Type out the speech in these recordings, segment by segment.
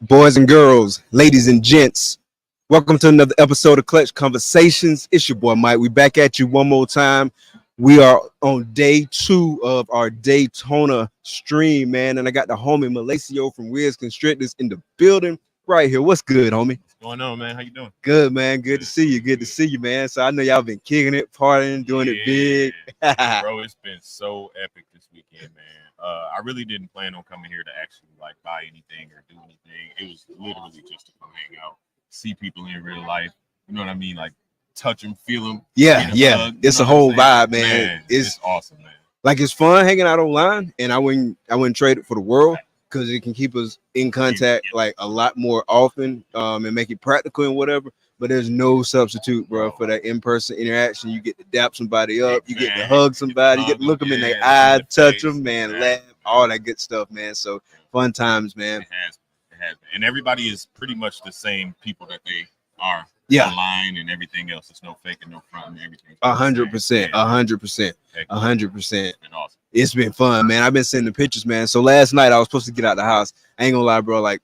Boys and girls, ladies and gents, welcome to another episode of Clutch Conversations. It's your boy Mike. We back at you one more time. We are on day 2 of our Daytona stream, man. And I got the homie Malacio from Constrictors in the building right here. What's good, homie? What's going on, man? How you doing? Good, man. Good to see you. Good to see you, man. So I know y'all been kicking it, partying, doing it big. Bro, it's been so epic this weekend, man. I really didn't plan on coming here to actually like buy anything or do anything. It was literally just to come hang out, see people in real life. You know what I mean? Like touch them, feel them. Yeah. It's a whole vibe, man. It's awesome, man. Like it's fun hanging out online, and I wouldn't trade it for the world because it can keep us in contact like a lot more often, and make it practical and whatever. But there's no substitute, bro, for that in-person interaction. You get to dap somebody up, you get to hug somebody, you get to look them in their eye, touch them, man, laugh, all that good stuff, man. So fun times, man. It has been. And everybody is pretty much the same people that they are online and everything else. There's no faking, no front, and everything. 100%, 100%, 100%. Awesome. It's been fun, man. I've been sending pictures, man. So last night I was supposed to get out the house. I ain't gonna lie, bro. Like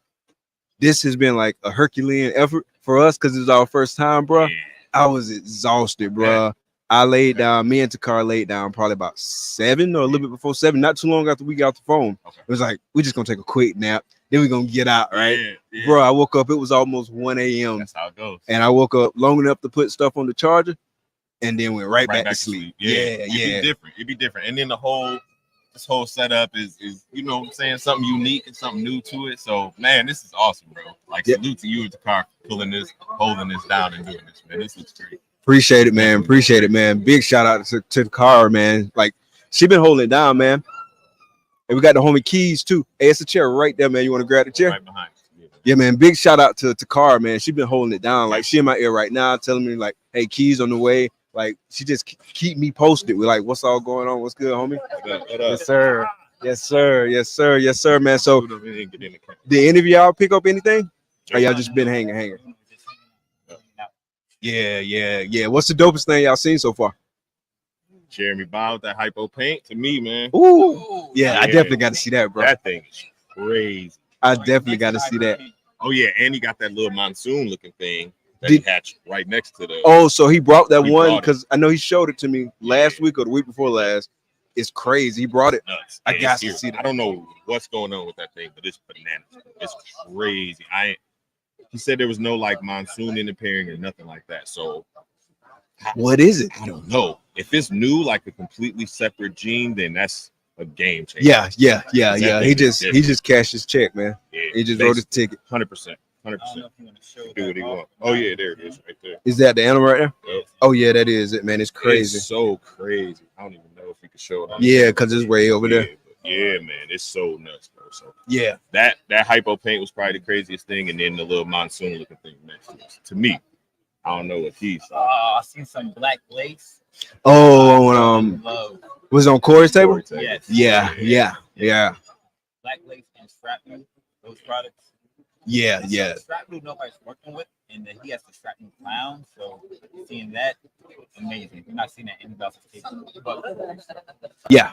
this has been like a Herculean effort for us because it's our first time, bro. Yeah. I was exhausted, bro. Yeah. I laid down. Me and Takar laid down probably about 7 or a little bit before 7. Not too long after we got off the phone. Okay. It was like we just gonna take a quick nap. Then we're gonna get out, right? Yeah. Bro, I woke up. It was almost 1 a.m. That's how it goes. And I woke up long enough to put stuff on the charger, and then went right back to sleep. It'd be different. And then this whole setup is you know what I'm saying, something unique and something new to it. So man, this is awesome, bro. Like salute to you and the car holding this down and doing this, man. This looks great. Appreciate it, man. Big shout out to the car, man. Like she been holding it down, man. And we got the homie Keys too. Hey, it's a chair right there, man. You want to grab the chair? Right behind you. Yeah, man. Big shout out to Car, man. She been holding it down. Like she in my ear right now, telling me like, "Hey, Keys on the way." Like she just keep me posted with like, "What's all going on? What's good, homie?" Yes, sir. Yes, sir. Yes, sir. Yes, sir, man. So, did any of y'all pick up anything? Or y'all just been hanging? Yeah. What's the dopest thing y'all seen so far? Jeremy Bow with that hypo paint to me, man. Ooh, yeah, I definitely got to see that, bro. That thing is crazy. I definitely got to see that. Oh yeah, and he got that little monsoon looking thing that he hatched right next to the. Oh, so he brought that one because I know he showed it to me last week or the week before last. It's crazy. He brought it. Nuts. I got to see that. I don't know what's going on with that thing, but it's bananas. It's crazy. He said there was no like monsoon interfering or nothing like that. So. What is it? I don't know. If it's new, like a completely separate gene, then that's a game changer. Yeah. He just cashed his check, man. Yeah, he just wrote his ticket. 100%. 100%. Do what he wants. Oh yeah, there it is, right there. Is that the animal right there? Yep. Oh yeah, that is it, man. It's crazy. It's so crazy. I don't even know if we can show it. Yeah, because it's way over there. Yeah, man, it's so nuts, bro. So yeah, that hypo paint was probably the craziest thing, and then the little monsoon looking thing next to me. I don't know what he saw. I seen some black lace. Oh, was it on Corey's table? Yes. Yeah. Black lace and shrapnel, those products. Yeah. Shrapnel nobody's working with, and then he has the shrapnel clown. So seeing that, amazing. You're not seeing that anywhere else. Yeah.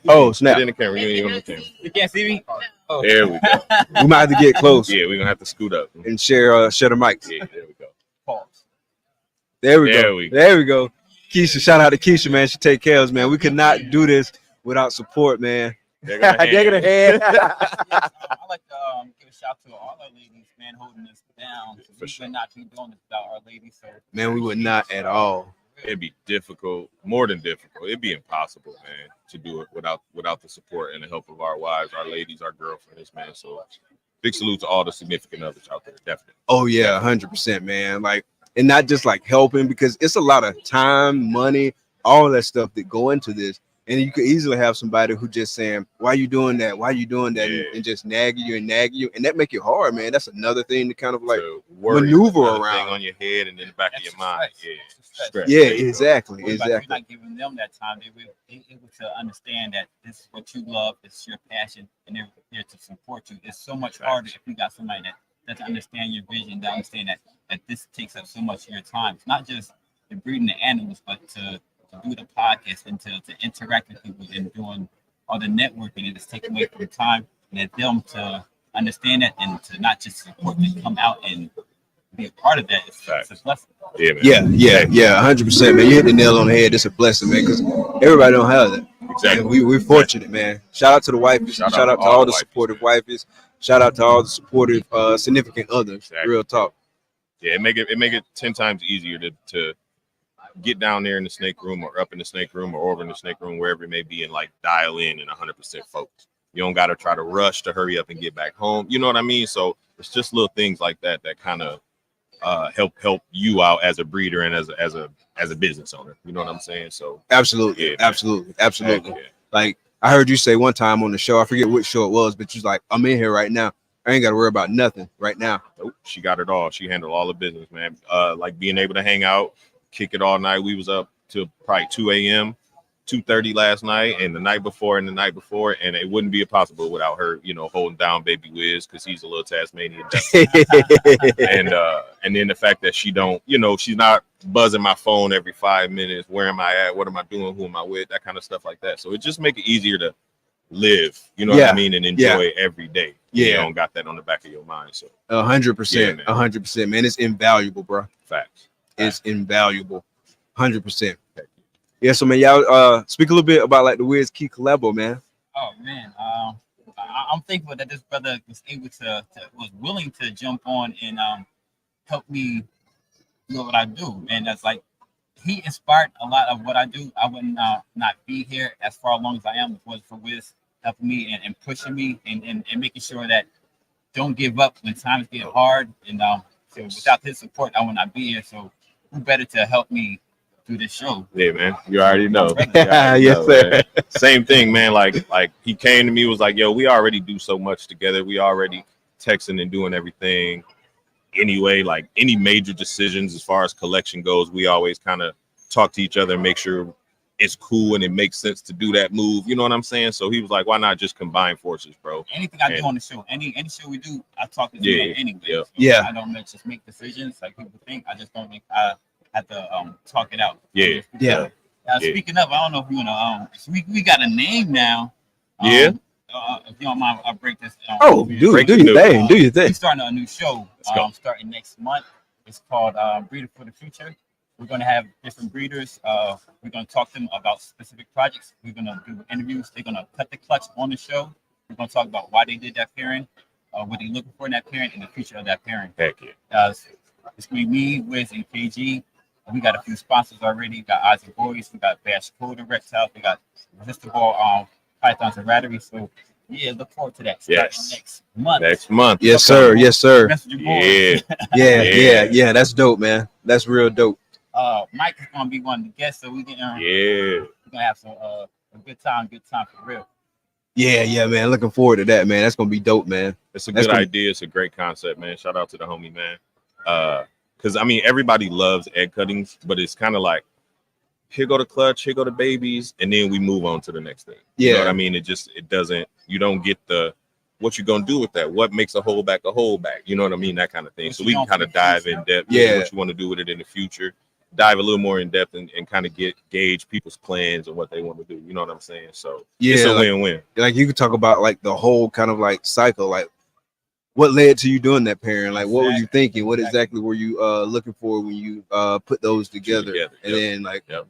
Oh snap! Get in the camera. You can't see me. Oh. There we go. We might have to get close. Yeah, we're gonna have to scoot up and share the mics. Yeah, there we go. Pause. There we go. Keisha, shout out to Keisha, man. She take care of us, man. We could not do this without support, man. They're gonna head. I like to give a shout to all our ladies, man, holding us down. We would not be doing this without our ladies. So man, we would not at all. It'd be difficult, more than difficult. It'd be impossible, man, to do it without the support and the help of our wives, our ladies, our girlfriends, man. So big salute to all the significant others out there, definitely. Oh yeah, 100%, man. Like, and not just like helping, because it's a lot of time, money, all that stuff that go into this. And you could easily have somebody who just saying, why you doing that? Why you doing that? And just nagging you. And that make it hard, man. That's another thing to kind of like maneuver around. Thing on your head and in the back of your mind. Yeah, exactly. You're not giving them that time. They're able to understand that this is what you love, this is your passion, and they're here to support you. It's so much harder if you got somebody that to understand your vision, to understand that this takes up so much of your time. It's not just the breeding the animals, but to do the podcast and to interact with people and doing all the networking. It is taking away from time and them to understand that and to not just support, to come out and be a part of that. It's a blessing. Yeah, 100%, man. You hit the nail on the head. It's a blessing, man, because everybody don't have that. Exactly. We're fortunate, man. Shout out to the wifeys. Shout out to all the supportive wifeys. Shout out to all the supportive significant others. Real talk. Yeah, it make it 10 times easier to get down there in the snake room or up in the snake room or over in the snake room, wherever it may be, and like dial in and 100% focus. You don't got to try to rush to hurry up and get back home. You know what I mean? So it's just little things like that kind of help you out as a breeder and as a business owner. You know what I'm saying? So absolutely. Yeah. Like I heard you say one time on the show, I forget which show it was, but you're like, I'm in here right now. I ain't got to worry about nothing right now. Nope, she got it all. She handled all the business, man. Like being able to hang out, kick it all night. We was up till probably 2 a.m., 2:30 last night, and the night before, and it wouldn't be possible without her, holding down baby Wiz, because he's a little Tasmanian devil. and then the fact that she don't, she's not buzzing my phone every 5 minutes. Where am I at? What am I doing? Who am I with? That kind of stuff like that. So it just make it easier to live, what I mean, and enjoy every day. You don't got that on the back of your mind. So 100%, 100%, man. It's invaluable, bro. Facts. It's invaluable, 100%. Yeah, so man, y'all speak a little bit about like the Wiz Key collabo, man. Oh man, I'm thankful that this brother was able was willing to jump on and help me do what I do, man. That's like he inspired a lot of what I do. I wouldn't not be here as far along as I am if it wasn't for Wiz helping me and pushing me and making sure that don't give up when times get hard. And so without his support, I would not be here. So who better to help me through this show? Yeah, man. You already know. Yes, sir. Same thing, man. Like he came to me, was like, yo, we already do so much together. We already texting and doing everything anyway. Like any major decisions as far as collection goes, we always kind of talk to each other and make sure it's cool and it makes sense to do that move. You know what I'm saying? So he was like, why not just combine forces, bro? Anything I do on the show, any show we do, I talk to him anyway. So I don't just make decisions like people think. I just don't make. I have to talk it out. Speaking of, I don't know if you wanna we got a name now. If you don't mind, I'll break this. Do your thing. Do your thing. We're starting a new show. Starting next month. It's called Breeder for the Future. We're going to have different breeders. We're going to talk to them about specific projects. We're going to do interviews. They're going to cut the clutch on the show. We're going to talk about why they did that pairing, what they're looking for in that pairing, and the future of that pairing. Heck yeah. It's going to be me, Wiz, and KG. We got a few sponsors already. We got Eyes and Boys. We got Biosecurity Reptiles. We got Resistable Pythons and Rattery. So, yeah, look forward to that. Next month. Yes, sir. Yes, sir. Yeah. Yeah. That's dope, man. That's real dope. Mike is gonna be one of the guests, so we're gonna have some a good time for real. Yeah, man. Looking forward to that, man. That's gonna be dope, man. It's a good idea. It's a great concept, man. Shout out to the homie, man. Because I mean, everybody loves egg cuttings, but it's kind of like, here go the clutch, here go the babies, and then we move on to the next thing. You know what I mean? It doesn't. You don't get what you gonna do with that? What makes a holdback a holdback? You know what I mean? That kind of thing. So we can kind of dive in depth. What you want to do with it in the future. Dive a little more in depth and kind of gauge people's plans and what they want to do. You know what I'm saying? So it's a win-win. Like you could talk about like the whole kind of like cycle, like what led to you doing that pairing? Like what were you thinking? What exactly were you looking for when you put those together? And then like the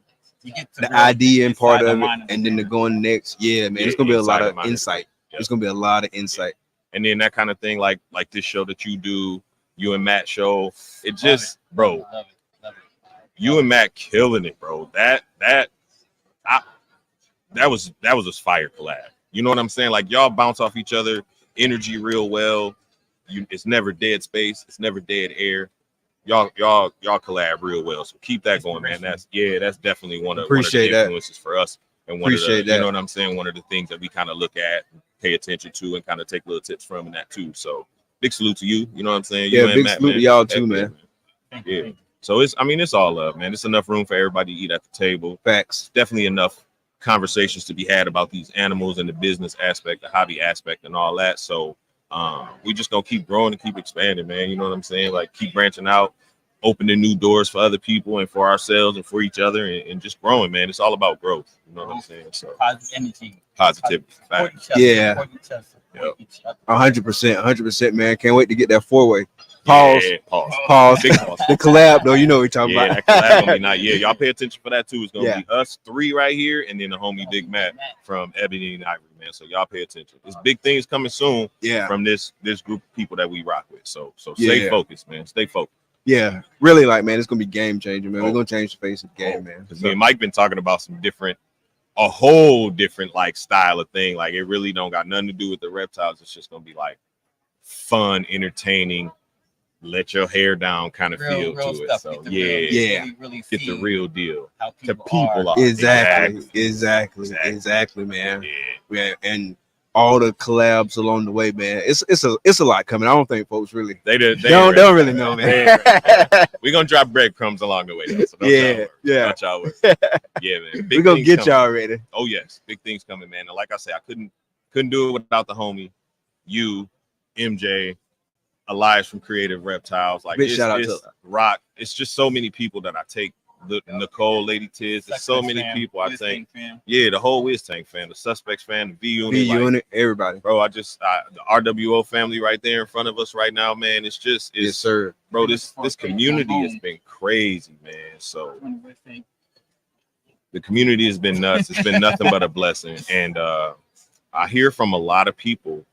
idea and part of it, and then the going next. Yeah, man, it's gonna be a lot of insight. It's gonna be a lot of insight. And then that kind of thing, like this show that you do, you and Matt show, it just, bro. Love it. You and Matt killing it, bro. That was a fire collab. You know what I'm saying? Like y'all bounce off each other, energy real well. It's never dead space. It's never dead air. Y'all collab real well. So keep that going, man. That's definitely one of the influences for us And one appreciate of the, that. You know what I'm saying? One of the things that we kind of look at, pay attention to, and kind of take little tips from and that too. So big salute to you. You know what I'm saying? You big salute to y'all too, man. Yeah. So it's all love, man. It's enough room for everybody to eat at the table. Facts. Definitely enough conversations to be had about these animals and the business aspect, the hobby aspect, and all that. So we just gonna keep growing and keep expanding, man. You know what I'm saying? Like keep branching out, opening new doors for other people and for ourselves and for each other, and just growing, man. It's all about growth. You know what I'm saying? So positive energy, positivity. Yeah. 100%, man. Can't wait to get that 4-way. Pause. Yeah, pause. Pause. The collab, though, you know what we're talking about. That collab gonna be nice. Yeah, y'all pay attention for that too. It's gonna be us 3 right here, and then the homie Big Matt from Ebony and Ivory, man. So y'all pay attention. There's big things coming soon. From this group of people that we rock with. So stay focused, man. Stay focused. Yeah, really, like, man, it's gonna be game changing, man. We're gonna change the face of the game, man. Because me and Mike been talking about a whole different like style of thing. Like it really don't got nothing to do with the reptiles. It's just gonna be like fun, entertaining, let your hair down kind of feel to it. So really get the real deal. How people are. Exactly, man. Yeah, and all the collabs along the way, man. It's a lot coming. I don't think folks really they don't really know, man. We're gonna drop breadcrumbs along the way, though, so don't y'all worry. Yeah, man. We're gonna get y'all ready. Oh yes, big things coming, man. And like I said, I couldn't do it without the homie, you, MJ, Elias from Creative Reptiles. Like big shout out to Rock. It's just so many people that I take. Nicole, Lady Tiz, there's so many people. I think, the whole Wiz Tank fan, the Suspects fan, the V Unit, everybody, bro. The RWO family right there in front of us right now, man. It's yes, sir, bro. This community has been crazy, man. So the community has been nuts. It's been nothing but a blessing, and I hear from a lot of people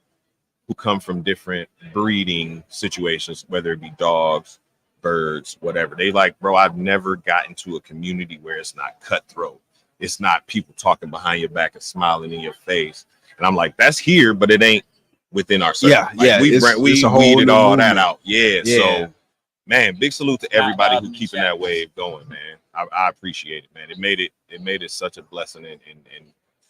who come from different breeding situations, whether it be dogs, birds, whatever. They like, bro, I've never gotten to a community where it's not cutthroat. It's not people talking behind your back and smiling in your face. And I'm like, that's here, but it ain't within our circle. We weeded all that out. So, man, big salute to everybody who keeping that wave going, man. I appreciate it, man. It made it such a blessing and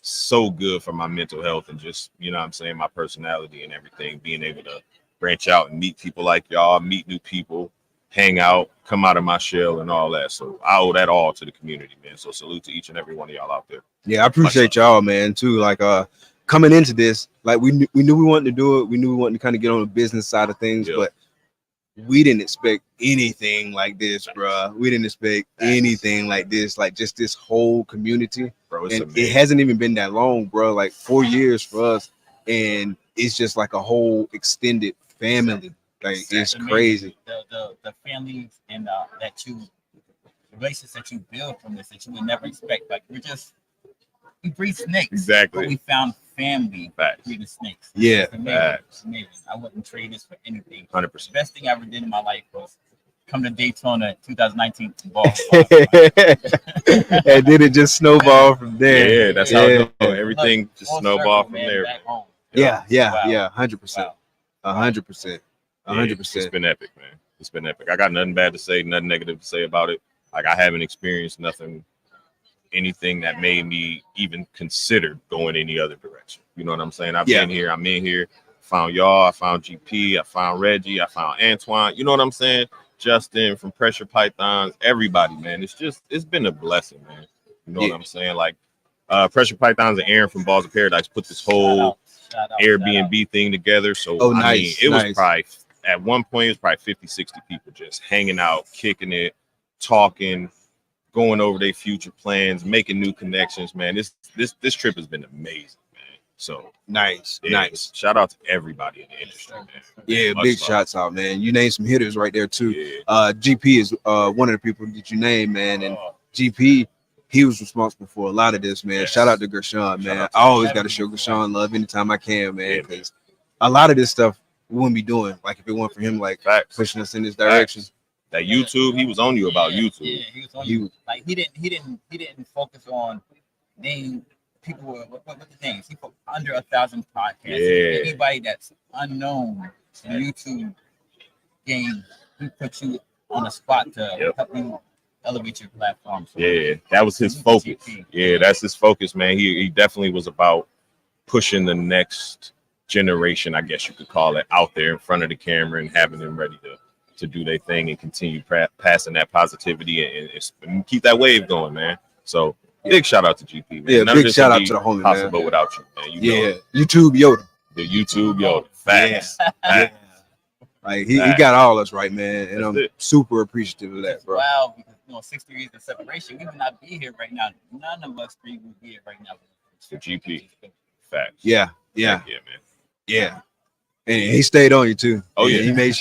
so good for my mental health and just, you know what I'm saying, my personality and everything, being able to branch out and meet people like y'all, meet new people, hang out, come out of my shell and all that. So I owe that all to the community, man. So salute to each and every one of y'all out there. Yeah, I appreciate y'all, man, too. Like coming into this, like we knew we wanted to do it. We knew we wanted to kind of get on the business side of things, but we didn't expect anything like this, bro. We didn't expect anything like this, like just this whole community. Bro, and it hasn't even been that long, bro. Like 4 years for us, and it's just like a whole extended family. Like it's crazy. The families and the relationships that you build from this that you would never expect. Like we breed snakes. Exactly. But we found family breeding snakes. Yeah. It's amazing. I wouldn't trade this for anything. 100%. The best thing I ever did in my life was come to Daytona 2019 ball. And then it just snowballed from there. Yeah, that's how it goes. Everything just snowballed from there. Yeah, 100%. 100%. 100%. It's been epic, man. It's been epic. I got nothing bad to say, nothing negative to say about it. Like I haven't experienced anything that made me even consider going any other direction. You know what I'm saying? I'm in here. Found y'all, I found GP, I found Reggie, I found Antoine. You know what I'm saying? Justin from Pressure Pythons, everybody, man. It's been a blessing, man. You know what I'm saying? Like Pressure Pythons and Aaron from Balls of Paradise put this whole Airbnb thing together. So I mean, it was probably at one point, it was probably 50, 60 people just hanging out, kicking it, talking, going over their future plans, making new connections, man. This trip has been amazing, man. So nice. Shout out to everybody in the industry, man. Yeah, big shouts out, man. You named some hitters right there too. GP is one of the people that you named, man. And GP, he was responsible for a lot of this, man. Shout out to Gershon, man. I always got to show Gershon love anytime I can, man, because a lot of this stuff we wouldn't be doing like if it weren't for him, like pushing us in this direction. That YouTube, he was on you about YouTube. Yeah, he was on you. Like he didn't focus on name people. What the things? He put under 1,000 podcasts. Yeah. Anybody that's unknown in YouTube game, he put you on a spot to help you elevate your platform. So yeah, that was his focus. Yeah, that's his focus, man. He definitely was about pushing the next generation, I guess you could call it, out there in front of the camera and having them ready to do their thing and continue passing that positivity and keep that wave going, man. So big shout out to GP, man. Yeah, None big of this shout would out be to the homie, possible man. without you, man. You know, YouTube Yoda. the YouTube Yoda. Facts. Facts. Like he got all us right, man, and That's I'm super appreciative of that, bro. Wow, because 6 degrees of separation, we would not be here right now. None of us three would be here right now. For GP. Facts. Yeah, man. Yeah. And he stayed on you too. Oh yeah, he made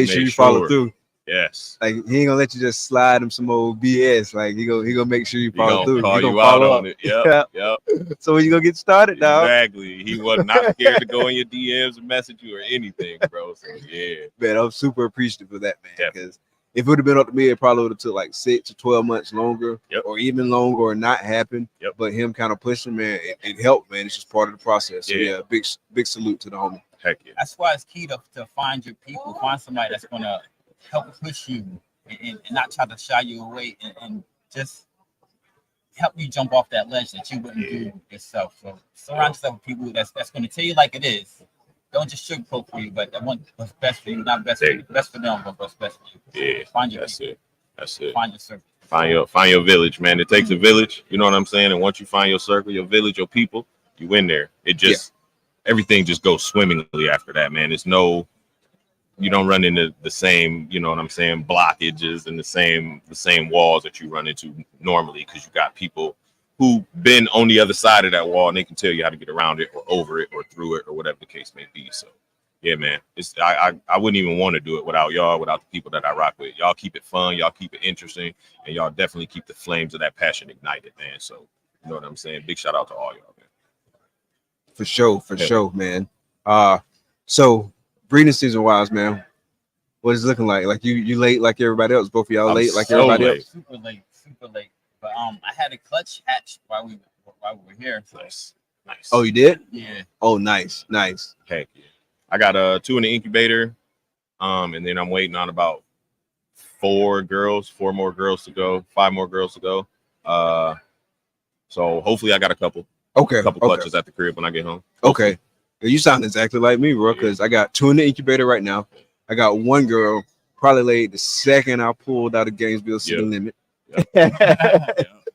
sure you follow through. Yes. Like he ain't gonna let you just slide him some old BS. Like he gonna make sure you follow through. Call he gonna you follow out up on it. Yep. So when you gonna get started, dog? Exactly. He was not scared to go in your DMs and message you or anything, bro. So yeah. Man, I'm super appreciative of that, man. Because if it would have been up to me, it probably would have took like 6 to 12 months longer, or even longer, or not happen. But him kind of pushing, man, it helped, man. It's just part of the process. So yeah, big salute to the homie. Heck yeah. That's why it's key to find your people, find somebody that's gonna help push you and not try to shy you away and just help you jump off that ledge that you wouldn't do yourself. So surround yourself with people that's going to tell you like it is. Don't just sugarcoat for you, but that want what's best for you, not best for you, best for them, but what's best for you. Yeah, find your that's people. it. That's it. Find your circle. Find your village, man. It takes a village. You know what I'm saying? And once you find your circle, your village, your people, you win there. It just everything just goes swimmingly after that, man. It's you don't run into the same, you know what I'm saying, blockages and the same walls that you run into normally, because you got people who been on the other side of that wall and they can tell you how to get around it or over it or through it or whatever the case may be. So yeah, man, I wouldn't even want to do it without y'all, without the people that I rock with. Y'all keep it fun, y'all keep it interesting, and y'all definitely keep the flames of that passion ignited, man. So you know what I'm saying? Big shout out to all y'all, man. For sure, man. So breeding season wise, man, what is it looking like? Like you late like everybody else? Both of y'all late like everybody else? Super late. But I had a clutch hatch while we were here. So. Nice. Oh, you did? Yeah. Oh, nice. Heck yeah. I got 2 in the incubator, and then I'm waiting on about 4 more girls to go, 5 more girls to go. So hopefully I got a couple. Okay. Clutches at the crib when I get home. Hopefully. Okay. You sound exactly like me, bro, because I got 2 in the incubator right now. I got 1 girl probably laid the second I pulled out of Gainesville City Limit.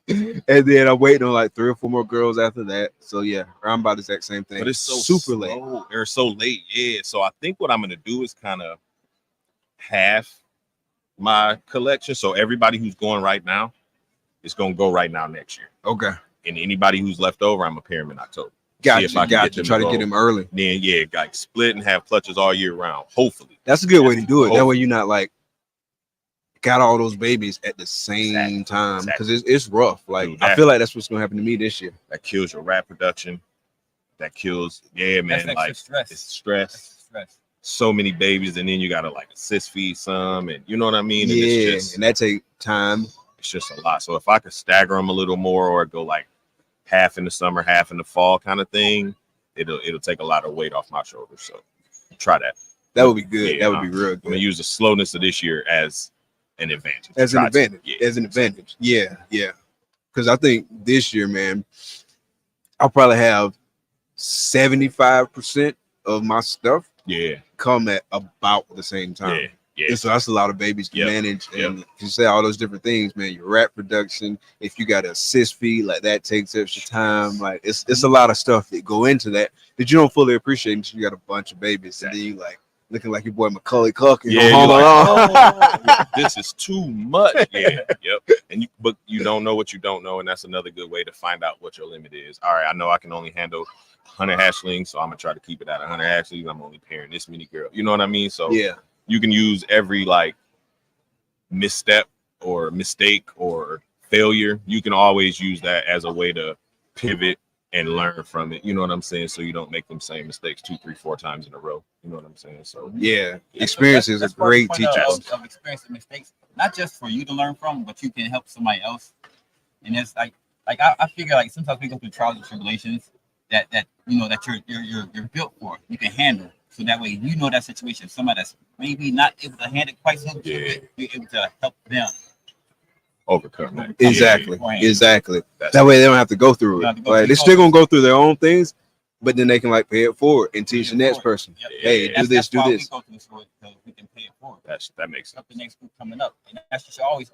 And then I'm waiting on like 3 or 4 more girls after that. So yeah, I'm about the exact same thing. But it's so super slow. late. They're so late. Yeah. So I think what I'm gonna do is kind of half my collection. So everybody who's going right now is gonna go right now next year. Okay. And anybody who's left over, I'm gonna pair them in October. Gotcha. Try to get them early. Then like split and have clutches all year round. Hopefully. That's a good way to do it. Hopefully. That way you're not like got all those babies at the same time, because it's rough. Like dude, I feel like that's what's gonna happen to me this year. That kills your rat production. That kills, man. Like stress. It's stress. So many babies, and then you gotta like assist feed some, and you know what I mean. And it's and that take time. It's just a lot. So if I could stagger them a little more, or go like half in the summer, half in the fall, kind of thing, it'll take a lot of weight off my shoulders. So try that. That would be good. That would be real good. I'm gonna use the slowness of this year as an advantage. As an advantage. Yeah. Because I think this year, man, I'll probably have 75% of my stuff come at about the same time. And so that's a lot of babies to manage. And you say all those different things, man. Your rat production, if you got to assist feed, like that takes extra time. Like it's a lot of stuff that go into that you don't fully appreciate until you got a bunch of babies. And then you like looking like your boy Macaulay Culkin. This is too much. And but you don't know what you don't know, and that's another good way to find out what your limit is. All right, I know I can only handle 100 hatchlings, so I'm gonna try to keep it at 100 hatchlings. I'm only pairing this many girls. You know what I mean? So you can use every like misstep or mistake or failure. You can always use that as a way to pivot and learn from it. You know what I'm saying? So you don't make them same mistakes 2, 3, 4 times in a row. You know what I'm saying? So experience is a great teacher of experience and mistakes, not just for you to learn from, but you can help somebody else. And it's like I figure like sometimes we go through trials and tribulations that you know that you're built for, you can handle. So that way you know that situation, somebody that's maybe not able to handle it quite so good, you're able to help them overcome that. Exactly. That way they don't have to go through it. Like they're still gonna go through their own things, but then they can like pay it forward and teach the next person. Hey, do this, do this. We can pay it forward. That makes sense. The next group coming up, and that's just always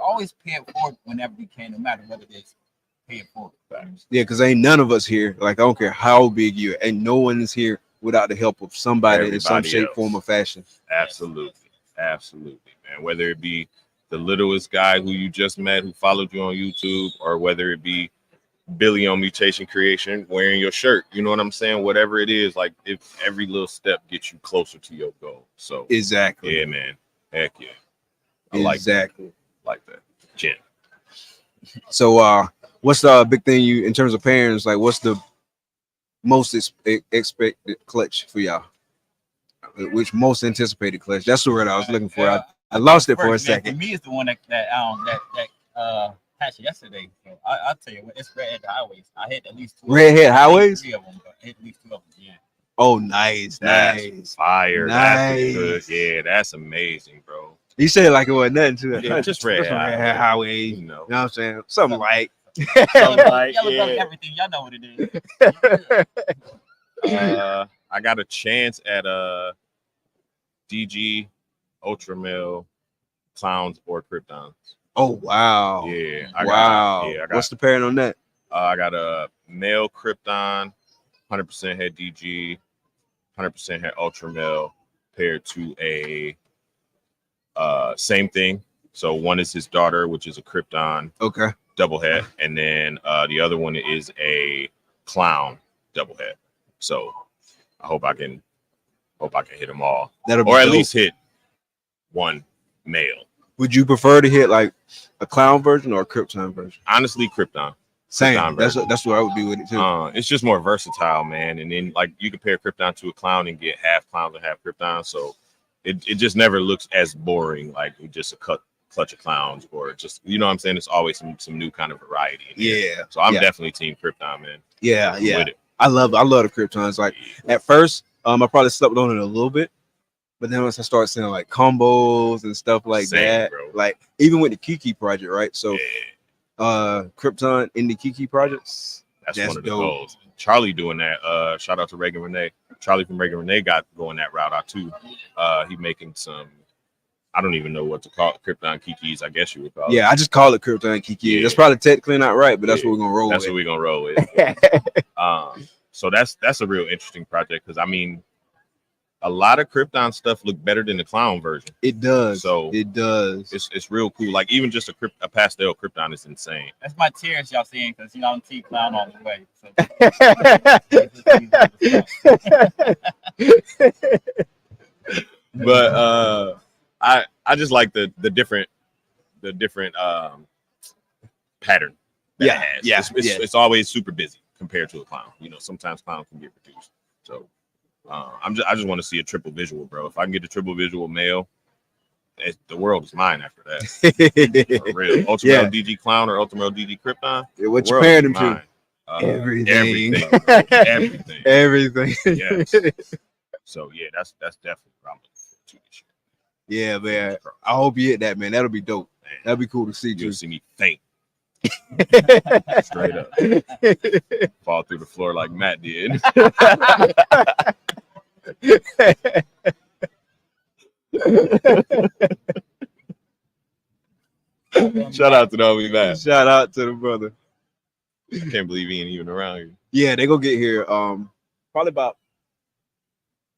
pay it forward whenever we can, no matter what it is. Pay it forward. Yeah, because ain't none of us here. Like I don't care how big you are, and no one is here without the help of somebody in some shape, form, or fashion. Absolutely, man. Whether it be the littlest guy who you just met who followed you on YouTube, or whether it be Billy on Mutation Creation wearing your shirt, you know what I'm saying? Whatever it is, like if every little step gets you closer to your goal. So exactly, yeah, man. Heck yeah, exactly like that. Jen. So what's the big thing you in terms of parents? Like, what's the most expected clutch for y'all? Which most anticipated clutch? That's the word I was looking for. I lost it for a second. For me, it's the one that hatched yesterday. So I'll tell you what, it's Redhead Highways. I hit at least 2 Redhead Highways. 3 of them, but I hit at least 2 of them. Yeah. Oh, nice. Fire. Nice. That's good. Yeah, that's amazing, bro. You said it like it wasn't nothing to it. Yeah, just Redhead Highways. You know what I'm saying? Something like. Everything. Y'all know what it is. I got a chance at DG, Ultramel, Clowns, or Kryptons. Oh wow! Yeah, I got. What's the pairing on that? I got a male Krypton, 100% head DG, 100% head Ultramel, paired to a same thing. So one is his daughter, which is a Krypton. Okay. Double head, and then the other one is a Clown double head. So I hope I can hit them all, or at least hit one male. Would you prefer to hit like a Clown version or a Krypton version? Honestly, Krypton. Same. Krypton that's what I would be with it too. It's just more versatile, man. And then like you compare Krypton to a Clown and get half Clowns and half Krypton, so it just never looks as boring like just a clutch of Clowns, or just, you know what I'm saying? It's always some new kind of variety. Yeah. So I'm definitely team Krypton, man. Yeah. With it. I love the Kryptons. Like at first, I probably slept on it a little bit, but then once I started seeing like combos and stuff like that, bro. Like even with the Kiki project, right? So Krypton in the Kiki projects. That's one of the goals. Charlie doing that. Shout out to Reagan Renee. Charlie from Reagan Renee got going that route out too. He making some, I don't even know what to call it, Krypton Kikis, I guess you would call it. Yeah, I just call it Krypton Kiki. Yeah. That's probably technically not right, but that's what we're gonna roll with. That's what we're gonna roll with. So that's a real interesting project, because I mean, a lot of Krypton stuff look better than the Clown version. It does. So it does. It's real cool. Like even just a pastel Krypton is insane. That's my tears y'all seeing, because you don't see Clown all the way. So. But I just like the different pattern that it has. It's always super busy compared to a Clown. You know, sometimes Clown can get reduced. So I just want to see a triple visual, bro. If I can get a triple visual male, the world is mine after that. For real. Ultramel DG Clown or Ultramel DG Krypton. Yeah, what you pairing them to? Everything. Yes. So yeah, that's definitely probably too this year. Yeah, man. I hope you hit that, man. That'll be dope. Man. That'll be cool to see. You'll see me faint. Straight up. Fall through the floor like Matt did. Shout out to the homie Matt. Shout out to the brother. I can't believe he ain't even around here. Yeah, they gonna get here probably about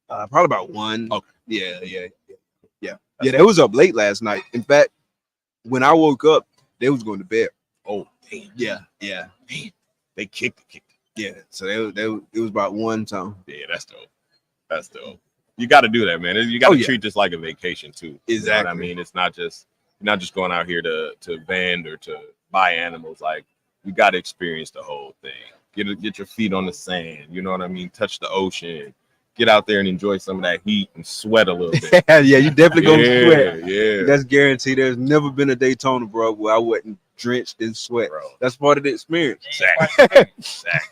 1. Okay. Yeah. They was up late last night. In fact, when I woke up, they was going to bed. Oh, damn. Yeah. Damn. They kicked it. Yeah. So it was about 1 time. Yeah, that's dope. You got to do that, man. You got to treat this like a vacation too. Exactly. You know what I mean? It's not just, you're not just going out here to vend or to buy animals. Like, you got to experience the whole thing. Get your feet on the sand. You know what I mean? Touch the ocean. Get out there and enjoy some of that heat and sweat a little bit. Yeah, you definitely gonna sweat. Yeah, that's guaranteed. There's never been a Daytona, bro, where I wasn't drenched in sweat. Bro. That's part of the experience. Exactly.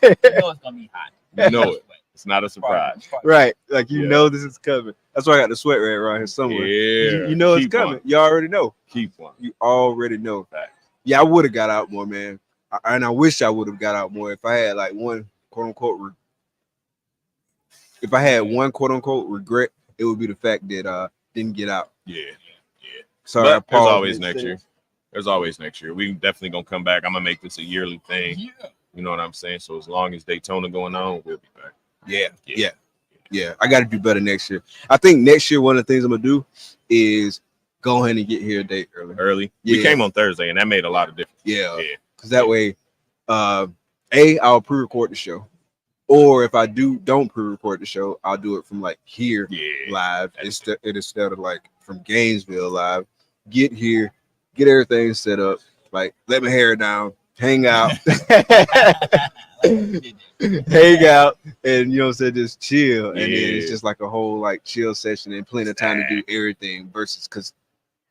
You know it's gonna be hot. You know it. It's not a surprise. Right. Like you know this is coming. That's why I got the sweat right around here somewhere. Yeah. You know it's coming. You already know. Keep one. You already know. Fact. Yeah, I would have got out more, man. And I wish I would have got out more if I had like one quote unquote. If I had one quote unquote regret, it would be the fact that didn't get out. Yeah. Sorry, but there's always next year. There's always next year. We definitely gonna come back. I'm gonna make this a yearly thing. Yeah. You know what I'm saying? So as long as Daytona going on, we'll be back. Yeah. I got to do better next year. I think next year one of the things I'm gonna do is go ahead and get here a day early. Yeah. We came on Thursday, and that made a lot of difference. Yeah. Because that way, I'll pre-record the show, or if I don't pre-record the show, I'll do it from like here live instead of like from Gainesville live. Get here, get everything set up, like let my hair down, hang out, and you know what I'm saying, just chill. And then it's just like a whole like chill session and plenty of time to do everything versus because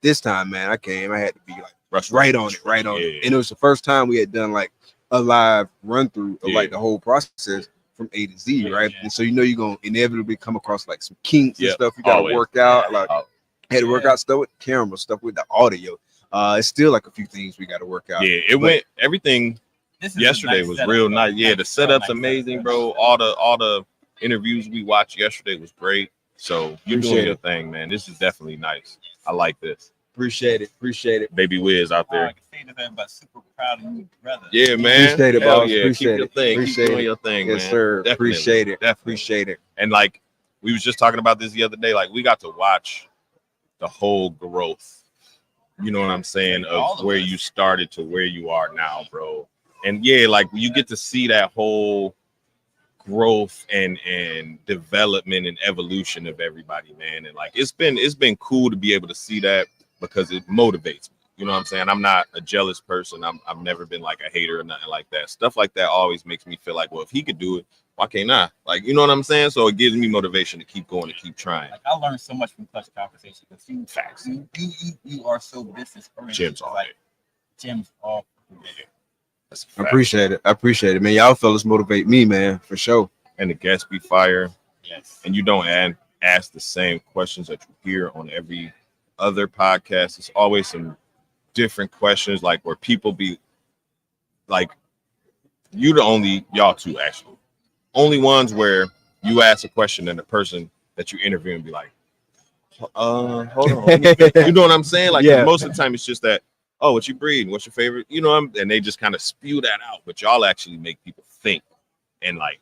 this time, man, I had to be like right on it. And it was the first time we had done like a live run through of like the whole process from A to Z, right? And so you're gonna inevitably come across like some kinks and stuff you gotta work out. Like had to work out stuff with the camera, stuff with the audio. It's still like a few things we got to work out. Yeah, went everything. Yesterday was real nice. Yeah, the setup's amazing, bro. All the interviews we watched yesterday was great. So you're doing your thing, man. This is definitely nice. I like this. Appreciate it. Baby Wiz out there. I can say that, but super proud of you, brother. Yeah, man. Appreciate it, boss. Yeah. Appreciate Keep your thing. Keep doing your thing, yes, man. sir. Definitely. Appreciate it. Definitely. Appreciate it. And like we was just talking about this the other day, like we got to watch the whole growth, you know what I'm saying, of where you started to where you are now, bro. And yeah, like you get to see that whole growth and development and evolution of everybody, man. And like it's been cool to be able to see that because it motivates me. You know what I'm saying? I'm not a jealous person. I've never been like a hater or nothing like that. Stuff like that always makes me feel like, well, if he could do it, why can't I? Like, you know what I'm saying? So it gives me motivation to keep going and keep trying. Like I learned so much from Clutch Conversation because you are so business oriented. Gems all day. Gems all day. I appreciate it, man. Y'all fellas motivate me, man, for sure. And the guests be fire. Yes. And you don't ask the same questions that you hear on every other podcast. It's always some different questions, like where people be like, y'all two actually. Only ones where you ask a question and the person that you interview and be like, hold on. You know what I'm saying? Like most of the time it's just that, oh, what you breeding? What's your favorite? You know, and they just kind of spew that out. But y'all actually make people think and like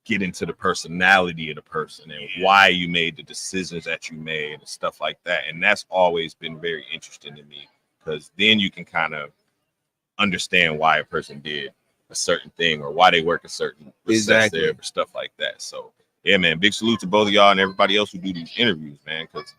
get into the personality of the person and why you made the decisions that you made and stuff like that. And that's always been very interesting to me because then you can kind of understand why a person did a certain thing or why they work a certain recessive or stuff like that. So yeah, man, big salute to both of y'all and everybody else who do these interviews, man, because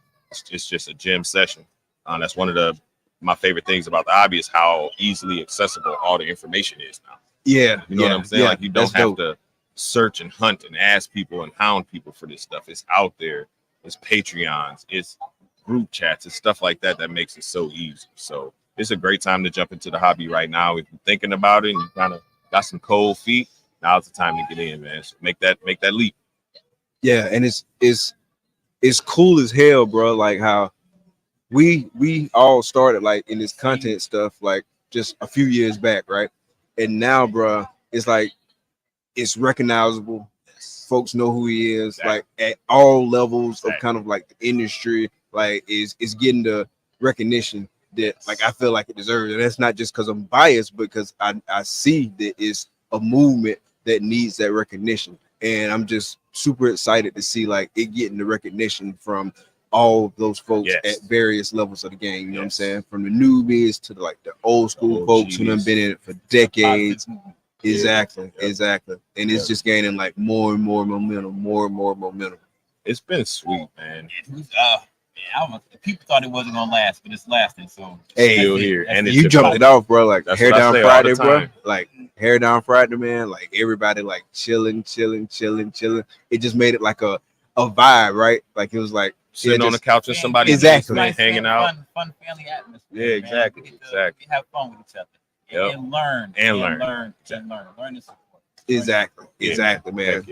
it's just a gem session. That's one of my favorite things about the hobby is how easily accessible all the information is now. Yeah, you know what I'm saying? Like you don't have to search and hunt and ask people and hound people for this stuff. It's out there. It's Patreons. It's group chats. It's stuff like that that makes it so easy. So it's a great time to jump into the hobby right now. If you're thinking about it and you kind of got some cold feet, now's the time to get in, man. So make that leap. Yeah, and it's cool as hell, bro. Like how we all started like in this content stuff like just a few years back, right? And now, bro, it's like it's recognizable. Folks know who he is, like at all levels of kind of like the industry, like is getting the recognition that like I feel like it deserves. And that's not just because I'm biased, because I see that it's a movement that needs that recognition. And I'm just super excited to see like it getting the recognition from all those folks at various levels of the game. You know what I'm saying? From the newbies to like the old school folks who have been in it for decades. Exactly. And it's just gaining like more and more momentum. It's been sweet, man. People thought it wasn't gonna last, but it's lasting. So still here, and you jumped it off, bro. Like hair down Friday, bro. Like hair down Friday, man. Like everybody like chilling. It just made it like a vibe, right? Like it was like sitting on the couch with somebody, hanging out, fun family atmosphere. Yeah, exactly. We have fun with each other. And learn and support. Exactly, man.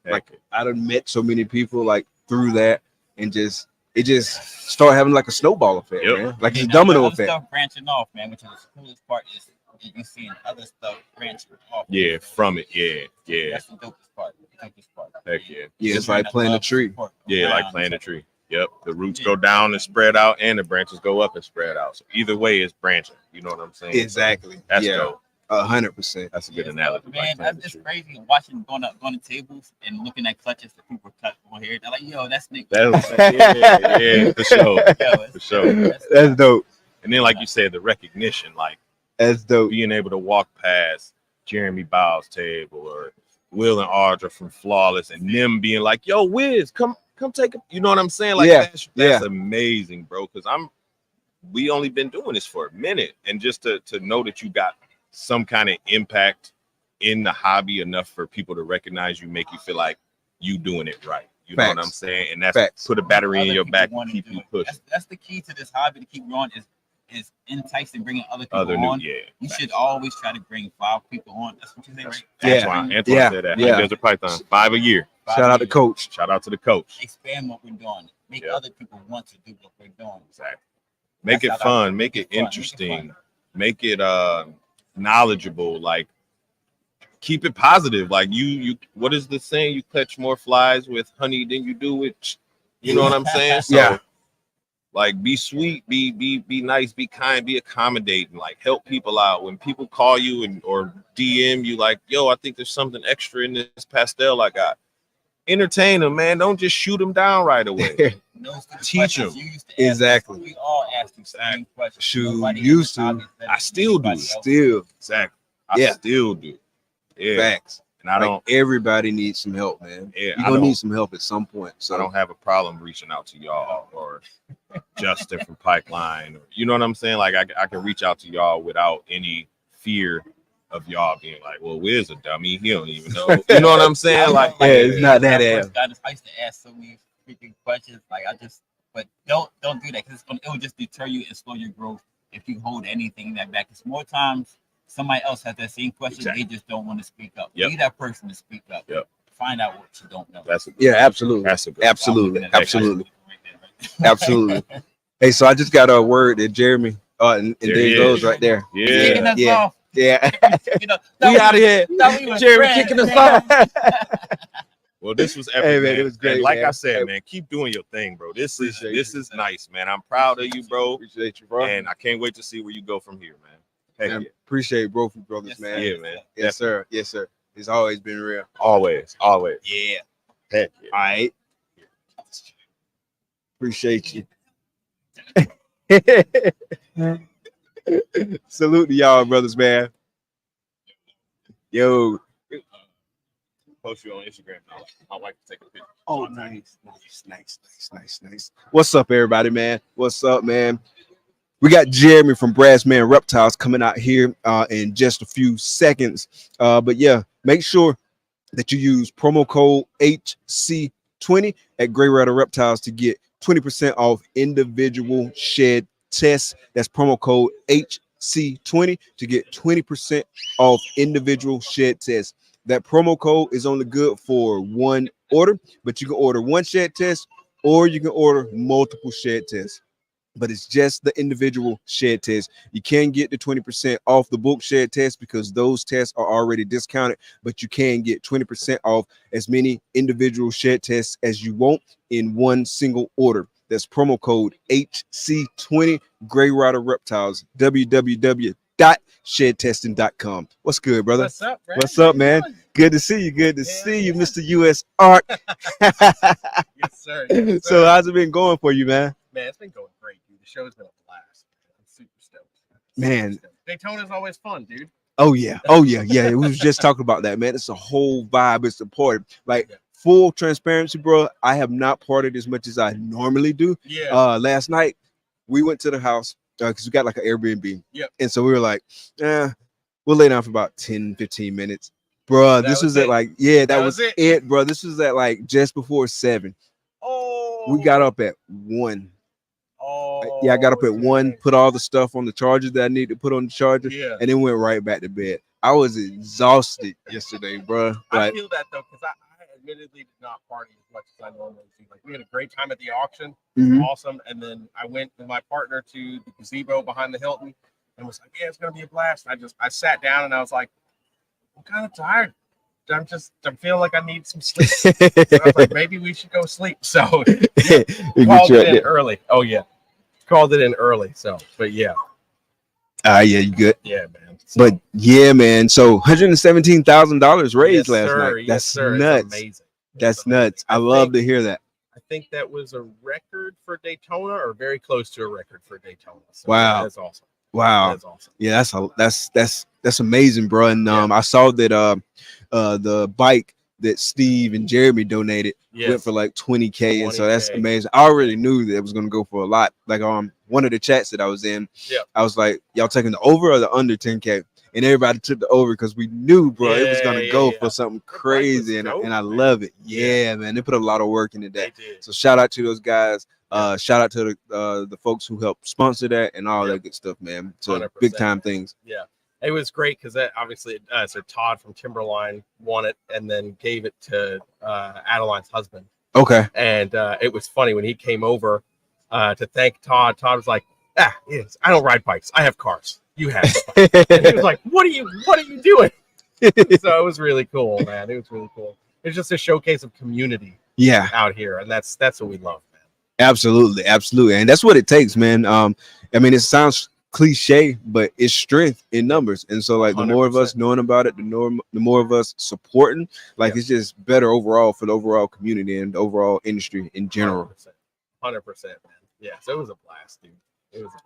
Like I done met so many people like through that, and just it just start having like a snowball effect, man. Like it's a domino effect. Stuff branching off, man, which is the coolest part is you seeing other stuff branching off. Yeah, from it. Yeah. That's the dopest part. Heck yeah. Yeah, it's like planting a tree. Yeah, like planting a tree. Yep. The roots go down and spread out, and the branches go up and spread out. So either way, it's branching. You know what I'm saying? Exactly. So that's dope. 100%. That's a good analogy. Man, that's crazy watching going to tables and looking at clutches that people cut on here. They're like, yo, that's Nick. Yeah, for sure. For sure. That's dope. And then, like you said, the recognition, like that's dope. Being able to walk past Jeremy Bow's table or Will and Audra from Flawless, and them being like, "Yo, Wiz, come take a," you know what I'm saying? Like, that's amazing, bro. Because we only been doing this for a minute, and just to know that you got some kind of impact in the hobby enough for people to recognize you, make you feel like you doing it right. You know what I'm saying? And that's put a battery in your back and keep you pushing. That's the key to this hobby to keep growing is enticing, bringing other people on. You should always try to bring 5 people on. That's what you say, right? Antoine said that. There's a Python 5 a year. Shout out to coach. Shout out to the coach. Expand what we're doing. Make other people want to do what we're doing. Exactly. Make it fun. Make it interesting. Make it knowledgeable. Like, keep it positive. Like you what is the saying? You catch more flies with honey than you do with, you know what I'm saying? So like, be sweet, be nice, be kind, be accommodating, like help people out. When people call you or DM you like, yo, I think there's something extra in this pastel I got. Entertain them, man. Don't just shoot them down right away. Teach them. Exactly. We all ask you same questions. Used to. I still do. Still. Exactly. I still do. Yeah. Facts. And I don't. Everybody needs some help, man. Yeah, you're gonna need some help at some point. So I don't have a problem reaching out to y'all or Justin from Pipeline. Or, you know what I'm saying? Like I can reach out to y'all without any fear of y'all being like, well, Wiz a dummy. He don't even know. You know what I'm saying? Like, it's not that ass. I used to ask so many freaking questions. Like but don't do that because it will just deter you and slow your growth if you hold anything in that back. Because more times somebody else has that same question, they just don't want to speak up. Be that person to speak up. Find out what you don't know. Absolutely. That's a good Absolutely. Hey, so I just got a word that Jeremy and there he goes right there. Yeah. We out of here. Jeremy kicking us off. Well, this was epic, hey, man. It was great. And like I said, man, keep doing your thing, bro. This is nice, man. I'm proud of you, bro. Appreciate you, bro. And I can't wait to see where you go from here, man. Appreciate both you brothers, man. Yeah, man. Yes, sir. Yes, sir. It's always been real. Always. Yeah. Heck yeah. All right. Appreciate you. Salute to y'all, brothers, man. Yo. Post you on Instagram. My wife to take a picture. Oh, nice. What's up, everybody, man? What's up, man? We got Jeremy from Brassman Reptiles coming out here in just a few seconds. But yeah, make sure that you use promo code HC20 at Grey Rider Reptiles to get 20% off individual shed tests. That's promo code HC20 to get 20% off individual shed tests. That promo code is only good for one order, but you can order one shed test or you can order multiple shed tests. But it's just the individual shed test. You can get the 20% off the bulk shed test because those tests are already discounted, but you can get 20% off as many individual shed tests as you want in one single order. That's promo code HC20 Grey Rider Reptiles, www.shedtesting.com. What's good, brother? What's up, bro? What's up, man? Good to see you. Good to see you, Mr. USARK. Yes, sir. So how's it been going for you, man? Man, it's been going great, dude. The show's been a blast. I'm super stoked. Daytona's always fun, dude. Oh yeah. We was just talking about that, man. It's a whole vibe. It's important. Like full transparency, bro. I have not partied as much as I normally do. Last night we went to the house because we got like an Airbnb. And so we were like, we'll lay down for about 10-15 minutes. Bro, this was at like, that was it, bro. This was at like just before 7. We got up at 1. I got up at 1, put all the stuff on the charger that I need to put on the charger, and then went right back to bed. I was exhausted yesterday, bro. I feel that though, because I had admittedly did not party as much as I normally do. Like, we had a great time at the auction, awesome. And then I went with my partner to the gazebo behind the Hilton, and was like, "Yeah, it's gonna be a blast." I sat down and I was like, "I'm kind of tired. I'm feeling like I need some sleep." So I was like, maybe we should go sleep. So yeah, called it in early. Oh yeah, called it in early. So, but yeah. Yeah, you good? Yeah, man. So, but yeah, man. So $117,000 raised last night. That's nuts. It's amazing. That's nuts. I love to hear that. I think that was a record for Daytona, or very close to a record for Daytona. So wow, that's awesome. Wow, that's awesome. Yeah, that's amazing, bro. And I saw that the bike that Steve and Jeremy donated went for like 20K, and so that's amazing. I already knew that it was gonna go for a lot. Like one of the chats that I was in, I was like, y'all taking the over or the under 10K? And everybody took the over because we knew, bro, it was gonna go for something crazy, and I love it. Yeah, man, they put a lot of work into that. So shout out to those guys. Shout out to the folks who helped sponsor that and all that good stuff, man. So 100%. Big time things. Yeah, it was great because that obviously so Todd from Timberline won it and then gave it to Adeline's husband. Okay. And it was funny when he came over to thank Todd. Todd was like, yes, I don't ride bikes. I have cars. You have. And he was like, what are you doing? So it was really cool, man. It was really cool. It's just a showcase of community. Yeah. Out here, and that's what we love. Absolutely, absolutely, and that's what it takes, man. I mean, it sounds cliche, but it's strength in numbers, and so like 100%. The more of us knowing about it, the more of us supporting, like it's just better overall for the overall community and the overall industry in general. 100%, man. Yeah, so it was a blast, dude. It was a blast.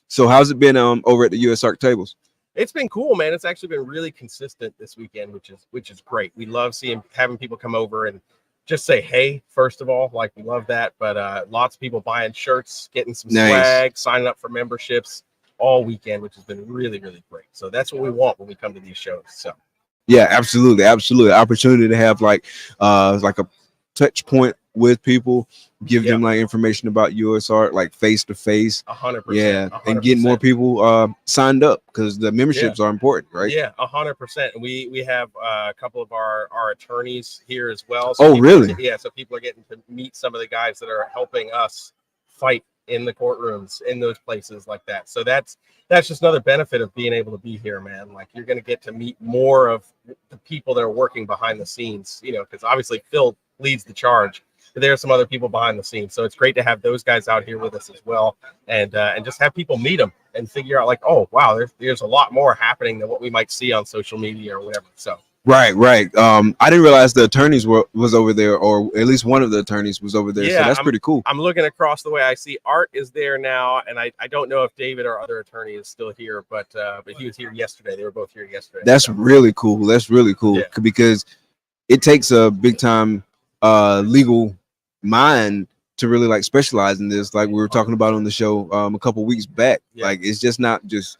So how's it been over at the USARK tables? It's been cool, man. It's actually been really consistent this weekend, which is great. We love having people come over and just say hey, first of all, like we love that. But lots of people buying shirts, getting some swag, signing up for memberships all weekend, which has been really, really great. So that's what we want when we come to these shows. So yeah, absolutely, absolutely. Opportunity to have like a touch point with people, give them like information about USARK, like face to face. 100%. Yeah, 100%. And getting more people signed up because the memberships are important, right? Yeah, 100%. We have a couple of our attorneys here as well. So really? So people are getting to meet some of the guys that are helping us fight in the courtrooms in those places like that. So that's just another benefit of being able to be here, man. Like you're going to get to meet more of the people that are working behind the scenes, because obviously Phil leads the charge. There are some other people behind the scenes, so it's great to have those guys out here with us as well, and just have people meet them and figure out like, oh wow, there's a lot more happening than what we might see on social media or whatever. So right. I didn't realize the attorneys was over there, or at least one of the attorneys was over there. Yeah, so that's pretty cool. I'm looking across the way. I see Art is there now, and I don't know if David, our other attorney, is still here, but he was here yesterday. They were both here yesterday. That's really cool. That's really cool because it takes a big time legal mind to really like specialize in this, like we were talking about on the show a couple weeks back. Like it's just not just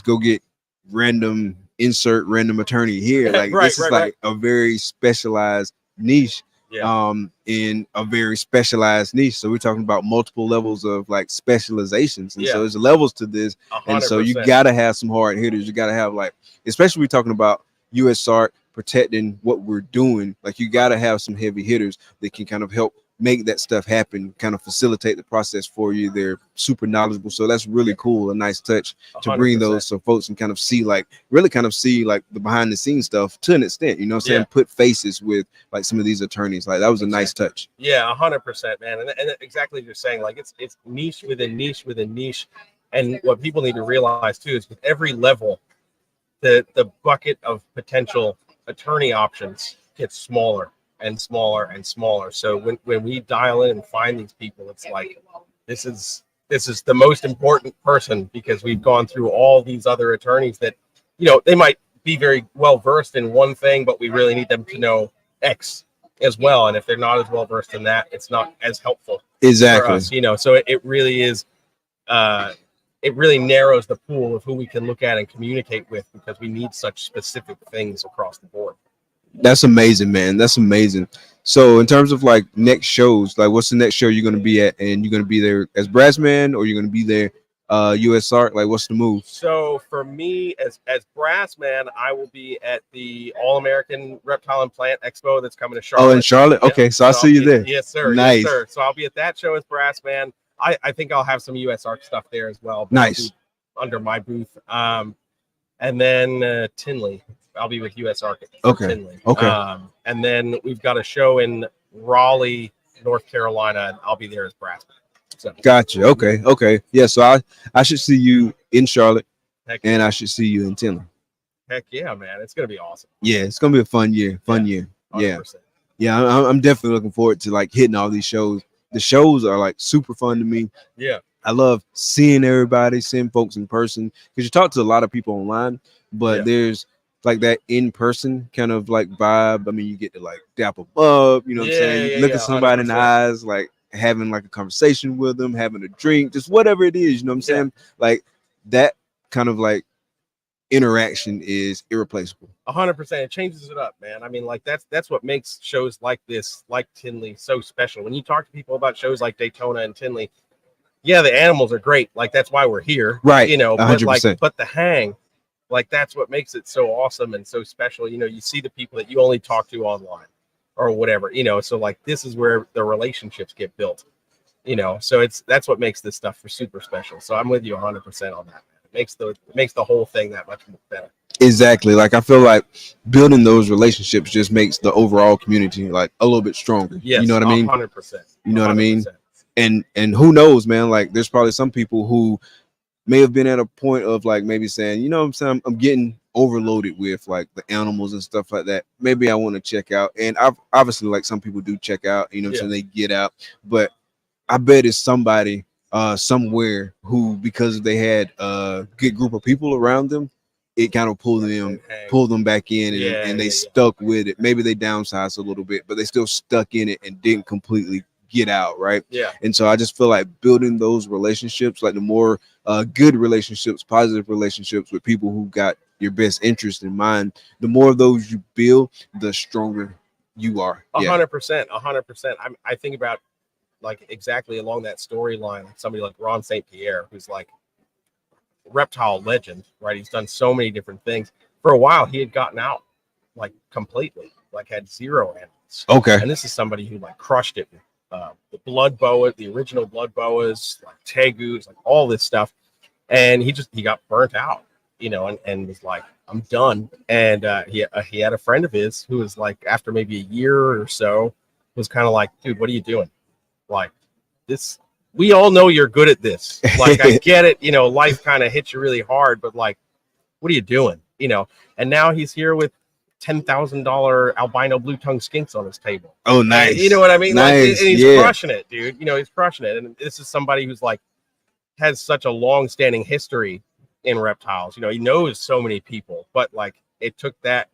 go get random attorney here. Like this is like a very specialized niche in a very specialized niche. So we're talking about multiple levels of like specializations, and so there's levels to this. 100%. And so you gotta have some hard hitters. You gotta have like, especially we're talking about USARK protecting what we're doing, like you gotta have some heavy hitters that can kind of help make that stuff happen, kind of facilitate the process for you. They're super knowledgeable, so that's really cool. A nice touch to 100%. Bring those so folks can kind of see like the behind the scenes stuff to an extent, what I'm saying? Put faces with like some of these attorneys. Like that was a nice touch. 100%, man. And exactly as you're saying, like it's niche within niche within niche. And what people need to realize too is with every level, the bucket of potential attorney options gets smaller and smaller and smaller. So when we dial in and find these people, it's like this is the most important person, because we've gone through all these other attorneys that they might be very well versed in one thing, but we really need them to know X as well. And if they're not as well versed in that, it's not as helpful. Exactly. For us, so it really is it really narrows the pool of who we can look at and communicate with, because we need such specific things across the board. That's amazing, man. That's amazing. So in terms of like next shows, like what's the next show you're going to be at? And you're going to be there as Brassman, or you're going to be there USARK? Like, what's the move? So for me, as brass man, I will be at the All American Reptile and Plant Expo that's coming to Charlotte. Oh, in Charlotte. Yeah. Okay, so I'll see you there. Yes, sir. Nice. Yes, sir. So I'll be at that show as brass man. I think I'll have some USARK stuff there as well. Nice. Under my booth. And then Tinley. I'll be with USARK. Okay. Tinley. Okay. And then we've got a show in Raleigh, North Carolina, and I'll be there as brass man. So. Gotcha. Okay. Okay. Yeah. So I should see you in Charlotte, and yeah. I should see you in Tinley. Heck yeah, man! It's gonna be awesome. Yeah, it's gonna be a fun year. Fun year. 100%. Yeah. Yeah. I'm definitely looking forward to like hitting all these shows. The shows are like super fun to me. Yeah. I love seeing everybody, seeing folks in person, because you talk to a lot of people online, but there's like that in person kind of like vibe. I mean, you get to like dap them up, you know what I'm saying? Look at somebody 100%. In the eyes, like having like a conversation with them, having a drink, just whatever it is, you know what I'm saying? Like that kind of like interaction is irreplaceable. 100%. It changes it up, man. I mean, like that's what makes shows like this, like Tinley, so special. When you talk to people about shows like Daytona and Tinley, yeah, the animals are great. Like that's why we're here, right? You know, 100%. but the hang, like that's what makes it so awesome and so special. You know, you see the people that you only talk to online or whatever, you know. So like this is where the relationships get built, you know. So that's what makes this stuff for super special. So I'm with you 100% on that, man. It makes the whole thing that much better. Exactly. Like I feel like building those relationships just makes the overall community like a little bit stronger. Yes, you know what I mean? 100%. You know what I mean? And who knows, man? Like there's probably some people who may have been at a point of like maybe saying, you know what I'm saying, I'm getting overloaded with like the animals and stuff like that. Maybe I want to check out. And I've obviously like some people do check out, you know what I'm saying, they get out. But I bet it's somebody somewhere who, because they had a good group of people around them, it kind of pulled them back in, and they stuck with it. Maybe they downsized a little bit, but they still stuck in it and didn't completely get out, right? Yeah. And so I just feel like building those relationships, like the more good relationships, positive relationships with people who got your best interest in mind, the more of those you build, the stronger you are. 100%. I think about like exactly along that storyline, like somebody like Ron St. Pierre, who's like reptile legend, right? He's done so many different things. For a while, he had gotten out like completely, like had zero animals. Okay. And this is somebody who like crushed it. The blood boa, the original blood boas, like tegus, like all this stuff. And he got burnt out, you know, and was like, I'm done. And he had a friend of his who was like, after maybe a year or so, was kind of like, dude, what are you doing? Like this, we all know you're good at this. Like, I get it, you know, life kind of hits you really hard, but like, what are you doing? You know, and now he's here with $10,000 albino blue tongue skinks on his table. Oh, nice. You know what I mean? Nice. Like, and he's crushing it, dude. You know, he's crushing it. And this is somebody who's like has such a long-standing history in reptiles. You know, he knows so many people, but like it took that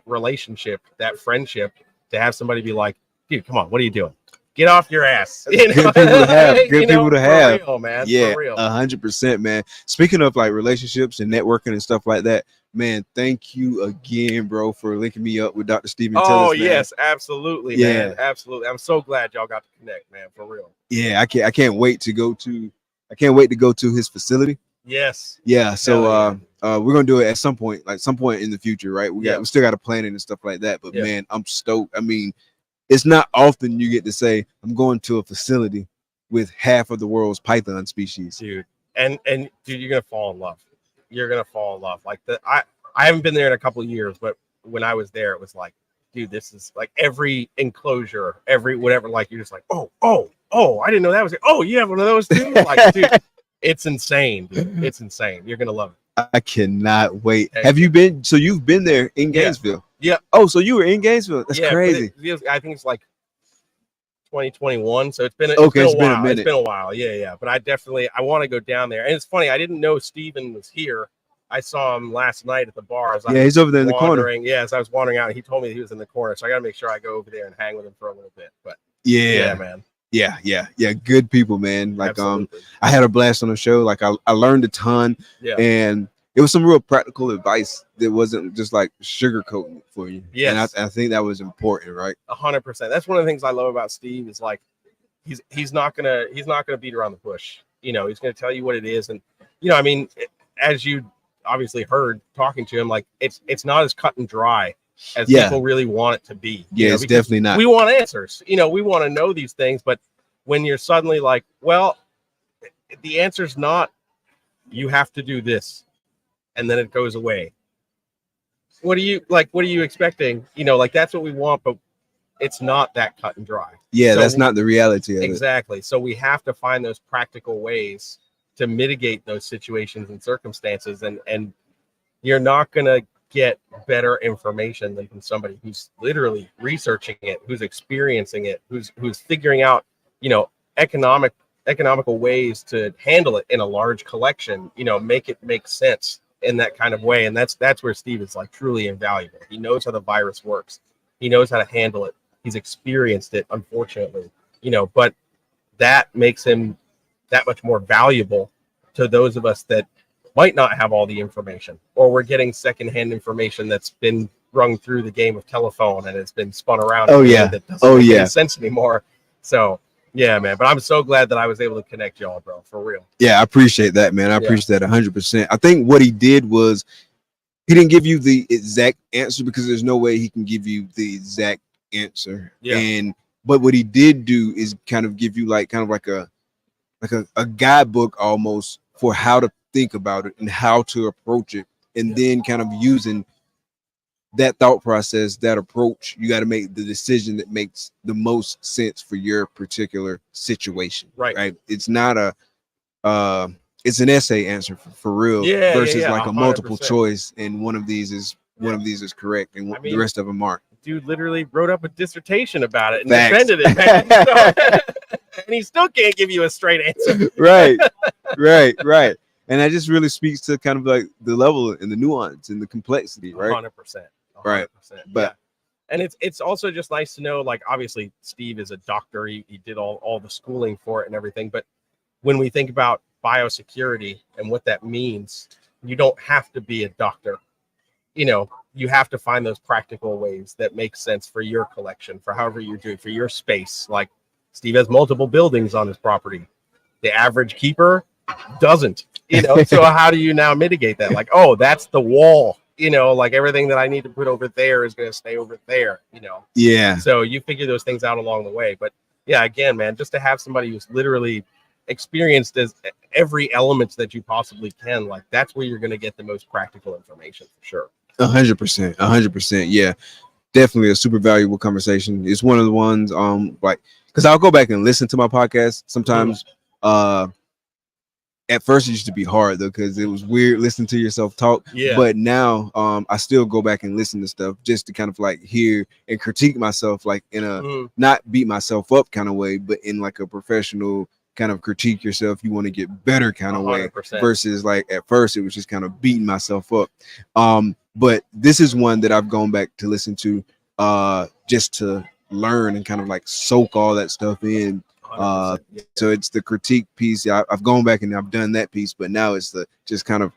relationship, that friendship, to have somebody be like, dude, come on, what are you doing? Get off your ass. You know? Good people to have. Good people to have. For real, man. Yeah, for real. 100%, man. Speaking of like relationships and networking and stuff like that, man, thank you again, bro, for linking me up with Dr. Steven Tillis. Oh, yes, absolutely, man. Absolutely. I'm so glad y'all got to connect, man, for real. Yeah, I can't wait to go to his facility. Yes. Yeah, so we're gonna do it at some point, in the future, right? We still got to plan it and stuff like that. But man, I'm stoked. I mean, it's not often you get to say I'm going to a facility with half of the world's python species, dude. And dude, you're gonna fall in love. You're gonna fall in love. Like I haven't been there in a couple of years, but when I was there, it was like, dude, this is like every enclosure, every whatever. Like you're just like, oh, I didn't know that was. Oh, you have one of those too. Like, dude, it's insane. Dude. It's insane. You're gonna love it. I cannot wait. Have you been? So you've been there in Gainesville? Yeah. Oh, so you were in Gainesville? That's crazy. I think it's like 2021. So it's been a minute. It's been a while. Yeah. But I want to go down there. And it's funny, I didn't know Steven was here. I saw him last night at the bar. He's over there in the corner. Yeah, as I was wandering out, he told me he was in the corner. So I got to make sure I go over there and hang with him for a little bit. But yeah, man. Yeah. Good people, man. Like, absolutely. I had a blast on the show. Like, I learned a ton. Yeah. And it was some real practical advice that wasn't just like sugarcoating it for you. Yeah. And I think that was important, right? 100%. That's one of the things I love about Steve is like he's not gonna beat around the bush. You know, he's going to tell you what it is. And, you know, I mean, as you obviously heard talking to him, like it's not as cut and dry as people really want it to be. Yeah, it's definitely not. We want answers. You know, we want to know these things, but when you're suddenly like, well, the answer's not, you have to do this, and then it goes away. What are you expecting? You know, like that's what we want, but it's not that cut and dry. Yeah, so that's not the reality of exactly. So we have to find those practical ways to mitigate those situations and circumstances, and you're not gonna get better information than from somebody who's literally researching it, who's experiencing it, who's figuring out, you know, economical ways to handle it in a large collection, you know, make it make sense in that kind of way. And that's where Steve is like truly invaluable. He knows how the virus works. He knows how to handle it. He's experienced it, unfortunately, you know, but that makes him that much more valuable to those of us that might not have all the information, or we're getting secondhand information that's been rung through the game of telephone and it's been spun around. That doesn't make any sense anymore. So yeah, man. But I'm so glad that I was able to connect y'all, bro, for real. Yeah, I appreciate that, man. I appreciate that 100%. I think what he did was he didn't give you the exact answer because there's no way he can give you the exact answer. Yeah. But what he did do is kind of give you like a guidebook almost for how to think about it and how to approach it, and then kind of using that thought process, that approach, you got to make the decision that makes the most sense for your particular situation. Right. It's not it's an essay answer for real versus like a multiple 100%. Choice, and one of these is correct and the rest of them aren't. Dude literally wrote up a dissertation about it and defended it, man. So, and he still can't give you a straight answer. Right. And that just really speaks to kind of like the level and the nuance and the complexity, right? 100%. Right. But and it's also just nice to know, like, obviously Steve is a doctor. He did all the schooling for it and everything. But when we think about biosecurity and what that means, you don't have to be a doctor. You know, you have to find those practical ways that make sense for your collection, for however you're doing, for your space. Like Steve has multiple buildings on his property. The average keeper doesn't, you know. So how do you now mitigate that? Like, oh, that's the wall, you know, like everything that I need to put over there is going to stay over there, you know. Yeah. So you figure those things out along the way. But yeah, again, man, just to have somebody who's literally experienced as every element that you possibly can, like that's where you're going to get the most practical information for sure. 100%. Yeah, definitely a super valuable conversation. It's one of the ones, like, because I'll go back and listen to my podcast sometimes. At first it used to be hard though, because it was weird listening to yourself talk. Yeah. But now I still go back and listen to stuff just to kind of like hear and critique myself, like in a not beat myself up kind of way, but in like a professional kind of critique yourself. You want to get better kind of 100%. Way versus like at first it was just kind of beating myself up. But this is one that I've gone back to listen to just to learn and kind of like soak all that stuff in. So it's the critique piece. I've gone back and I've done that piece, but now it's the just kind of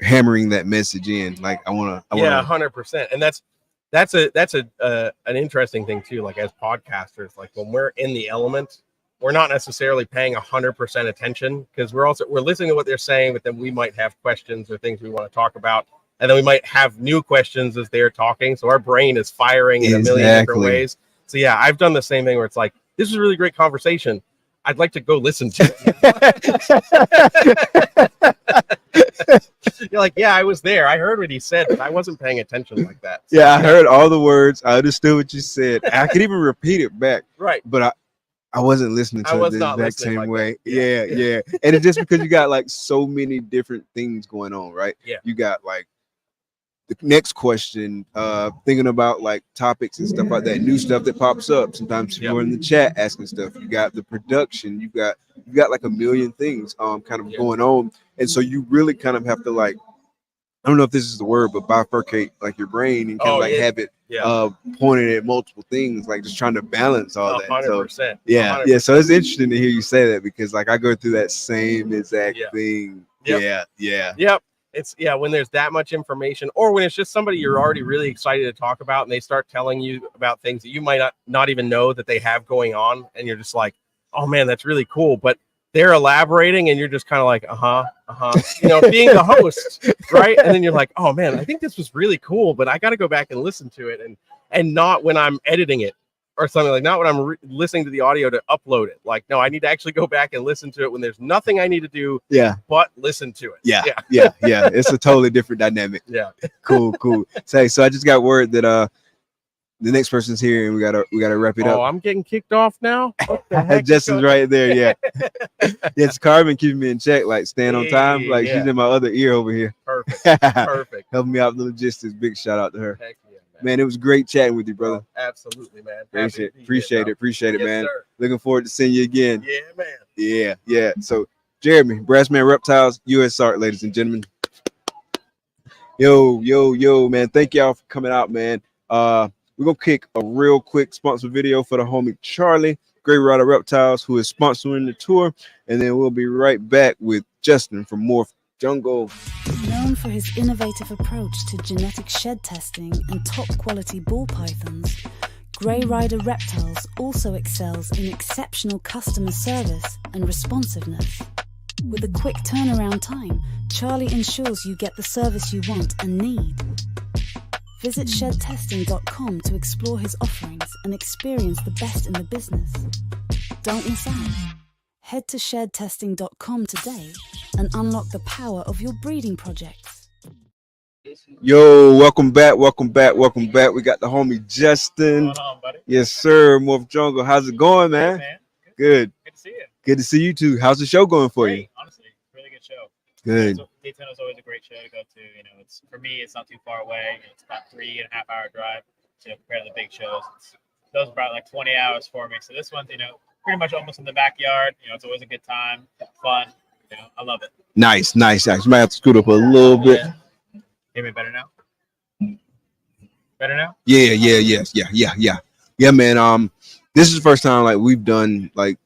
hammering that message in. Like I want to. 100%. And that's an interesting thing too. Like as podcasters, like when we're in the element, we're not necessarily paying 100% attention because we're listening to what they're saying, but then we might have questions or things we want to talk about. And then we might have new questions as they're talking. So our brain is firing in a million different ways. So yeah, I've done the same thing where it's like, this is a really great conversation. I'd like to go listen to it. You're like, yeah, I was there. I heard what he said, but I wasn't paying attention like that. So, yeah, I heard all the words. I understood what you said. I could even repeat it back. Right. But I wasn't listening to it the exact same like way. Yeah. And it's just because you got like so many different things going on, right? Yeah. You got like the next question, thinking about like topics and stuff like that, new stuff that pops up. Sometimes people are in the chat asking stuff. You got the production, you got like a million things kind of going on. And so you really kind of have to like, I don't know if this is the word, but bifurcate like your brain and kind of like have it pointed at multiple things, like just trying to balance all that. 100%. So, yeah. So it's interesting to hear you say that because like I go through that same exact thing. Yep. It's when there's that much information, or when it's just somebody you're already really excited to talk about and they start telling you about things that you might not even know that they have going on, and you're just like, oh man, that's really cool. But they're elaborating and you're just kind of like, you know, being the host, right? And then you're like, oh man, I think this was really cool, but I got to go back and listen to it, and not when I'm editing it or something, like not when I'm listening to the audio to upload it. Like, no, I need to actually go back and listen to it when there's nothing I need to do. But listen to it. Yeah. It's a totally different dynamic. Yeah. Cool. So I just got word that the next person's here, and we gotta wrap it up. Oh, I'm getting kicked off now. What the heck? Justin's right there. Yeah. It's Carmen keeping me in check, like staying on time. Like she's in my other ear over here. Perfect. Helping me out with the logistics. Big shout out to her. Heck yeah, man, it was great chatting with you, brother. Oh, absolutely, man. Appreciate it, man. Sir. Looking forward to seeing you again. Yeah, man. Yeah. So, Jeremy, Brassman Reptiles, USARK, ladies and gentlemen. Yo, man. Thank y'all for coming out, man. We're gonna kick a real quick sponsor video for the homie Charlie, Grey Rider Reptiles, who is sponsoring the tour, and then we'll be right back with Justin from Morph Jungle. Known for his innovative approach to genetic shed testing and top quality ball pythons, Grey Rider Reptiles also excels in exceptional customer service and responsiveness. With a quick turnaround time, Charlie ensures you get the service you want and need. Visit shedtesting.com to explore his offerings and experience the best in the business. Don't miss out. Head to shedtesting.com today and unlock the power of your breeding projects. Yo, welcome back. We got the homie Justin. What's going on, buddy? Yes, sir. Morph Jungle. How's it going, man? Good. Good. Good to see you. Good to see you too. How's the show going for you? Honestly, really good show. Good. Daytona is always a great show to go to. You know, it's for me, it's not too far away. It's about 3.5 hour drive. So compared to the big shows, those are about like 20 hours for me. So this one's, you know, pretty much almost in the backyard. You know, it's always a good time, fun. You know, I love it. Nice. Actually, might have to scoot up a little bit. Hear me better now? Better now? Yeah, man. This is the first time like we've done like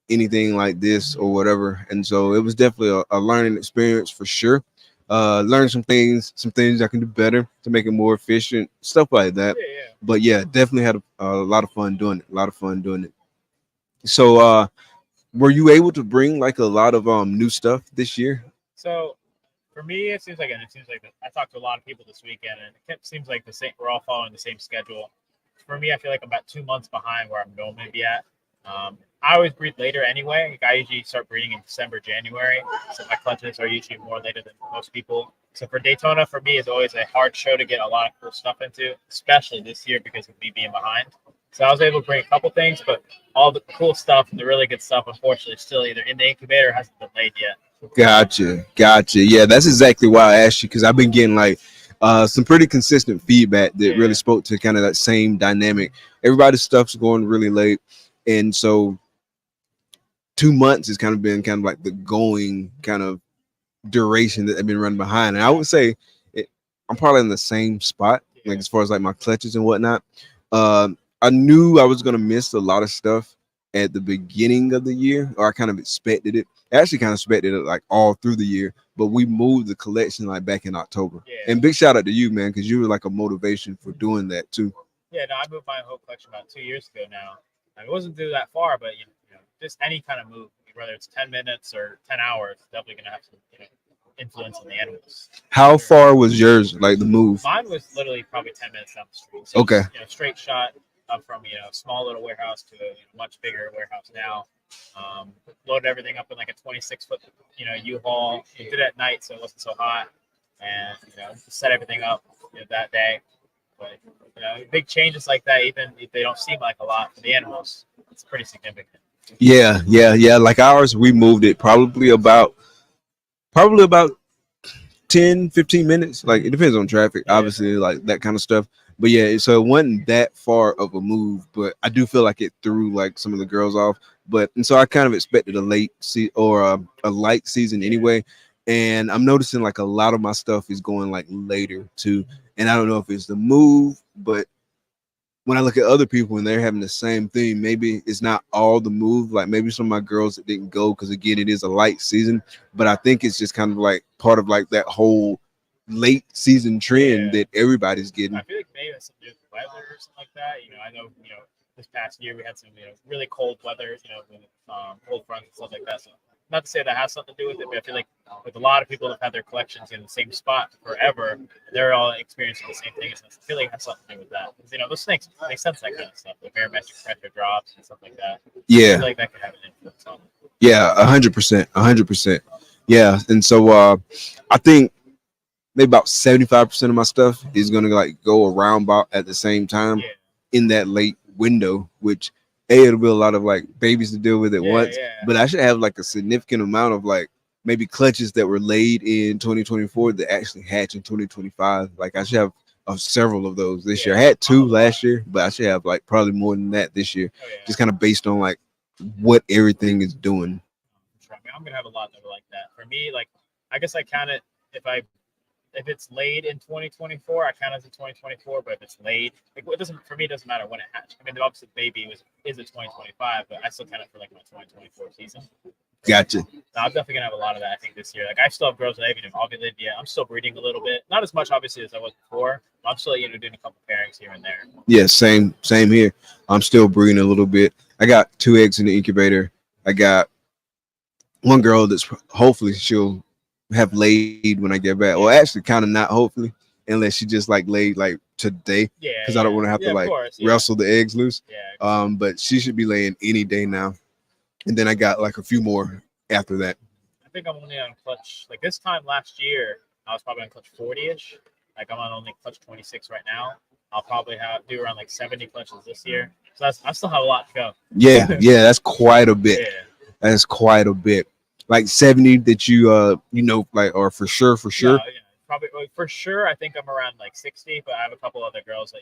anything like this or whatever, and so it was definitely a learning experience for sure. Learn some things I can do better to make it more efficient, stuff like that. Yeah. But yeah, definitely had a lot of fun doing it. So were you able to bring like a lot of new stuff this year? So for me, it seems like I talked to a lot of people this weekend, and it seems like we're all following the same schedule. For me, I feel like I'm about 2 months behind where I'm normally be at. I always breed later anyway. Like I usually start breeding in December, January. So my clutches are usually more later than most people. So for Daytona, for me, is always a hard show to get a lot of cool stuff into, especially this year because of me being behind. So I was able to bring a couple things, but all the cool stuff and the really good stuff, unfortunately, is still either in the incubator or hasn't been laid yet. Gotcha. Yeah, that's exactly why I asked you, because I've been getting like some pretty consistent feedback that really spoke to kind of that same dynamic. Everybody's stuff's going really late, and so 2 months has kind of been kind of like the going kind of duration that I've been running behind. And I would say I'm probably in the same spot, like as far as like my clutches and whatnot. I knew I was gonna miss a lot of stuff at the beginning of the year, or I kind of expected it. I actually kind of expected it like all through the year, but we moved the collection like back in October. And big shout out to you, man, because you were like a motivation for doing that too. Yeah, no, I moved my whole collection about 2 years ago now. I wasn't through that far, but you know, just any kind of move, whether it's 10 minutes or 10 hours, definitely gonna have some influence on the animals. How far was yours, like the move? Mine was literally probably 10 minutes down the street. So okay. Straight shot up from a small little warehouse to a much bigger warehouse now. Loaded everything up in like a 26-foot U-Haul. We did it at night, so it wasn't so hot, and set everything up that day. But big changes like that, even if they don't seem like a lot for the animals, it's pretty significant. Yeah. Like ours, we moved it probably about 10-15 minutes. Like it depends on traffic, obviously, like that kind of stuff. But yeah, so it wasn't that far of a move, but I do feel like it threw like some of the girls off. And so I kind of expected a light season anyway. And I'm noticing like a lot of my stuff is going like later too. And I don't know if it's the move, but when I look at other people and they're having the same thing, maybe it's not all the move. Like maybe some of my girls that didn't go because again, it is a light season. But I think it's just kind of like part of like that whole late season trend that everybody's getting. I feel like maybe it's something to do with weather or something like that. I know this past year we had some really cold weather, with cold fronts and stuff like that. So not to say that has something to do with it, but I feel like with a lot of people that have had their collections in the same spot forever, they're all experiencing the same thing. And I feel like it has something to do with that. You know, those snakes, they sense that kind of stuff, the barometric pressure drops and stuff like that. Yeah. I feel like that could have an influence on it. Yeah, 100%, 100%. Yeah, and so I think maybe about 75% of my stuff is gonna like go around about at the same time in that late window, which it'll be a lot of like babies to deal with at once. But I should have like a significant amount of like maybe clutches that were laid in 2024 that actually hatch in 2025. Like I should have several of those this year. I had 2 last year, but I should have like probably more than that this year. Just kind of based on like what everything is doing. I mean, I'm gonna have a lot that are like that. For me, like I guess I count it if it's laid in 2024, I count it as a 2024. But if it's laid, like it doesn't for me, it doesn't matter when it hatched. I mean, obviously the baby is a 2025, but I still count it for like my 2024 season. Gotcha. So I'm definitely gonna have a lot of that, I think, this year. Like I still have girls that haven't even ovulated yet. I'm still breeding a little bit, not as much obviously as I was before. But I'm still doing a couple pairings here and there. Yeah, same here. I'm still breeding a little bit. I got 2 eggs in the incubator. I got one girl that's hopefully she'll have laid when I get back. Well, actually, kind of not hopefully, unless she just like laid like today. Because I don't want to have to like wrestle the eggs loose. But she should be laying any day now. And then I got like a few more after that. I think I'm only on clutch like this time last year. I was probably on clutch 40-ish. Like I'm on only clutch 26 right now. I'll probably do around like 70 clutches this year. So I still have a lot to go. Yeah, that's quite a bit. That's quite a bit. Like 70 that you like, or for sure. Yeah, probably for sure. I think I'm around like 60, but I have a couple other girls that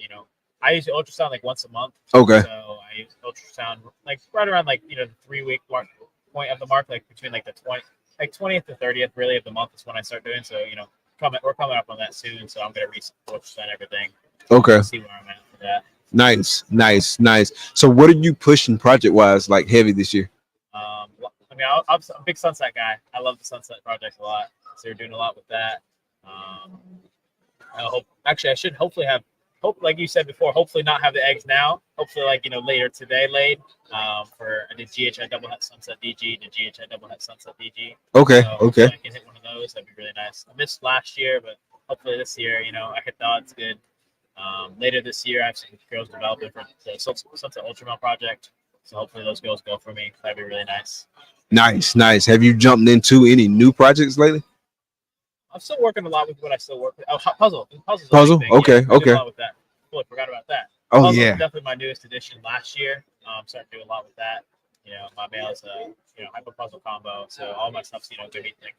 I use ultrasound like once a month. Okay. So I use ultrasound like right around like the 3-week point of the mark, like between like the 20th to 30th really of the month is when I start doing. So we're coming up on that soon. So I'm gonna ultrasound everything. Okay. See where I'm at for that. Nice. So what are you pushing project wise like heavy this year? I mean, I'm a big sunset guy. I love the sunset project a lot. So we're doing a lot with that. I should hopefully like you said before, hopefully not have the eggs now. Hopefully like, later today laid. I did GHI double het sunset DG, the GHI double het sunset DG. Okay. So okay. I can hit one of those. That'd be really nice. I missed last year, but hopefully this year, I hit the odds good. Later this year, I have some girls developing for the Sunset Ultramel project. So hopefully those girls go for me. That'd be really nice. Nice. Have you jumped into any new projects lately? I'm still working a lot with what I still work with. Oh, puzzle. Puzzle. Okay. A lot with that. Totally forgot about that. Oh puzzle yeah. Was definitely my newest addition last year. I'm starting to do a lot with that. My male is a hypo puzzle combo. So all my stuff's gonna be like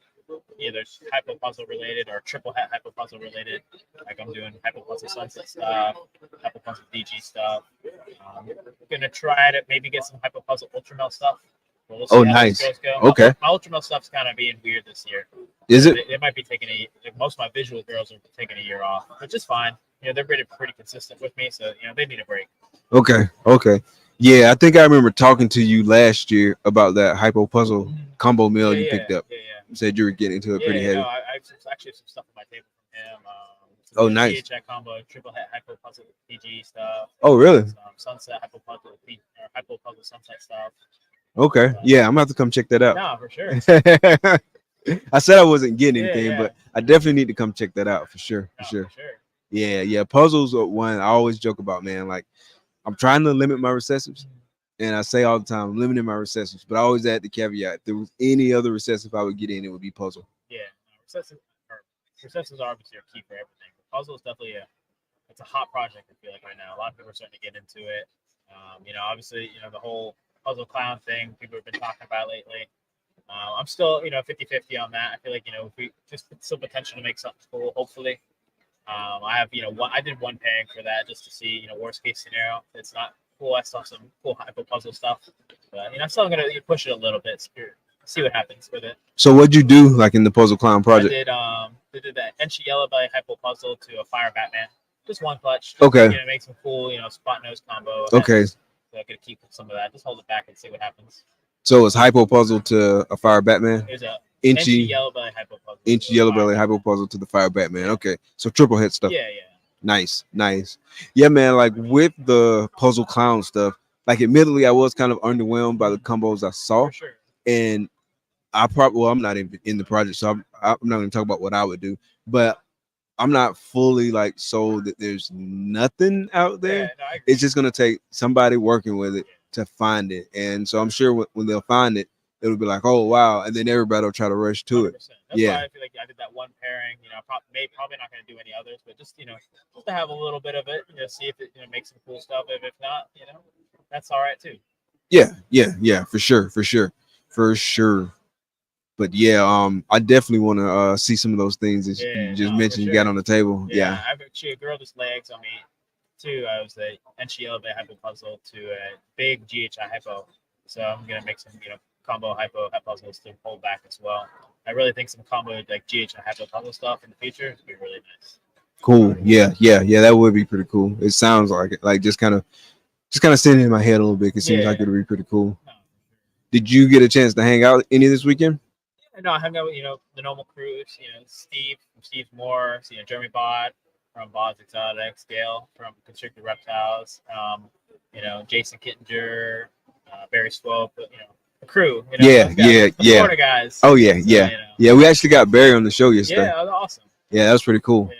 either hypo puzzle related or triple het hypo puzzle related. Like I'm doing hypo puzzle sunset stuff, hypo puzzle DG stuff. Gonna try to maybe get some hypo puzzle ultramel stuff. We'll nice. Go. Okay. My ultramel stuff's kind of being weird this year. Is it? It might be taking most of my visual girls are taking a year off, which is fine. They're pretty consistent with me, so they need a break. Okay. Yeah, I think I remember talking to you last year about that hypo puzzle combo meal you picked up. Yeah. You said you were getting into it pretty heavy. I have actually some stuff on my table Oh, from him. nice. DHI combo, triple het hypo puzzle PG stuff. Oh, really? Sunset hypo puzzle or hypo puzzle sunset stuff. Okay. Yeah, I'm gonna have to come check that out. No, for sure. I said I wasn't getting anything, but I definitely need to come check that out for sure. For sure. Yeah. Puzzles are one I always joke about, man. Like I'm trying to limit my recessives, and I say all the time, I'm limiting my recessives, but I always add the caveat: if there was any other recessive I would get in, it would be puzzle. Yeah, recessives are obviously are key for everything. Puzzle is definitely it's a hot project. I feel like right now, a lot of people are starting to get into it. Obviously, the whole puzzle clown thing people have been talking about lately. I'm still, 50-50 on that. I feel like, if we just some potential to make something cool, hopefully. I have, I did one pairing for that just to see, worst case scenario. It's not cool. I still have some cool hypo puzzle stuff. But, I'm still going to push it a little bit, see what happens with it. So what'd you do, like, in the puzzle clown project? I did that Enchi Yellow Belly hypo puzzle to a Fire Batman. Just one clutch. Okay. Make some cool, spot nose combo. Okay. So I could keep some of that. Just hold it back and see what happens. So it's hypo puzzle to a Fire Batman. There's a Enchi Yellow Belly hypo puzzle. Enchi Yellow Belly hypo puzzle to the Fire Batman. Okay. So triple hit stuff. Yeah. Nice. Yeah, man. Like with the puzzle clown stuff, like admittedly, I was kind of underwhelmed by the combos I saw. For sure. And I'm not even in the project, so I'm not going to talk about what I would do, but I'm not fully like sold that there's nothing out there. It's just going to take somebody working with it to find it. And so I'm sure when they'll find it, it'll be like, oh, wow. And then everybody will try to rush to 100%. It. That's why I feel like I did that one pairing, probably not going to do any others, but just to have a little bit of it, see if it makes some cool stuff. If not, that's all right too. Yeah, for sure. But yeah, I definitely want to see some of those things that you just mentioned you got on the table. Yeah. I've actually a girl just legs on me too. And she elevated hypo puzzle to a big GHI hypo. So I'm gonna make some, combo hypo puzzles to hold back as well. I really think some combo like GHI hypo puzzle stuff in the future would be really nice. Cool. Yeah. That would be pretty cool. It sounds like it. Like just kind of sitting in my head a little bit. It seems like it would be pretty cool. Did you get a chance to hang out any this weekend? No, I hung out with, the normal crews, Steve from Steve's Morphs, Jeremy Bod from Bod's Exotics, Gail from Constrictor Reptiles, Jason Kittinger, Barry Swope, the crew. The Florida guys. Oh, yeah. We actually got Barry on the show yesterday. Yeah, that was awesome. Yeah, that was pretty cool.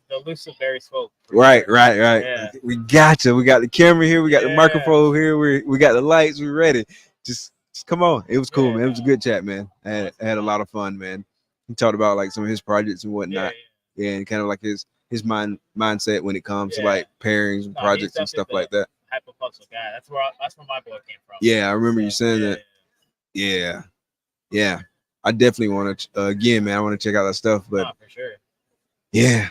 The elusive Barry Swope. Right. Yeah. We got you. We got the camera here. We got the microphone here. We got the lights. We're ready. Just come on. It was cool, man. It was a good chat, man. I had a lot of fun, man. He talked about like some of his projects and whatnot. Yeah, and kind of like his mindset when it comes to like pairings and projects and stuff like that. Hypo puzzle guy. That's where my boy came from. Yeah, I remember you saying that. Yeah. I definitely want to again, man. I want to check out that stuff, but for sure. Yeah.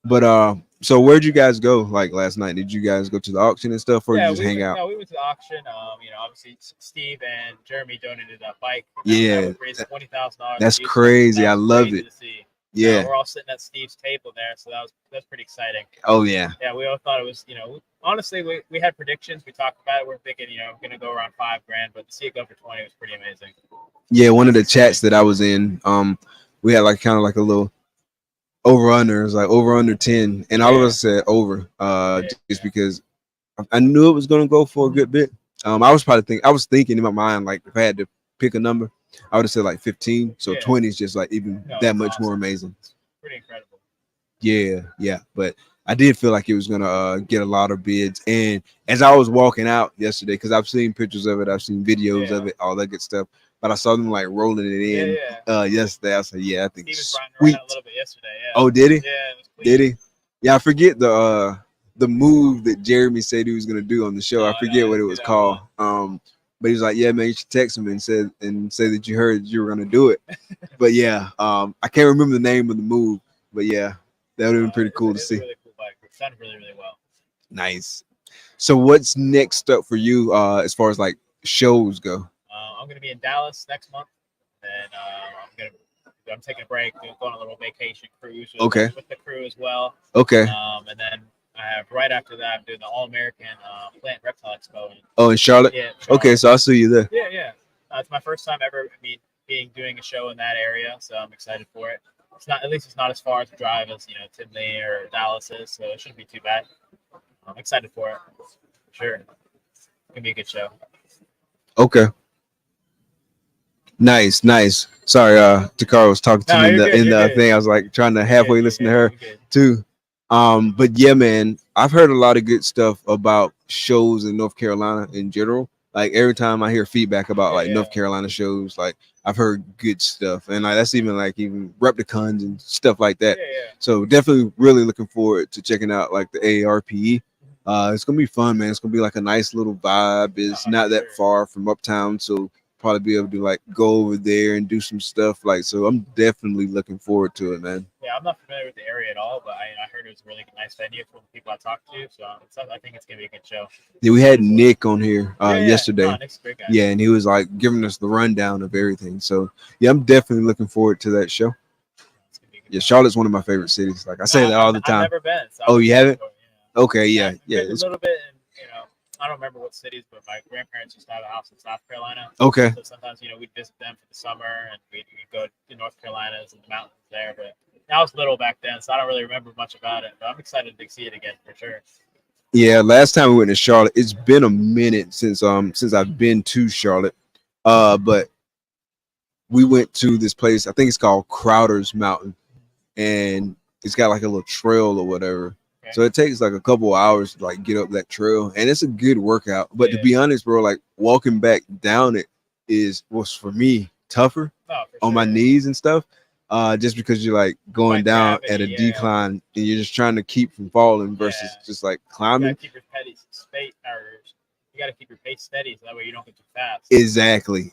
But so where'd you guys go like last night? Did you guys go to the auction and stuff, or you just hang out? No, we went to the auction. Obviously Steve and Jeremy donated a bike. Yeah, raised $20,000. That's crazy. I love it. Yeah, we're all sitting at Steve's table there, so that's pretty exciting. Oh yeah. Yeah, we all thought it was. Honestly, we had predictions. We talked about it. We're thinking, going to go around $5,000, but to see it go for 20 was pretty amazing. Yeah, one of the chats that I was in, we had like kind of like a little over under. It was like over under 10, and all of us said over. Just because I knew it was going to go for a good bit. I was thinking in my mind, like if I had to pick a number, I would have said like 15. So 20 is just like even that much more amazing. Pretty incredible. Yeah. But I did feel like it was gonna get a lot of bids. And as I was walking out yesterday, because I've seen pictures of it, I've seen videos of it, all that good stuff. But I saw them like rolling it in yesterday. I said, I think it's sweet. A little bit yesterday. Yeah. Oh, did he? Yeah. Did he? Yeah, I forget the move that Jeremy said he was gonna do on the show. I forget what it was called. But he was like, yeah, man, you should text him and say that you heard you were gonna do it. But yeah, I can't remember the name of the move, but yeah, that would have been pretty cool to see. Really cool bike. It sounded really, really well. Nice. So what's next up for you as far as like shows go? I'm gonna be in Dallas next month, and I'm taking a break, going on a little vacation cruise with the crew as well. Okay. And then I have right after that, I'm doing the All-American Plant Reptile Expo. Oh, in Charlotte? Yeah. Charlotte. Okay, so I'll see you there. Yeah. It's my first time ever doing a show in that area, so I'm excited for it. It's not as far as a drive as Tinley or Dallas is, so it shouldn't be too bad. I'm excited for it. Sure, it's gonna be a good show. Okay. Nice. Sorry, Takara was talking to me in the thing. I was like trying to halfway listen to her too. But yeah, man, I've heard a lot of good stuff about shows in North Carolina in general. Like every time I hear feedback about like North Carolina shows, like I've heard good stuff, and that's even Repticons and stuff like that. So definitely really looking forward to checking out like the AARPE. It's gonna be fun, man. It's gonna be like a nice little vibe. It's not that far from Uptown, so probably be able to like go over there and do some stuff. So I'm definitely looking forward to it, man. Yeah, I'm not familiar with the area at all, but I heard it was a really nice venue from the people I talked to. So I think it's gonna be a good show. Yeah, we had Nick on here yesterday. Oh, Nick's a great guy. Yeah, and he was like giving us the rundown of everything. So yeah, I'm definitely looking forward to that show. Yeah, Charlotte's one of my favorite cities. Like I say that all the time. I've never been. So oh, you haven't? Okay, yeah. It's a little bit, and I don't remember what cities, but my grandparents used to have a house in South Carolina. Okay. So sometimes, we'd visit them for the summer, and we'd go to North Carolinas and the mountains there. But I was little back then, so I don't really remember much about it. But I'm excited to see it again for sure. Yeah, last time we went to Charlotte, it's been a minute since I've been to Charlotte. But we went to this place. I think it's called Crowder's Mountain, and it's got like a little trail or whatever. Okay. So it takes like a couple of hours to like get up that trail, and it's a good workout. But to be honest, bro, like walking back down it was for me tougher on my knees and stuff. Just because you're like going down at a decline and you're just trying to keep from falling versus just like climbing. You gotta keep your pace steady so that way you don't get too fast. Exactly.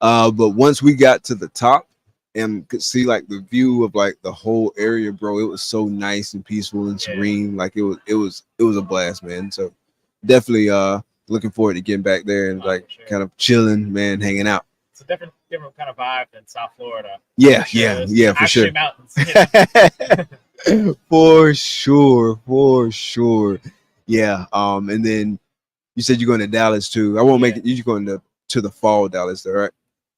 But once we got to the top and could see like the view of like the whole area, bro, it was so nice and peaceful and serene. Like it was a blast, man. So definitely looking forward to getting back there and kind of chilling, man, hanging out. It's a different kind of vibe than South Florida. Yeah, for sure. Mountains, For sure. Yeah. And then you said you're going to Dallas too. I won't make it. You're going to the fall Dallas, though, right?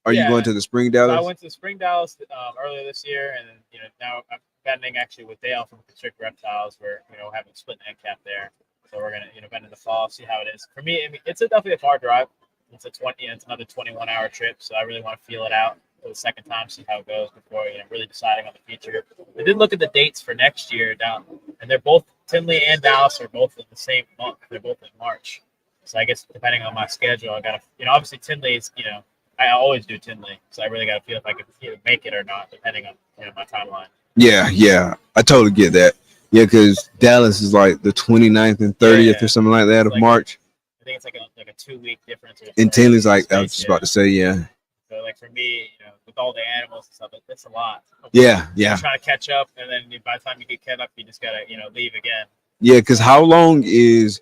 Are you going to the spring Dallas? So I went to the spring Dallas earlier this year, and then now I'm bending actually with Dale from Constrictors Reptiles. We're having a split end cap there, so we're gonna bend in the fall, see how it is. For me, I mean, it's definitely a far drive. It's it's another 21-hour trip, so I really want to feel it out for the second time, see how it goes before really deciding on the future. I did look at the dates for next year down, and they're both Tinley and Dallas are both in the same month. They're both in March, so I guess depending on my schedule, I gotta obviously Tinley's I always do Tinley, so I really gotta feel if I can either make it or not, depending on my timeline. Yeah, I totally get that. Yeah, because Dallas is like the 29th and 30th or something like that of March. I think it's like a 2-week difference. And Tinley's like, I was just about to say, So like for me, with all the animals and stuff, it's a lot. Yeah. You're trying to catch up, and then by the time you get caught up, you just gotta leave again. Yeah, because how long is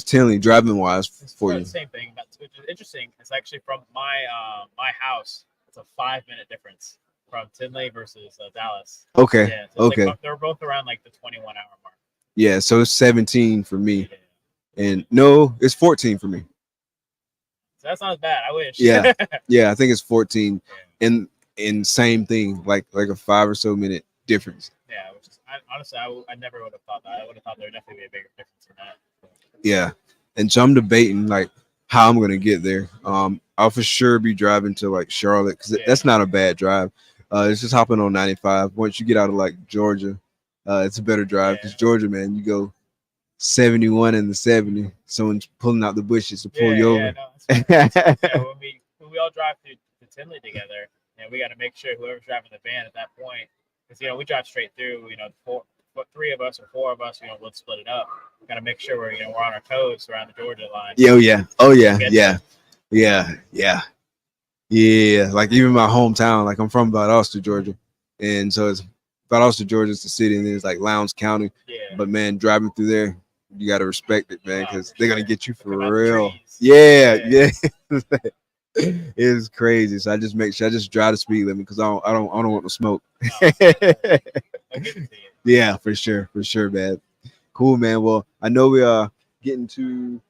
Tinley driving wise for you? The same thing. Which is interesting. It's actually from my house. It's a 5-minute difference from Tinley versus Dallas. Okay. Yeah, so okay. They're both around like the 21-hour mark. Yeah, so it's 17 for me. Yeah. And no, it's 14 for me. So that's not as bad. I wish. Yeah, I think it's 14, and same thing, like a 5 or so minute difference. Yeah, which is honestly, I never would have thought that. I would have thought there would definitely be a bigger difference in that. Yeah, and so I'm debating like how I'm gonna get there. I'll for sure be driving to like Charlotte because that's not a bad drive. It's just hopping on 95. Once you get out of like Georgia, it's a better drive because Georgia, man, you go 71 and the 70. Someone's pulling out the bushes to pull you over. No, when we all drive through to Tinley together, we got to make sure whoever's driving the van at that point, because we drive straight through. 3 of us or 4 of us, we'll split it up. Got to make sure we're on our toes around the Georgia line. Yeah. Like even my hometown, like I'm from Valdosta, Georgia, and so it's Valdosta, Georgia is the city, and then it's like Lowndes County. Yeah. But man, driving through there, you got to respect it, man, because they're gonna get you for real. Yeah. It's crazy. So I just make sure I just drive the speed limit because I don't want to smoke. Yeah, for sure, man. Cool, man. Well, I know we are getting to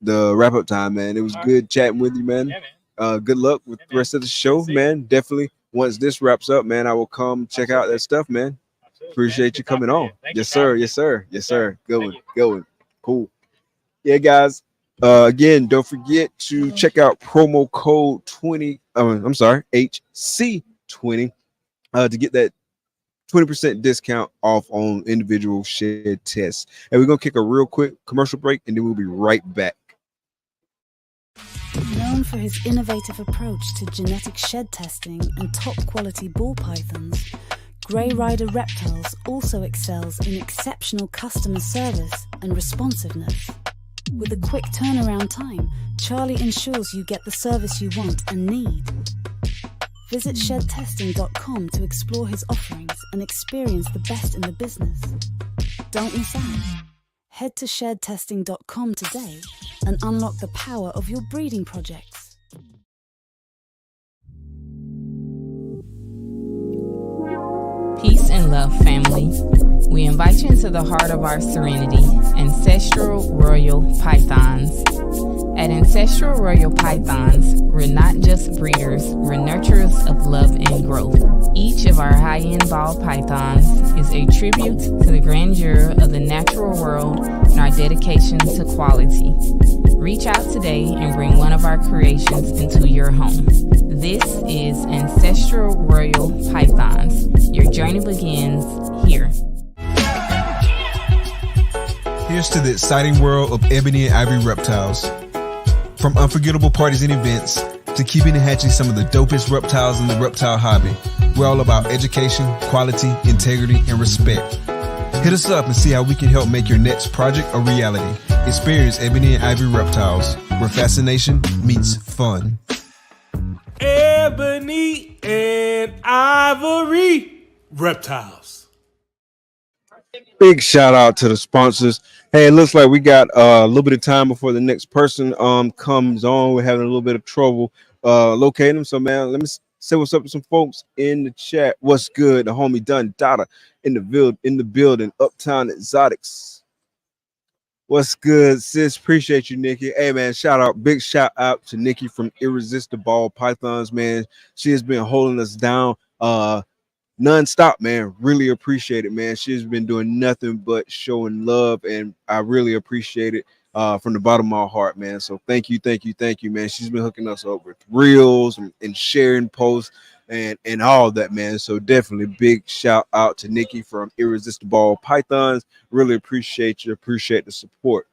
the wrap up time, man. It was good chatting with you, man. Yeah, man. Good luck with the rest of the show, man. Definitely. Once this wraps up, man, I will come check out that stuff, man. Appreciate you coming on. Yes, sir. Good one. Cool. Yeah, guys. Again, don't forget to check out promo code HC20 to get that 20% discount off on individual shed tests. And we're gonna kick a real quick commercial break, and then we'll be right back. Known for his innovative approach to genetic shed testing and top quality ball pythons, Grey Rider Reptiles also excels in exceptional customer service and responsiveness. With a quick turnaround time, Charlie ensures you get the service you want and need. Visit shedtesting.com to explore his offerings and experience the best in the business. Don't miss out. Head to shedtesting.com today and unlock the power of your breeding projects. Peace and love, family. We invite you into the heart of our serenity, Ancestral Royal Pythons. At Ancestral Royal Pythons, we're not just breeders, we're nurturers of love and growth. Each of our high-end ball pythons is a tribute to the grandeur of the natural world and our dedication to quality. Reach out today and bring one of our creations into your home. This is Ancestral Royal Pythons. Your journey begins here. Here's to the exciting world of Ebony and Ivory reptiles. From unforgettable parties and events to keeping and hatching some of the dopest reptiles in the reptile hobby, we're all about education, quality, integrity, and respect. Hit us up and see how we can help make your next project a reality. Experience Ebony and Ivory reptiles, where fascination meets fun. Ebony and Ivory reptiles. Big shout out to the sponsors. Hey, it looks like we got a little bit of time before the next person comes on. We're having a little bit of trouble locating them. So, man, let me say what's up to some folks in the chat. What's good? The homie Dun Dada in the building. Uptown Exotics. What's good, sis? Appreciate you, Nikki. Hey, man, big shout out to Nikki from Irresistible Pythons, man. She has been holding us down non-stop, man. Really appreciate it, man. She's been doing nothing but showing love, and I really appreciate it from the bottom of my heart, man. So thank you, man. She's been hooking us up with reels and sharing posts and all that, man. So definitely big shout out to Nikki from Irresistible Pythons. Really appreciate you. Appreciate the support.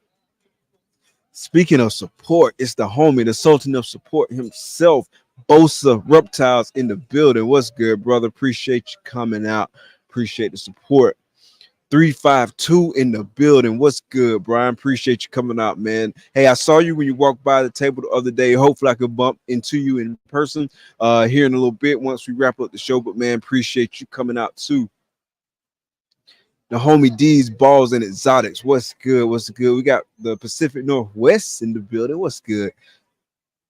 Speaking of support, it's the homie, the Sultan of support himself, Bosa Reptiles in the building. What's good, brother? Appreciate you coming out. Appreciate the support. 352 in the building. What's good, Brian? Appreciate you coming out, man. Hey, I saw you when you walked by the table the other day. Hopefully I could bump into you in person here in a little bit once we wrap up the show. But, man, appreciate you coming out, too. The homie D's Balls and Exotics. What's good? What's good? We got the Pacific Northwest in the building. What's good?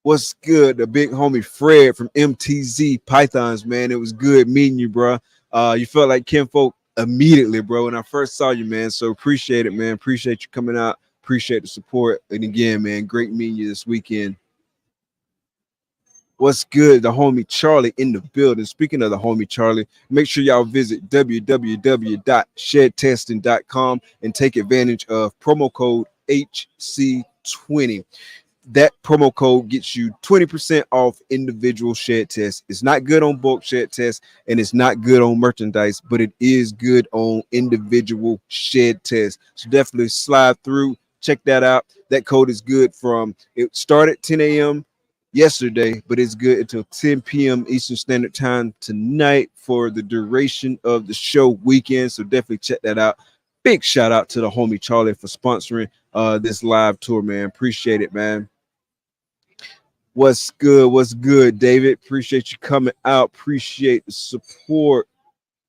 What's good? The big homie Fred from MTZ Pythons, man. It was good meeting you, bro. You felt like kinfolk immediately, bro, when I first saw you, man. So appreciate it, man. Appreciate you coming out. Appreciate the support. And again, man, great meeting you this weekend. What's good? The homie Charlie in the building. Speaking of the homie Charlie, make sure y'all visit www.shedtesting.com and take advantage of promo code HC20. That promo code gets you 20% off individual shed tests. It's not good on bulk shed tests, and it's not good on merchandise, but it is good on individual shed tests. So definitely slide through, check that out. That code is good from, it started 10 a.m. yesterday, but it's good until 10 p.m. Eastern Standard Time tonight for the duration of the show weekend. So definitely check that out. Big shout out to the homie Charlie for sponsoring this live tour, man. Appreciate it, man. What's good? What's good, David? Appreciate you coming out. Appreciate the support.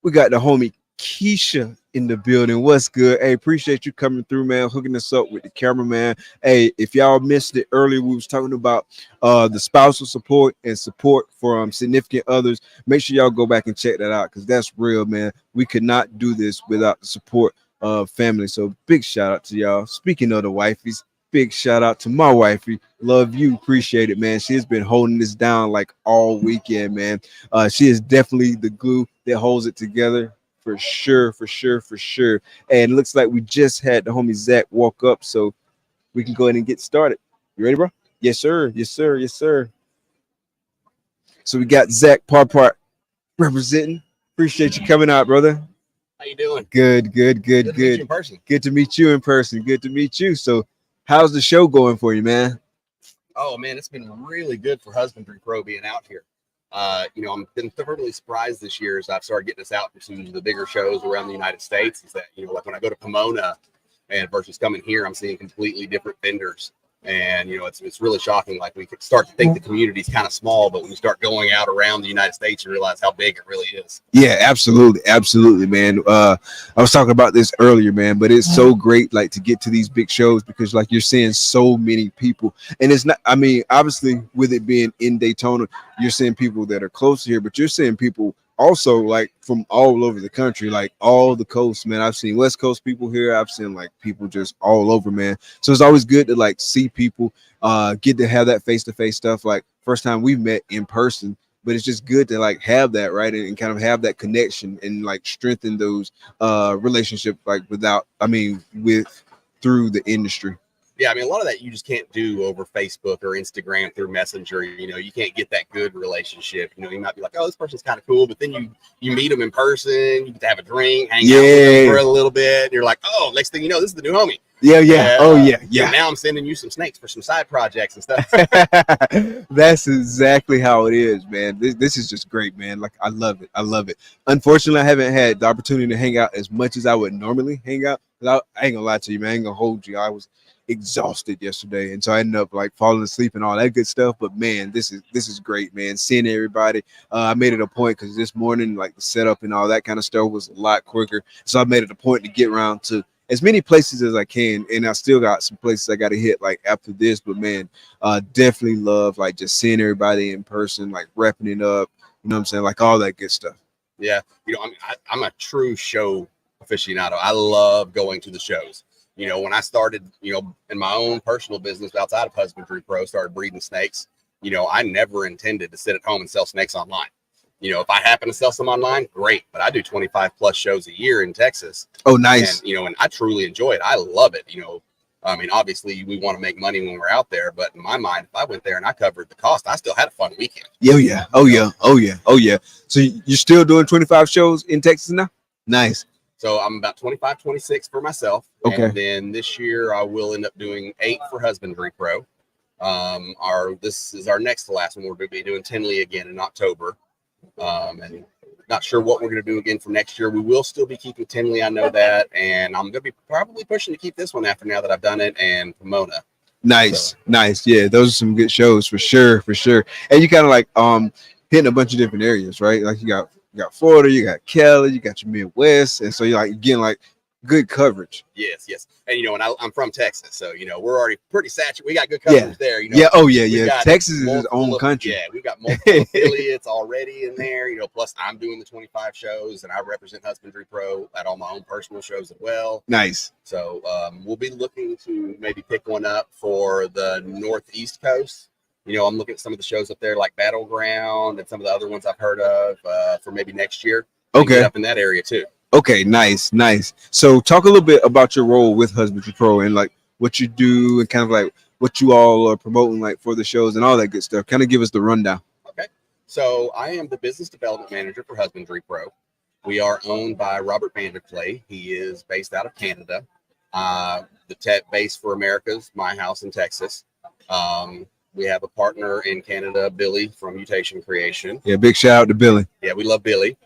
We got the homie Keisha in the building. What's good? Hey, appreciate you coming through, man, hooking us up with the cameraman. Hey, if y'all missed it earlier, we was talking about the spousal support and support from significant others. Make sure y'all go back and check that out, because that's real, man. We could not do this without the support of family. So big shout out to y'all. Speaking of the wifeys, big shout out to my wifey. Love you. Appreciate it, man. She has been holding this down like all weekend, man. She is definitely the glue that holds it together. For sure. And it looks like we just had the homie Zach walk up, so we can go ahead and get started. You ready, bro? Yes, sir. So we got Zach Part representing. Appreciate you coming out, brother. How you doing? Good. Good to meet you in person. Good to meet you in person. Good to meet you. So how's the show going for you, man? Oh, man, it's been really good for Husbandry Pro being out here. I've been thoroughly surprised this year as I've started getting us out to some of the bigger shows around the United States. Is that, like when I go to Pomona and versus coming here, I'm seeing completely different vendors. And, it's really shocking. Like, we could start to think the community's kind of small, but when you start going out around the United States, you realize how big it really is. Yeah, absolutely, man. I was talking about this earlier, man, but it's so great, like, to get to these big shows, because, like, you're seeing so many people. And it's not, I mean, obviously, with it being in Daytona, you're seeing people that are close here, but you're seeing people also, like, from all over the country, like all the coasts, man. I've seen West Coast people here. I've seen, like, people just all over, man. So it's always good to, like, see people, get to have that face-to-face stuff. Like, first time we've met in person, but it's just good to, like, have that, right? And kind of have that connection and, like, strengthen those relationships, like, through the industry. Yeah, I mean, a lot of that you just can't do over Facebook or Instagram through Messenger. You know, you can't get that good relationship. You know, you might be like, oh, this person's kind of cool, but then you meet them in person, you get to have a drink, hang out with them for a little bit, and you're like, oh, next thing you know, this is the new homie. Yeah. Now I'm sending you some snakes for some side projects and stuff. That's exactly how it is, man. This is just great, man. Like, I love it. Unfortunately, I haven't had the opportunity to hang out as much as I would normally hang out. I ain't gonna lie to you, man. I ain't gonna hold you. I was exhausted yesterday, and so I ended up like falling asleep and all that good stuff. But man, this is great, man. Seeing everybody, I made it a point because this morning, like the setup and all that kind of stuff was a lot quicker. So I made it a point to get around to as many places as I can, and I still got some places I got to hit like after this. But man, definitely love like just seeing everybody in person, like wrapping it up. You know what I'm saying? Like all that good stuff. Yeah, you know, I mean, I'm a true show aficionado. I love going to the shows. You know, when I started, you know, in my own personal business outside of Husbandry Pro, started breeding snakes, you know, I never intended to sit at home and sell snakes online. You know, if I happen to sell some online, great. But I do 25 plus shows a year in Texas. Oh, nice. And, you know, and I truly enjoy it. I love it. You know, I mean, obviously we want to make money when we're out there, but in my mind, if I went there and I covered the cost, I still had a fun weekend. Oh yeah. So you're still doing 25 shows in Texas now? Nice. So I'm about 25, 26 for myself. Okay. And then this year I will end up doing 8 for Husbandry Pro. This is our next to last one. We're going to be doing Tinley again in October. And not sure what we're going to do again for next year. We will still be keeping Tinley. I know that. And I'm going to be probably pushing to keep this one after now that I've done it, and Pomona. Nice. Yeah, those are some good shows for sure. And you kind of like hitting a bunch of different areas, right? Like you got Florida, you got Cali, you got your Midwest, and so you're like getting like good coverage. Yes. And you know, and I'm from Texas, so you know we're already pretty saturated. We got good coverage there. You know, Texas is its own country. Yeah, we've got multiple affiliates already in there. You know, plus I'm doing the 25 shows, and I represent Husbandry Pro at all my own personal shows as well. Nice. So we'll be looking to maybe pick one up for the Northeast coast. You know, I'm looking at some of the shows up there like Battleground and some of the other ones I've heard of for maybe next year. Okay. Up in that area too. Okay, nice. So talk a little bit about your role with Husbandry Pro and like what you do and kind of like what you all are promoting like for the shows and all that good stuff. Kind of give us the rundown. Okay. So I am the business development manager for Husbandry Pro. We are owned by Robert Vanderclay. He is based out of Canada. The tech base for America's my house in Texas. We have a partner in Canada, Billy from Mutation Creation. Yeah, big shout out to Billy. Yeah, we love Billy.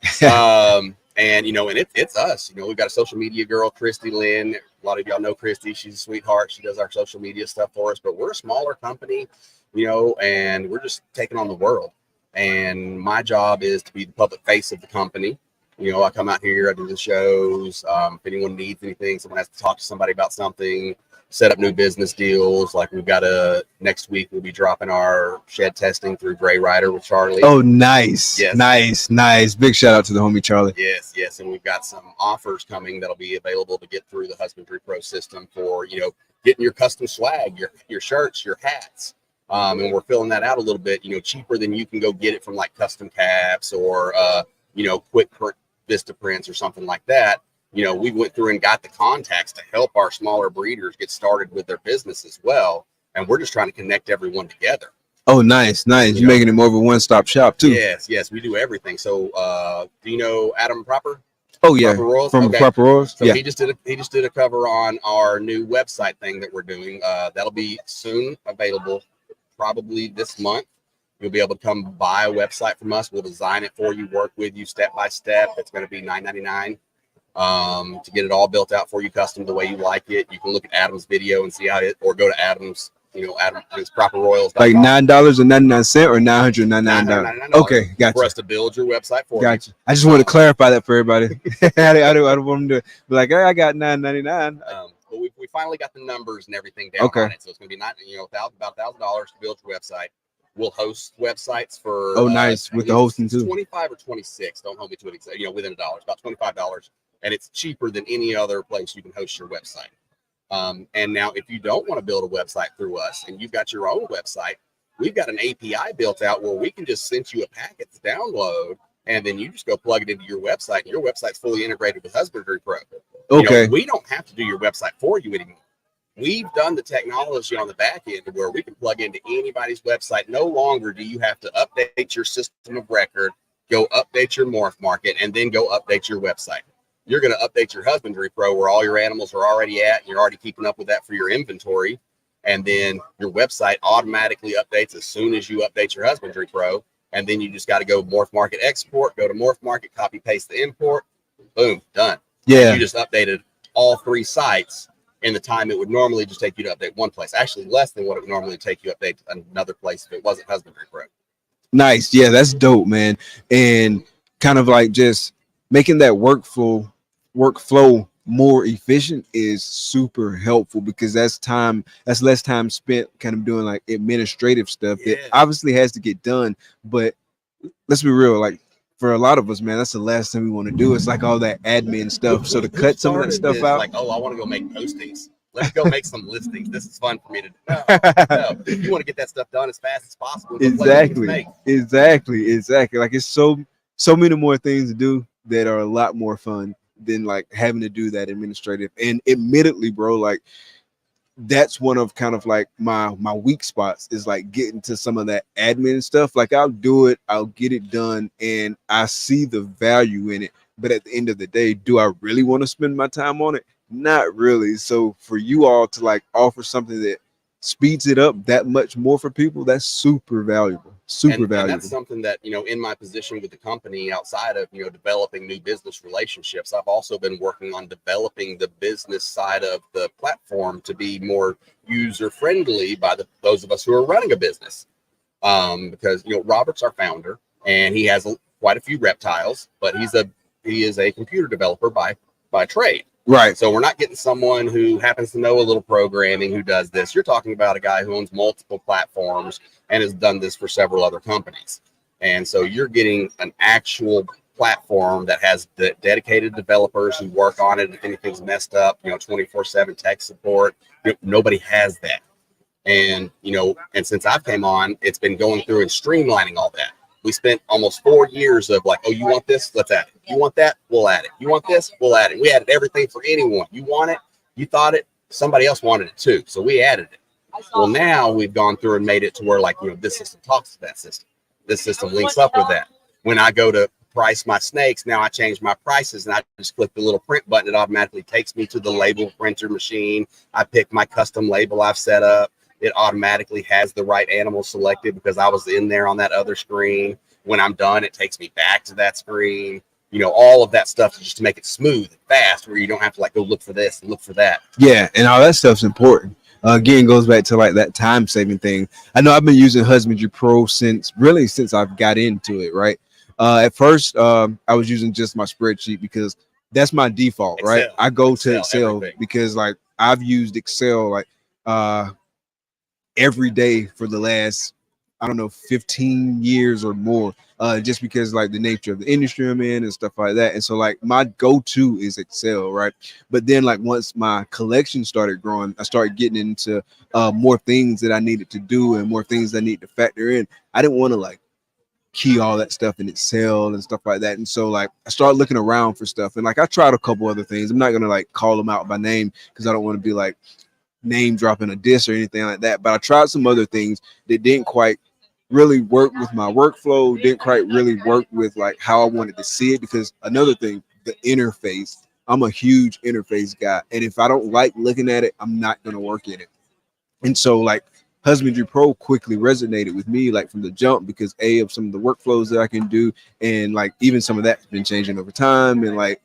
And, you know, and it's us. You know, we've got a social media girl, Christy Lynn. A lot of y'all know Christy. She's a sweetheart. She does our social media stuff for us. But we're a smaller company, you know, and we're just taking on the world. And my job is to be the public face of the company. You know, I come out here, I do the shows. If anyone needs anything, someone has to talk to somebody about something, set up new business deals. Like we've got next week, we'll be dropping our shed testing through Gray Rider with Charlie. Oh, nice. Yes. Nice. Big shout out to the homie Charlie. Yes. And we've got some offers coming that'll be available to get through the Husbandry Pro system for, you know, getting your custom swag, your shirts, your hats. And we're filling that out a little bit, you know, cheaper than you can go get it from like Custom Caps or, you know, Quick Vista Prints or something like that. You know, we went through and got the contacts to help our smaller breeders get started with their business as well. And we're just trying to connect everyone together. Oh, nice. You're making it more of a one-stop shop too. Yes. We do everything. So, do you know Adam Proper? Oh yeah, from Proper Royals. So he just did a cover on our new website thing that we're doing. That'll be soon available, probably this month. You'll be able to come buy a website from us. We'll design it for you, work with you step by step. It's going to be $9.99 to get it all built out for you, custom the way you like it. You can look at Adam's video and see how it, or go to Adam's, you know, Adam's Proper Royals. Like $9.99 or $999. Okay, gotcha. For us to build your website for you. I just want to clarify that for everybody. I don't want them to be like, hey, I got $9.99. But we finally got the numbers and everything down on it, so it's going to be about $1,000 to build your website. We'll host websites for nice with the hosting too. 25 or 26. Don't hold me to it exactly. You know, within $1, about $25, and it's cheaper than any other place you can host your website. And now, if you don't want to build a website through us, and you've got your own website, we've got an API built out where we can just send you a packet to download, and then you just go plug it into your website, and your website's fully integrated with Husbandry Pro. Okay. You know, we don't have to do your website for you anymore. We've done the technology on the back end where we can plug into anybody's website. No longer do you have to update your system of record, go update your morph market, and then go update your website. You're going to update your Husbandry Pro where all your animals are already at, and you're already keeping up with that for your inventory. And then your website automatically updates as soon as you update your Husbandry Pro. And then you just got to go morph market export, go to morph market, copy paste the import, boom, done. Yeah. And you just updated all 3 sites in the time it would normally just take you to update one place. Actually, less than what it would normally take you to update another place if it wasn't Husbandry Pro. Nice. Yeah, that's dope, man. And kind of like just making that workflow more efficient is super helpful, because that's less time spent kind of doing like administrative stuff that obviously has to get done. But let's be real, like for a lot of us, man, that's the last thing we want to do. It's like all that admin stuff. So to cut some of that stuff out, like, oh, I want to go make postings. Let's go make some listings. This is fun for me to do. No, you want to get that stuff done as fast as possible. Exactly. Like it's so many more things to do that are a lot more fun than like having to do that administrative. And admittedly, bro, like that's one of kind of like my weak spots is like getting to some of that admin stuff. Like I'll do it, I'll get it done, and I see the value in it. But at the end of the day, do I really want to spend my time on it? Not really. So for you all to like offer something that speeds it up that much more for people, that's super valuable. Super valuable. And that's something that, you know, in my position with the company, outside of, you know, developing new business relationships, I've also been working on developing the business side of the platform to be more user friendly by those of us who are running a business. Because, you know, Robert's our founder and he has quite a few reptiles, but he is a computer developer by trade. Right. So we're not getting someone who happens to know a little programming who does this. You're talking about a guy who owns multiple platforms and has done this for several other companies. And so you're getting an actual platform that has the dedicated developers who work on it. If anything's messed up, you know, 24/7 tech support. Nobody has that. And, you know, and since I've came on, it's been going through and streamlining all that. We spent almost 4 years of like, oh, you want this? Let's add it. You want that? We'll add it. You want this? We'll add it. We added everything for anyone. You want it? You thought it? Somebody else wanted it too. So we added it. Well, now we've gone through and made it to where, like, you know, this system talks to that system. This system links up with that. When I go to price my snakes, now I change my prices and I just click the little print button. It automatically takes me to the label printer machine. I pick my custom label I've set up. It automatically has the right animal selected because I was in there on that other screen. When I'm done, it takes me back to that screen. You know, all of that stuff just to make it smooth and fast where you don't have to like go look for this and look for that. Yeah, and all that stuff's important. Again, goes back to like that time saving thing. I know I've been using Husbandry Pro since I've got into it, right? At first, I was using just my spreadsheet because that's my default, right? I go to Excel because like I've used Excel like every day for the last, I don't know, 15 years or more, just because like the nature of the industry I'm in and stuff like that. And so like my go-to is Excel, right? But then like once my collection started growing, I started getting into more things that I needed to do and more things I need to factor in. I didn't want to like key all that stuff in Excel and stuff like that. And so like I started looking around for stuff, and like I tried a couple other things. I'm not gonna like call them out by name because I don't want to be like name dropping a diss or anything like that. But I tried some other things that didn't quite really work with my workflow, didn't quite really work with like how I wanted to see it. Because another thing, the interface, I'm a huge interface guy, and if I don't like looking at it, I'm not gonna work in it. And so like Husbandry Pro quickly resonated with me like from the jump because of some of the workflows that I can do, and like even some of that's been changing over time and like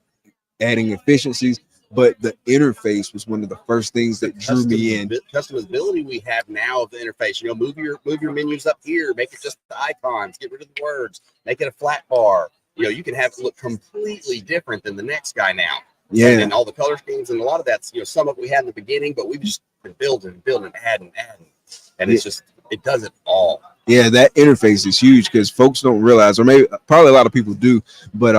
adding efficiencies. But the interface was one of the first things that drew me in. Customizability we have now of the interface. You know, move your menus up here, make it just the icons, get rid of the words, make it a flat bar. You know, you can have it look completely different than the next guy now. Yeah, and all the color schemes and a lot of that's, you know, some of it we had in the beginning, but we've just been building, adding, and it's just, it does it all. Yeah, that interface is huge because folks don't realize, or maybe probably a lot of people do, but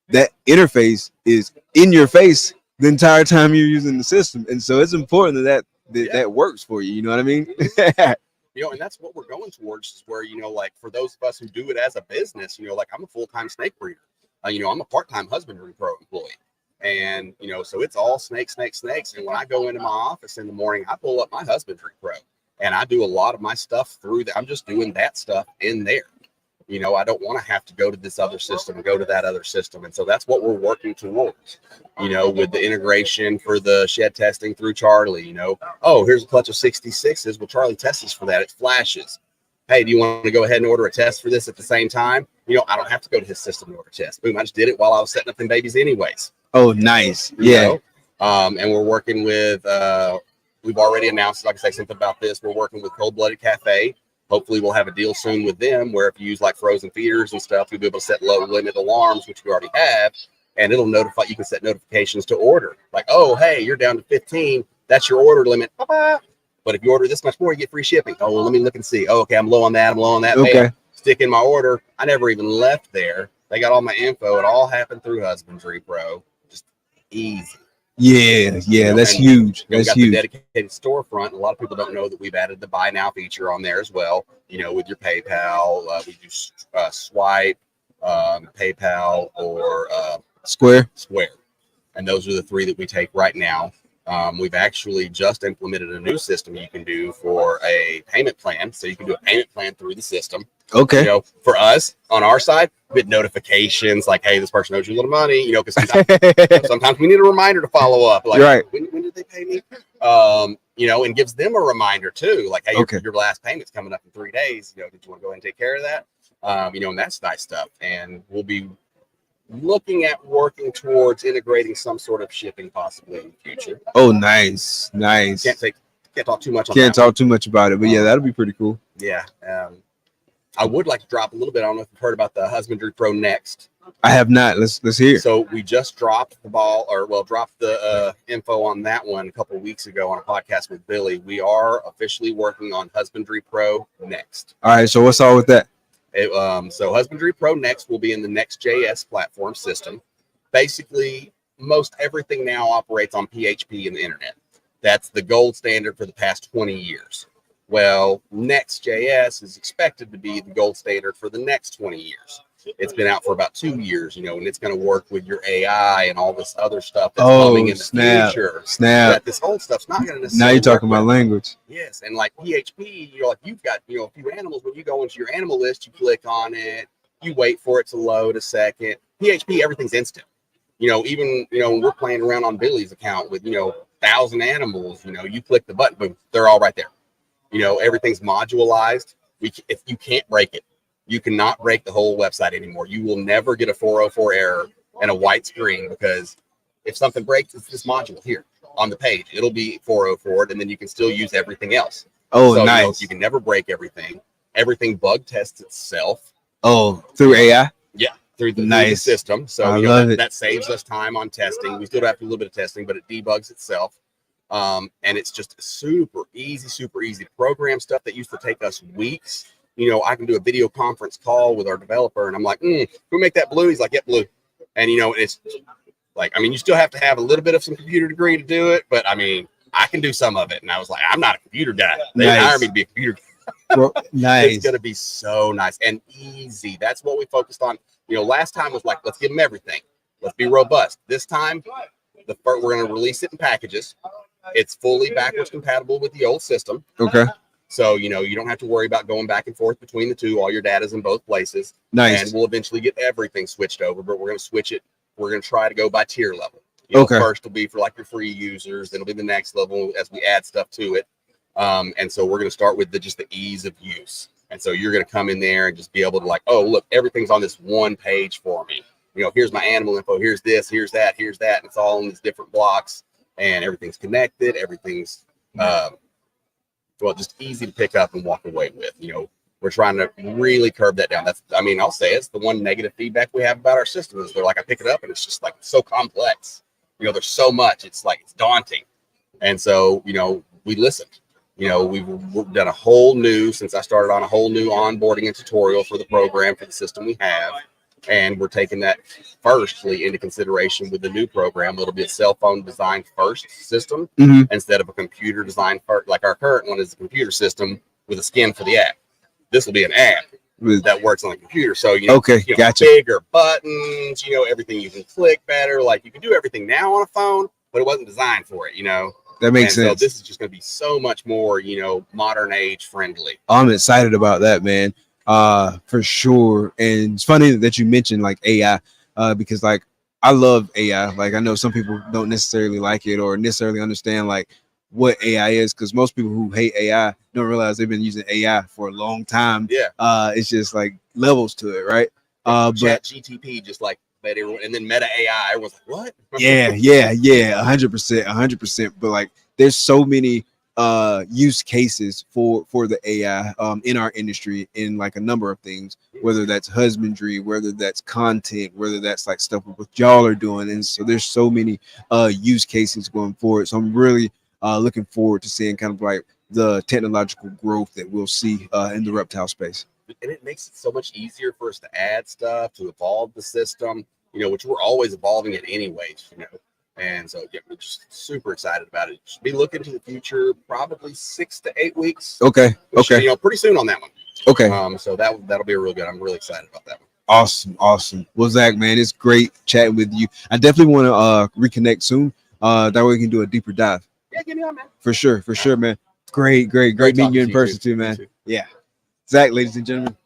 that interface is in your face the entire time you're using the system, and so it's important that works for you. You know what I mean? You know, and that's what we're going towards, is where, you know, like for those of us who do it as a business, you know, like I'm a full-time snake breeder. You know, I'm a part-time Husbandry Pro employee. And, so it's all snakes. And when I go into my office in the morning, I pull up my Husbandry Pro and I do a lot of my stuff through that. I'm just doing that stuff in there. I don't want to have to go to this other system and go to that other system. And so that's what we're working towards, with the integration for the shed testing through Charlie, oh, here's a clutch of 66s. Well, Charlie tests for that. It flashes. Hey, do you want to go ahead and order a test for this at the same time? I don't have to go to his system to order a test. Boom, I just did it while I was setting up them babies anyways. Oh, nice. Yeah. And we're working with, we've already announced, like I say something about this. We're working with Cold Blooded Cafe. Hopefully we'll have a deal soon with them where if you use like frozen feeders and stuff, you'll be able to set low limit alarms, which we already have. And it'll notify, you can set notifications to order. Like, oh, hey, you're down to 15. That's your order limit. Bye-bye. But if you order this much more, you get free shipping. Oh, well, let me look and see. Oh, okay, I'm low on that. Okay. Bam. Stick in my order. I never even left there. They got all my info. It all happened through Husbandry Pro. Just easy. Yeah, that's huge. That's huge. The dedicated storefront. A lot of people don't know that we've added the buy now feature on there as well. With your PayPal, we do Swipe, PayPal, or Square. And those are the three that we take right now. We've actually just implemented a new system you can do for a payment plan. So you can do a payment plan through the system. Okay. For us on our side, with notifications like, hey, this person owes you a little money, because sometimes we need a reminder to follow up. Like, right. When did they pay me? And gives them a reminder too. Like, hey, your last payment's coming up in 3 days. Did you want to go ahead and take care of that? And that's nice stuff. And we'll be looking at working towards integrating some sort of shipping possibly in the future. Oh, nice. Can't talk too much on Can't talk too much about it, but yeah, that'll be pretty cool. Yeah. I would like to drop a little bit. I don't know if you've heard about the Husbandry Pro Next. I have not. Let's hear. So we just dropped the info on that one a couple of weeks ago on a podcast with Billy. We are officially working on Husbandry Pro Next. All right. So what's all with that? So Husbandry Pro Next will be in the Next.js platform system. Basically, most everything now operates on PHP and the internet. That's the gold standard for the past 20 years. Well, Next.js is expected to be the gold standard for the next 20 years. It's been out for about 2 years, and it's going to work with your AI and all this other stuff that's coming in the future. That this whole stuff's not going to necessarily. Now you're talking about language. Yes, and like PHP, you've got a few animals. When you go into your animal list, you click on it, you wait for it to load a second. PHP, everything's instant. Even when we're playing around on Billy's account with 1,000 animals, you click the button, boom, they're all right there. Everything's modularized. If you can't break it, you cannot break the whole website anymore. You will never get a 404 error and a white screen, because if something breaks, it's this module here on the page. It'll be 404, and then you can still use everything else. Oh, so, nice. You can never break everything. Everything bug tests itself. Oh, through AI? Yeah, through the system. So that saves us time on testing. We still have to do a little bit of testing, but it debugs itself. And it's just super easy to program stuff that used to take us weeks. I can do a video conference call with our developer, and I'm like, can we make that blue? He's like, yep, blue. And, it's like, you still have to have a little bit of some computer degree to do it, but I can do some of it. And I was like, I'm not a computer guy. They didn't hire me to be a computer guy. Nice. It's going to be so nice and easy. That's what we focused on. Last time was like, let's give them everything. Let's be robust. This time, we're going to release it in packages. It's fully backwards compatible with the old system. Okay. So, you don't have to worry about going back and forth between the two. All your data's in both places. Nice. And we'll eventually get everything switched over, but we're going to switch it. We're going to try to go by tier level. First will be for like your free users. Then it'll be the next level as we add stuff to it. And so we're going to start with just the ease of use. And so you're going to come in there and just be able to like, oh, look, everything's on this one page for me. Here's my animal info. Here's this, here's that, here's that. And it's all in these different blocks, and everything's connected. Everything's, just easy to pick up and walk away with. We're trying to really curb that down. I'll say it's the one negative feedback we have about our system is they're like, I pick it up and it's just like so complex. There's so much. It's like, it's daunting. And so, we listened. We've done a whole new, since I started on a whole new onboarding and tutorial for the program for the system we have. And we're taking that firstly into consideration with the new program. It'll be a cell phone design first system instead of a computer design first. Like our current one is a computer system with a skin for the app. This will be an app that works on the computer. So Gotcha. Bigger buttons, everything you can click better. Like you can do everything now on a phone, but it wasn't designed for it. That makes sense. So this is just going to be so much more, modern age friendly. I'm excited about that, man. For sure. And it's funny that you mentioned like AI, because like I love AI. Like I know some people don't necessarily like it or necessarily understand like what AI is, because most people who hate AI don't realize they've been using AI for a long time. Yeah. It's just like levels to it, right? Chat GTP just like made everyone, and then Meta AI, everyone's like, what? Yeah, 100%. But like there's so many use cases for the AI in our industry in like a number of things, whether that's husbandry, whether that's content, whether that's like stuff what y'all are doing. And so there's so many use cases going forward. So I'm really looking forward to seeing kind of like the technological growth that we'll see in the reptile space. And it makes it so much easier for us to add stuff, to evolve the system, which we're always evolving it anyways, And so we're just super excited about it. Just be looking to the future, probably 6 to 8 weeks. Okay. Pretty soon on that one. Okay. So that'll be real good. I'm really excited about that one. Awesome. Well, Zach, man, it's great chatting with you. I definitely want to reconnect soon. That way we can do a deeper dive. Yeah, give me on, man. For sure, man. Great meeting you in person too, man. Yeah. Zach, ladies and gentlemen.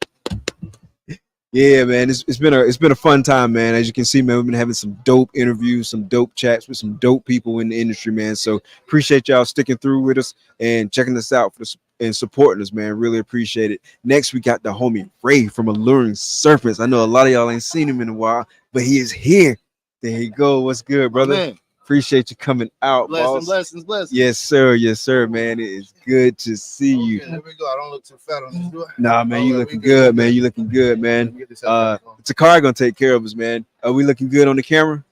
Yeah, man, it's been a fun time, man. As you can see, man, we've been having some dope interviews, some dope chats with some dope people in the industry, man. So appreciate y'all sticking through with us and checking us out and supporting us, man. Really appreciate it. Next, we got the homie Ray from Alluring Serpents. I know a lot of y'all ain't seen him in a while, but he is here. There you go. What's good, brother? Man. Appreciate you coming out, Blessings. Yes, sir, man. It is good to see you. There we go. I don't look too fat on this, do I? Nah, man, you looking good, man. You looking good, man. It's a car gonna take care of us, man. Are we looking good on the camera?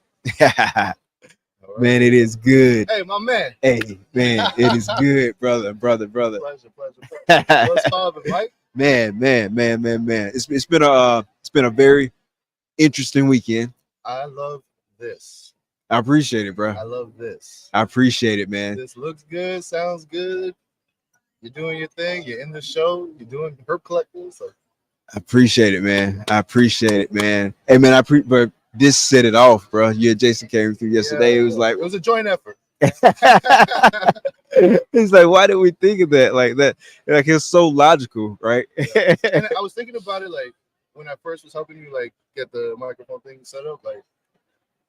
Man, it is good. Hey, my man. Hey, man, it is good, brother. Pleasure. What's poppin', Mike? Man. It's been a very interesting weekend. I love this. I appreciate it, bro. I love this. I appreciate it, man. This looks good, sounds good. You're doing your thing. You're in the show. You're doing Herp Collectors. So. I appreciate it, man. Hey, man, but this set it off, bro. You and Jason came through yesterday. It was like, it was a joint effort. It's like, why did we think of that like that? Like, it's so logical, right? And I was thinking about it like when I first was helping you like get the microphone thing set up, like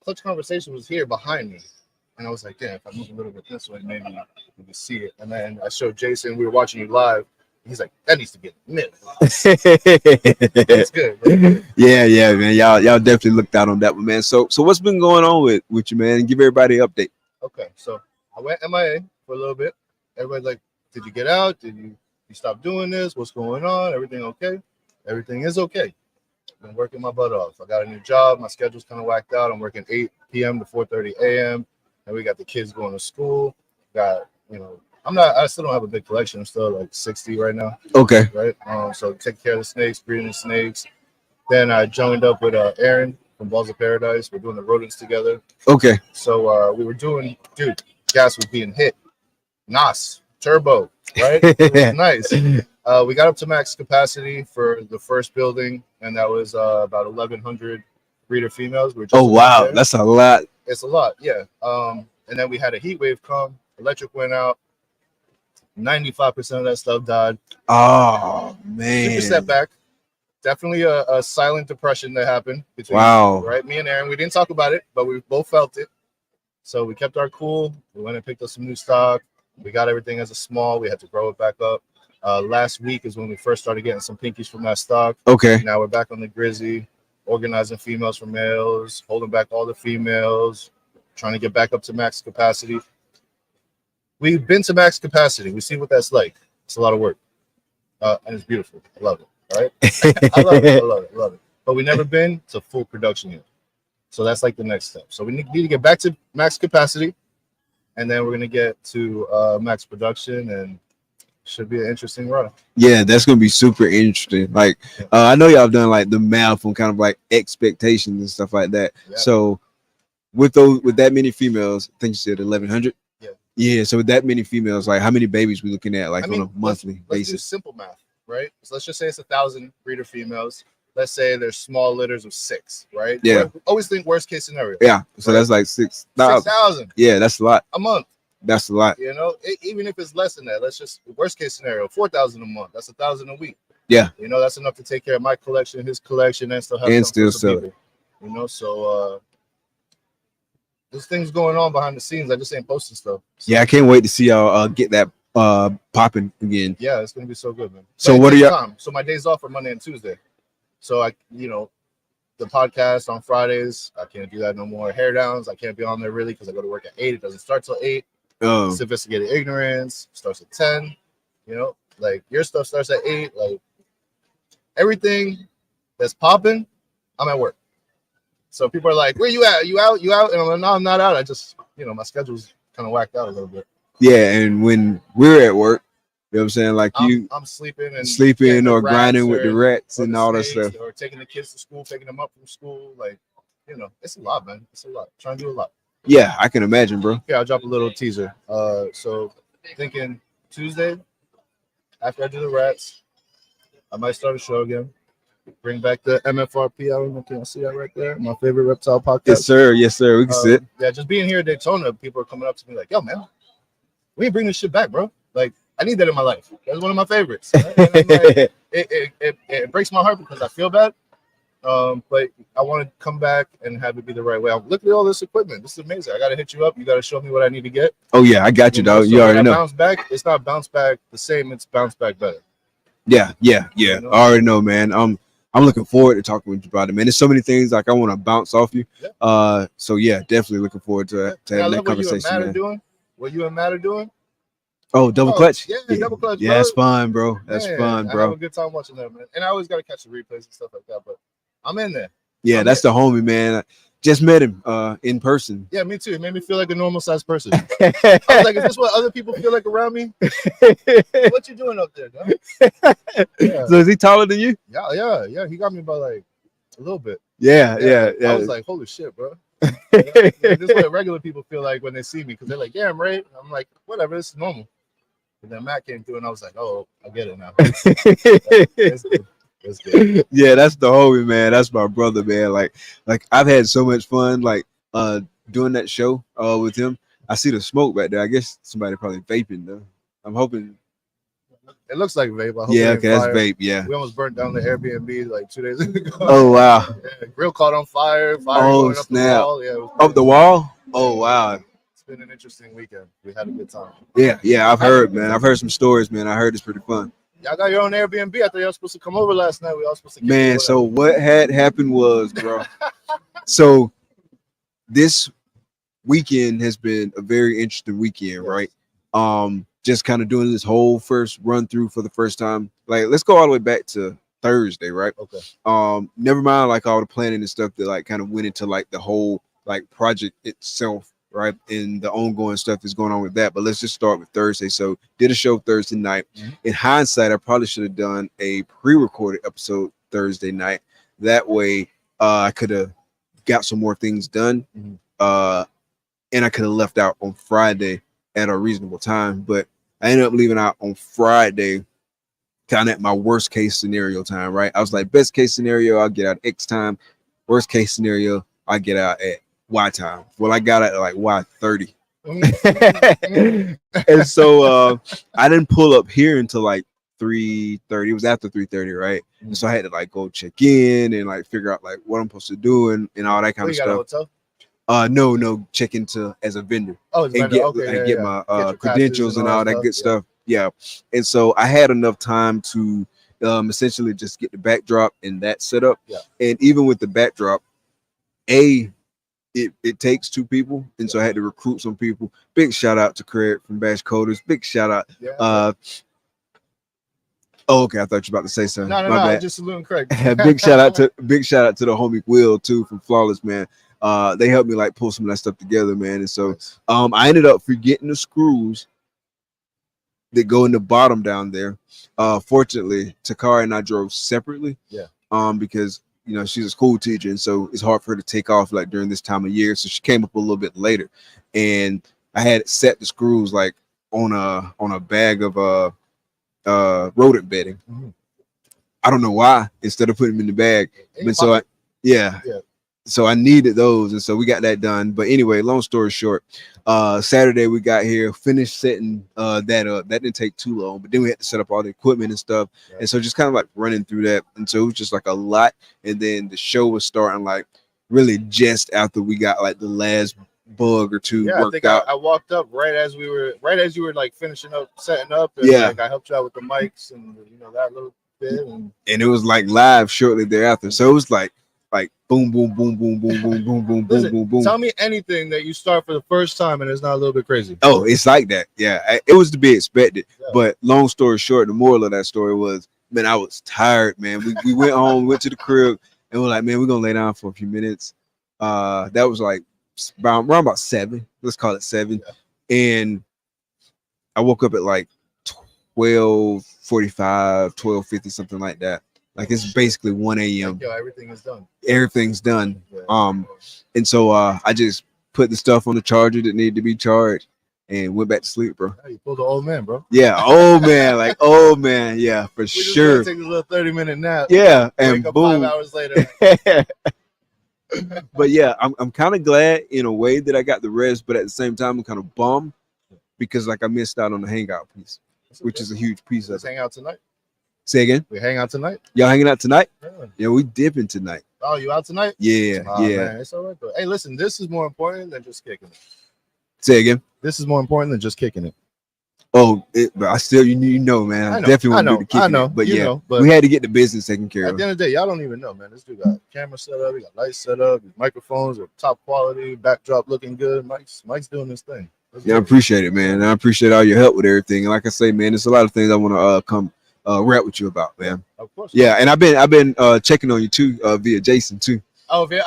Clutch Conversation was here behind me. And I was like, damn, if I move a little bit this way, maybe you can see it. And then I showed Jason, we were watching you live. He's like, that needs to get mid. It's good. Right? Yeah, man. Y'all definitely looked out on that one, man. So what's been going on with you, man? Give everybody an update. Okay, so I went MIA for a little bit. Everybody's like, did you get out? Did you stop doing this? What's going on? Everything okay? Everything is okay. Been working my butt off. I got a new job. My schedule's kind of whacked out. I'm working 8 p.m. to 4:30 a.m. And we got the kids going to school. I still don't have a big collection. I'm still like 60 right now. Okay. Right. So take care of the snakes, breeding the snakes. Then I joined up with Aaron from Balls of Paradise. We're doing the rodents together. Okay. So we were doing, gas was being hit. NOS, turbo, right? It was nice. We got up to max capacity for the first building, and that was about 1,100 breeder females. Oh, wow. That's a lot. It's a lot, yeah. And then we had a heat wave come. Electric went out. 95% of that stuff died. Oh, man. Super setback. Definitely a silent depression that happened between right? Me and Aaron. We didn't talk about it, but we both felt it. So we kept our cool. We went and picked up some new stock. We got everything as a small. We had to grow it back up. Last week is when we first started getting some pinkies from that stock. Okay. Now we're back on the Grizzy, organizing females for males, holding back all the females, trying to get back up to max capacity. We've been to max capacity. We see what that's like. It's a lot of work. And it's beautiful. I love it. All right. I love it. But we've never been to full production yet. So that's like the next step. So we need to get back to max capacity. And then we're going to get to max production, and should be an interesting run. Yeah, that's going to be super interesting. Like, I know y'all done like the math on kind of like expectations and stuff like that. Yeah. So with that many females, I think you said 1,100. Yeah. Yeah. So with that many females, like how many babies we looking at, like on a monthly basis? Let's do simple math. right? So let's just say it's 1,000 breeder females. Let's say there's small litters of 6, right? Yeah. Always think worst case scenario. Yeah. So right? that's like 6,000. 6,000. Yeah, that's a lot. A month. That's a lot. You know, even if it's less than that, let's just worst case scenario, 4,000 a month. That's 1,000 a week. Yeah. You know, that's enough to take care of my collection, his collection, and still have sell it. You know, so there's things going on behind the scenes. I just ain't posting stuff. So. Yeah, I can't wait to see y'all get that popping again. Yeah, it's gonna be so good, man. So what are y'all? So my days off are Monday and Tuesday. So the podcast on Fridays, I can't do that no more. Hair downs, I can't be on there really because I go to work at 8. It doesn't start till 8. Sophisticated ignorance starts at 10. You know, like your stuff starts at 8. Like everything that's popping, I'm at work. So people are like, "Where you at? You out? You out?" And I'm like, "No, I'm not out. I just, my schedule's kind of whacked out a little bit." Yeah, and when we're at work, you know what I'm saying? Like I'm sleeping or grinding with the rats and all that stuff. Or taking the kids to school, picking them up from school. Like, it's a lot, man. It's a lot. Trying to do a lot. Yeah, I can imagine, bro. Yeah, I'll drop a little teaser. So thinking Tuesday, after I do the rats, I might start a show again. Bring back the MFRP. I don't know if you can see that right there. My favorite reptile podcast. Yes, sir. Yes, sir. We can sit. Yeah, just being here at Daytona, people are coming up to me like, "Yo, man, we ain't bring this shit back, bro. Like, I need that in my life. That's one of my favorites." And I'm like, it breaks my heart because I feel bad. But I want to come back and have it be the right way. Look at all this equipment. This is amazing. I got to hit you up. You got to show me what I need to get. Oh yeah, I got you, dog. You already know. Bounce back. It's not bounce back the same. It's bounce back better. Yeah. I already know, man. I'm looking forward to talking with you about it, man. There's so many things like I want to bounce off you. Yeah. So yeah, definitely looking forward to having that conversation. What you and Matt are doing? Oh, double clutch. Yeah, double clutch. Yeah, that's fun, bro. That's fun, bro. I have a good time watching that, man. And I always got to catch the replays and stuff like that, but I'm in there. Yeah, that's the homie, man. Just met him in person. Yeah, me too. It made me feel like a normal sized person. I was like, is this what other people feel like around me? What you doing up there, dog? Yeah. So is he taller than you? Yeah. He got me by like a little bit. Yeah. I was like, holy shit, bro. This is what regular people feel like when they see me because they're like, yeah, I'm right. I'm like, whatever, this is normal. And then Matt came through and I was like, oh, I get it now. That's good. Yeah, that's the homie, man. That's my brother, man. Like I've had so much fun doing that show with him. I see the smoke back there. I guess somebody probably vaping though. I'm hoping it looks like vape. I hope yeah, okay, that's vape. Yeah, we almost burnt down the Airbnb like 2 days ago. Oh wow! Yeah, grill caught on fire. Oh snap! Up the wall. Yeah, up the wall. Oh wow! It's been an interesting weekend. We had a good time. Yeah. I've heard, man. I've heard some stories, man. I heard it's pretty fun. Y'all got your own Airbnb. I thought y'all supposed to come over last night. We all supposed to. Man, so what had happened was, bro. So this weekend has been a very interesting weekend, right? Just kind of doing this whole first run through for the first time. Like, let's go all the way back to Thursday, right? Okay. Never mind like all the planning and stuff that like kind of went into like the whole like project itself, right? And the ongoing stuff that's going on with that. But let's just start with Thursday. So did a show Thursday night. Mm-hmm. In hindsight, I probably should have done a pre-recorded episode Thursday night. That way I could have got some more things done. Mm-hmm. And I could have left out on Friday at a reasonable time. But I ended up leaving out on Friday kind of at my worst case scenario time, right? I was like, best case scenario, I'll get out X time. Worst case scenario, I get out at Y time. Well, I got out at like Y30. And so I didn't pull up here until like 3:30. It was after 3:30, right? Mm-hmm. And so I had to like go check in and like figure out like what I'm supposed to do and all that kind of stuff. Hotel? No, check into as a vendor. Oh, and get my credentials and all that good stuff. Yeah. And so I had enough time to essentially just get the backdrop and that set up. Yeah. And even with the backdrop, it takes 2 people. And so I had to recruit some people. Big shout out to Craig from Bash Coders. Big shout out. Yeah. Oh, okay. I thought you were about to say something. No, bad. Just saluting Craig. big shout out to the homie Will too from Flawless, man. They helped me like pull some of that stuff together, man. And so I ended up forgetting the screws that go in the bottom down there. Fortunately, Takara and I drove separately. Yeah. Because she's a school teacher, and so it's hard for her to take off like during this time of year. So she came up a little bit later, and I had set the screws like on a bag of rodent bedding. I don't know why, instead of putting them in the bag. But so yeah. So I needed those, and so we got that done. But anyway, long story short, Saturday we got here, finished setting that up. That didn't take too long, but then we had to set up all the equipment and stuff. And so just kind of like running through that. And so it was just like a lot. And then the show was starting like really just after we got like the last bug or two worked out. I walked up right as you were like finishing up, setting up. And like I helped you out with the mics and that little bit. And it was like live shortly thereafter. So it was like boom, boom, boom, boom, boom, boom, boom, boom, boom, boom, boom. Tell me anything that you start for the first time and it's not a little bit crazy. Oh, it's like that. Yeah, it was to be expected. Yeah. But long story short, the moral of that story was, man, I was tired, man. We went home, went to the crib, and we're like, man, we're gonna lay down for a few minutes. That was like around about 7. Let's call it 7. Yeah. And I woke up at like 12:45, 12:50, something like that. Like it's basically 1 a.m. Everything is done. Everything's done. And so I just put the stuff on the charger that needed to be charged and went back to sleep, bro. You pulled the old man, bro. Yeah, old man, like old man. Yeah, for sure. Take a little 30-minute nap. Yeah, and boom. 5 hours later. But yeah, I'm kind of glad in a way that I got the rest, but at the same time, I'm kind of bummed because like I missed out on the hangout piece, which is a huge piece of it. Let's hang out tonight. Say again? We hang out tonight? Y'all hanging out tonight? Yeah, we dipping tonight. Oh, you out tonight? Yeah, yeah. Man, it's all right, though. Hey, listen, this is more important than just kicking it. Say again? This is more important than just kicking it. Oh, but I still, man, I definitely want to do the kicking it. But we had to get the business taken care of. At the end of the day, y'all don't even know, man. This dude got camera set up, he got lights set up, his microphones are top quality, backdrop looking good. Mike's doing this thing. I appreciate it, man. I appreciate all your help with everything. And like I say, man, there's a lot of things I want to come rap with you about, man. Of course. Yeah, and I've been checking on you too via Jason too. Oh, okay.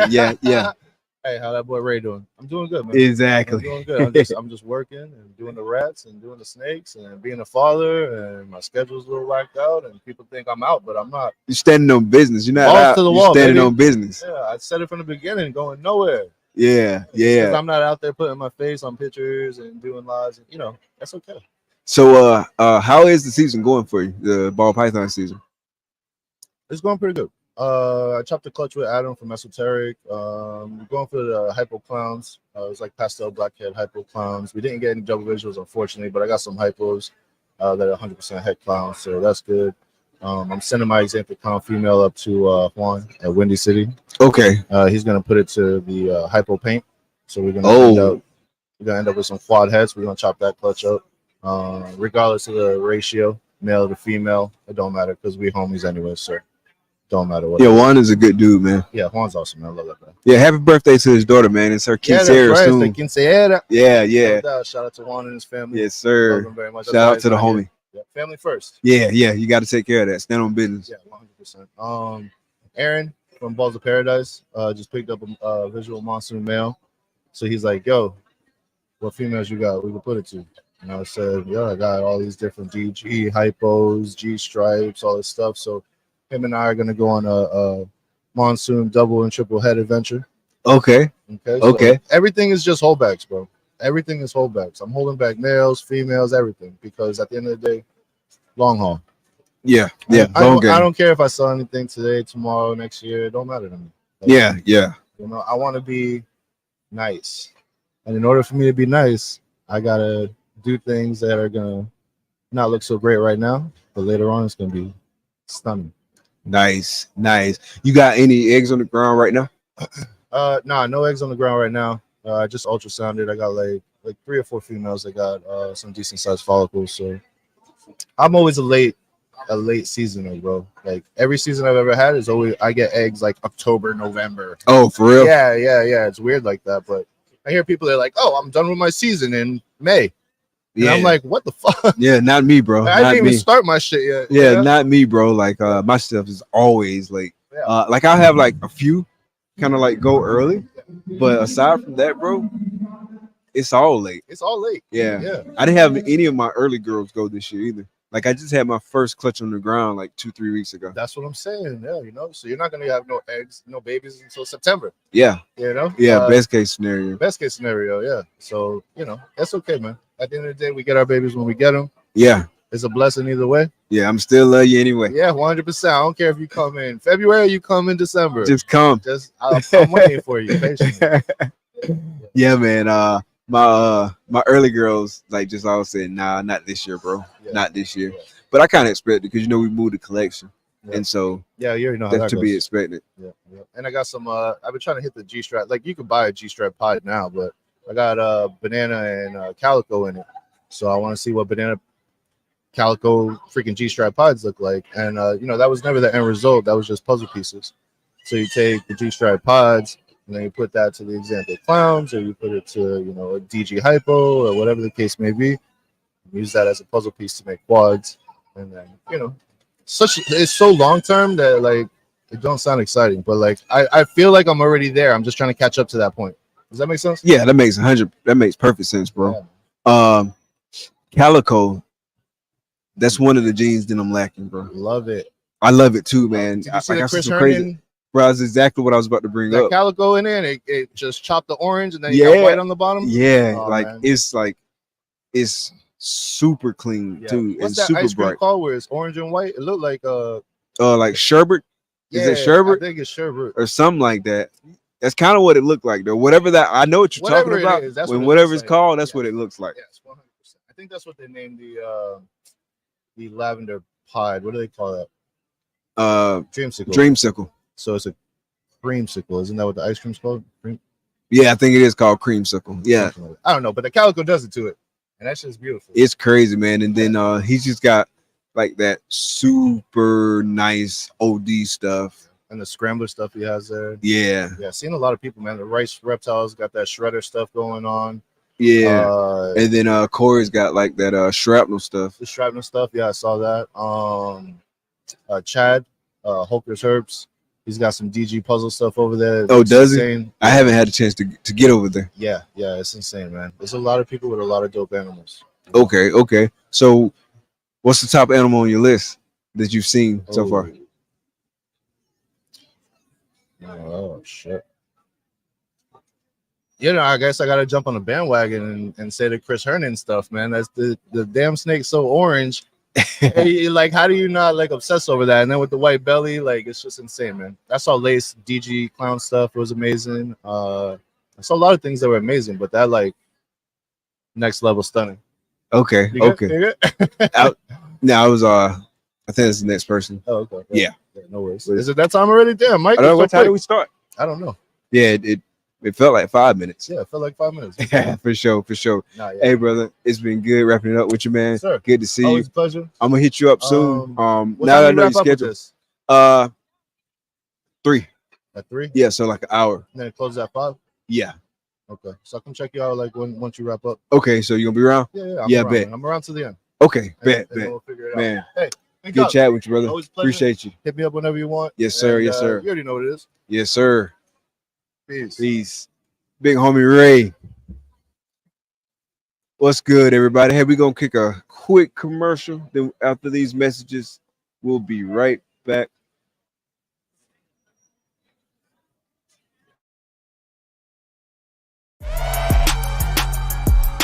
Yeah. Hey, how that boy Ray doing? I'm doing good, man. Exactly. I'm doing good. I'm just working and doing the rats and doing the snakes and being a father, and my schedule's a little whacked out and people think I'm out, but I'm not. You're standing on business. You're not out. You're standing on business. Yeah, I said it from the beginning, going nowhere. Yeah. Because I'm not out there putting my face on pictures and doing lives, and that's okay. So how is the season going for you, the ball python season? It's going pretty good. I chopped the clutch with Adam from Esoteric. We're going for the hypo clowns. It's like pastel blackhead hypo clowns. We didn't get any double visuals, unfortunately, but I got some hypos that are 100% head clowns, so that's good. I'm sending my example clown female up to Juan at Windy City. Okay. He's gonna put it to the hypo paint, so we're gonna end up with some quad heads. We're gonna chop that clutch up. Regardless of the ratio, male to female, it don't matter because we homies anyway, so don't matter what. Yeah, Juan is a good dude, man. Yeah, Juan's awesome, man. I love that guy. Yeah, happy birthday to his daughter, man. It's her quinceañera soon. Quinceañera. Yeah. Shout out to Juan and his family. Yes, sir. Love him very much. Shout out to the homie. Yeah, family first. Yeah, you got to take care of that. Stand on business. Yeah, 100%. Aaron from Balls of Paradise just picked up a visual monsoon male, so he's like, "Yo, what females you got? We can put it to." And I said, "Yeah, I got all these different DG hypos, G stripes, all this stuff." So him and I are gonna go on a monsoon double and triple head adventure. Okay. So everything is just holdbacks, bro. Everything is holdbacks. I'm holding back males, females, everything, because at the end of the day, long haul. Yeah. I don't care if I sell anything today, tomorrow, next year. It don't matter to me. Yeah. I want to be nice, and in order for me to be nice, I gotta do things that are gonna not look so great right now, but later on it's gonna be stunning. Nice. You got any eggs on the ground right now? Nah, no eggs on the ground right now. I just ultrasounded. I got like 3 or 4 females that got some decent sized follicles. So I'm always a late seasoner, bro. Like every season I've ever had is always I get eggs like October, November. Oh, for real? Yeah. It's weird like that, but I hear people that are like, "Oh, I'm done with my season in May." And I'm like, what the fuck? Yeah, not me, bro. I didn't even start my shit yet. Yeah, not me, bro. Like my stuff is always late. Yeah. Like I'll have like a few kind of like go early, but aside from that, bro, it's all late. It's all late. Yeah. I didn't have any of my early girls go this year either. Like I just had my first clutch on the ground like 2-3 weeks ago. That's what I'm saying. Yeah, so you're not gonna have no eggs, no babies until September. Yeah. Yeah, best case scenario. Best case scenario, yeah. So that's okay, man. At the end of the day, we get our babies when we get them. Yeah. It's a blessing either way. Yeah, I'm still love you anyway. Yeah, 100%. I don't care if you come in February or you come in December. Just come. I'm waiting for you patiently. Yeah, man. My early girls like just all said, nah, not this year, bro. Not this year. But I kind of expected because we moved the collection. And so you already know how that's that to be goes. expected. Yeah. And I got some I've been trying to hit the G-strap. Like you can buy a G-strap pod now, but I got banana and calico in it. So I want to see what banana calico freaking G-strap pods look like. And that was never the end result. That was just puzzle pieces. So you take the G-strap pods and then you put that to the example clowns, or you put it to a DG hypo or whatever the case may be. Use that as a puzzle piece to make quads. And then it's so long term that like it don't sound exciting, but like I feel like I'm already there. I'm just trying to catch up to that point. Does that make sense? Yeah, that makes perfect sense, bro. Yeah. Calico, that's one of the genes that I'm lacking, bro. Love it. I love it too, man. Did you see got Chris some crazy, bro. That's exactly what I was about to bring that up. Calico in there, and it just chopped the orange, and then you got white on the bottom. Yeah, man. it's super clean too. What's and that super ice cream bright. called where it's orange and white? It looked like sherbet. Is it sherbet? I think it's sherbet or something like that. That's kind of what it looked like, though. Whatever that, I know what you're talking about. Is, when whatever it's called, that's what it looks like. Yes, 100%. I think that's what they named the lavender pod. What do they call that? Dreamsicle. Dreamsicle. So it's a creamsicle. Isn't that what the ice cream's called? Yeah, I think it is called creamsicle. Yeah. I don't know, but the calico does it to it. And that's just beautiful. It's crazy, man. And then he's just got like that super nice OD stuff. And the scrambler stuff he has there. Yeah. Yeah, seen a lot of people, man. The rice reptiles got that shredder stuff going on. Yeah. And then Corey's got like that shrapnel stuff. The shrapnel stuff, yeah, I saw that. Chad, Holker's Herps. He's got some DG puzzle stuff over there. Oh, does he? I haven't had a chance to get over there. Yeah, it's insane, man. There's a lot of people with a lot of dope animals. Okay. So what's the top animal on your list that you've seen so far? Oh shit. I guess I gotta jump on the bandwagon and say the Chris Hernan stuff, man. That's the damn snake so orange. Hey, like, how do you not like obsess over that? And then with the white belly, like, it's just insane, man. I saw Lace DG clown stuff. It was amazing. I saw a lot of things that were amazing, but that like next level stunning. Okay. I was I think it's the next person. Oh, okay. Yeah. No worries. Is it that time already? Damn, Mike. What time did we start? I don't know. Yeah, it felt like 5 minutes. Yeah, it felt like 5 minutes. Yeah, for sure. Nah, yeah. Hey, brother, it's been good wrapping it up with you, man. Sir. Good to see Always you. a pleasure. I'm gonna hit you up soon. Now what that I time know you your wrap schedule. up with this? 3. At 3? Yeah, so like an hour. And then it closes at 5? Yeah. Okay. So I can check you out like once you wrap up. Okay, so you gonna be around? Yeah. I'm bet. I'm around to the end. Okay, bet. We'll figure it Man. out. Hey, good chat with you, brother. Always a pleasure. Appreciate you. Hit me up whenever you want. Yes, sir. And, yes, sir. You already know what it is. Yes, sir. Peace. Big homie Ray. What's good, everybody? Hey, we're gonna kick a quick commercial. Then after these messages, we'll be right back.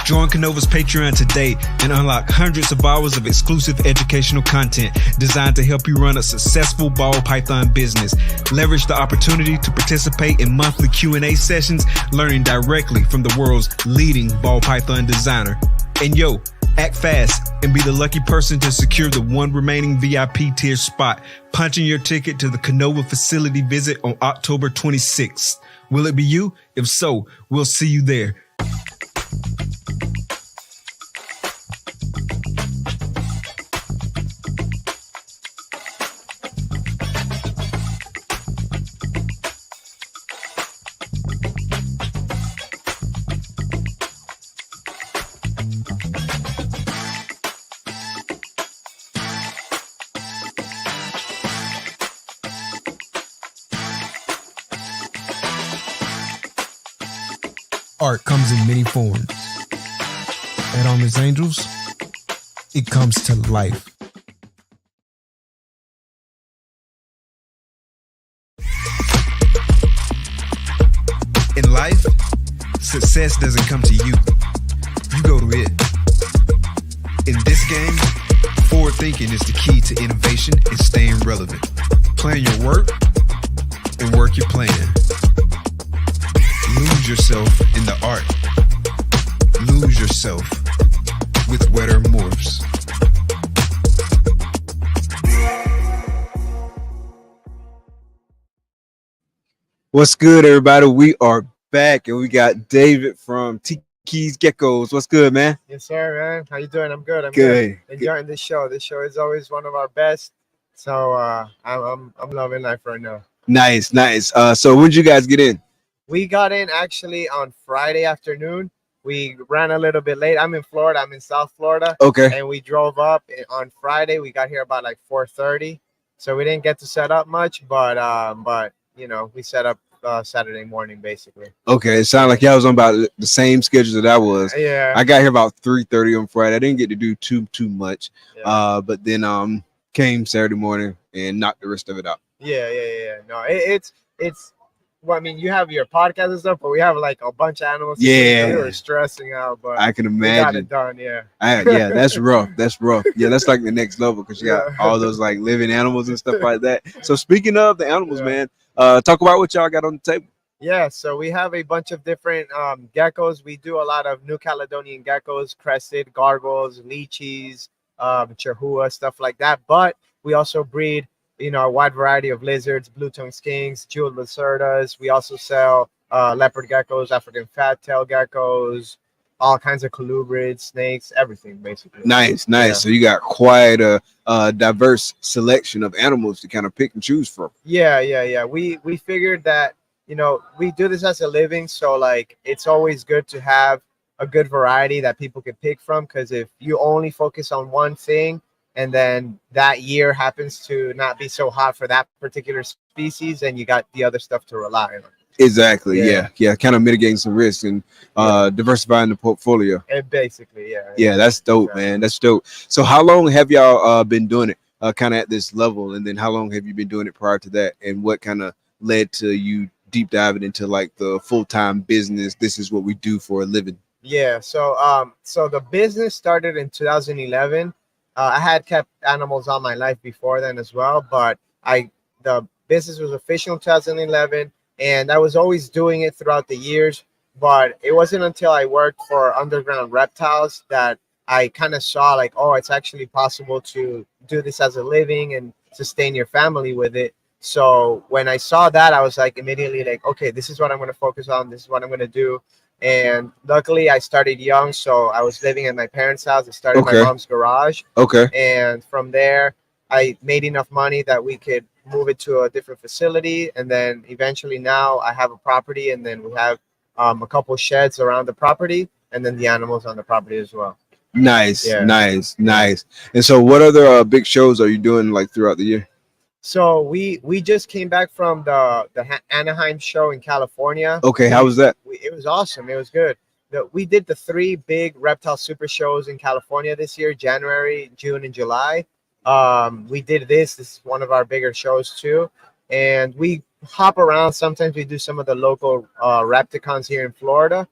Join KINOVA's Patreon today and unlock hundreds of hours of exclusive educational content designed to help you run a successful ball python business. Leverage the opportunity to participate in monthly Q&A sessions, learning directly from the world's leading ball python designer. And act fast and be the lucky person to secure the one remaining VIP tier spot, punching your ticket to the KINOVA facility visit on October 26th. Will it be you? If so, we'll see you there. Art comes in many forms. At Armless Angels, it comes to life. In life, success doesn't come to you. You go to it. In this game, Forward thinking is the key to innovation and staying relevant. Plan your work and work your plan. Lose yourself in the art. Lose yourself with Wetter Morphs. What's good, everybody? We are back, and we got David from Tiki's Geckos. What's good, man? Yes, sir, man. How you doing? I'm good. I'm good. Enjoying this show. This show is always one of our best. So I'm loving life right now. Nice. So when did you guys get in? We got in actually on Friday afternoon. We ran a little bit late. I'm in Florida. I'm in South Florida. Okay. And we drove up on Friday. We got here about like 4:30. So we didn't get to set up much, but you know, we set up Saturday morning basically. Okay, it sounded like y'all was on about the same schedule that I was. Yeah. I got here about 3:30 on Friday. I didn't get to do too much. Yeah. But then came Saturday morning and knocked the rest of it out. Yeah. No, it's well, I mean, you have your podcast and stuff, but we have like a bunch of animals. Yeah. We were stressing out, but I can we got imagine. it done. Yeah. Yeah, that's rough. Yeah, that's like the next level because you got all those like living animals and stuff like that. So speaking of the animals, man, talk about what y'all got on the table. Yeah, so we have a bunch of different geckos. We do a lot of New Caledonian geckos, crested, gargoyles, lychees, chahua, stuff like that. But we also breed, you know, a wide variety of lizards, blue-tongued skinks, jeweled lacerdas. We also sell leopard geckos, African fat-tail geckos, all kinds of colubrids, snakes, everything basically. Nice. Yeah. So you got quite a diverse selection of animals to kind of pick and choose from. Yeah. We figured that, you know, we do this as a living, so like it's always good to have a good variety that people can pick from, because if you only focus on one thing and then that year happens to not be so hot for that particular species, and you got the other stuff to rely on. Exactly. Yeah. Kind of mitigating some risk and diversifying the portfolio. And basically, Yeah, that's dope, man. That's dope. So how long have y'all been doing it kind of at this level? And then how long have you been doing it prior to that? And what kind of led to you deep diving into like the full-time business? This is what we do for a living. Yeah. So the business started in 2011. I had kept animals all my life before then as well, but the business was official in 2011, and I was always doing it throughout the years. But it wasn't until I worked for Underground Reptiles that I kind of saw like, oh, it's actually possible to do this as a living and sustain your family with it. So when I saw that, I was like immediately like, okay, this is what I'm going to focus on. This is what I'm going to do. And luckily I started young. So I was living at my parents' house. I started my mom's garage. Okay. And from there, I made enough money that we could move it to a different facility. And then eventually now I have a property, and then we have a couple sheds around the property, and then the animals on the property as well. Nice. And so what other big shows are you doing like throughout the year? So we just came back from the Anaheim show in California. Okay, how was that? It was awesome. It was good. We did the 3 big reptile super shows in California this year: January, June, and July. We did this. This is one of our bigger shows too, and we hop around. Sometimes we do some of the local Repticons here in Florida,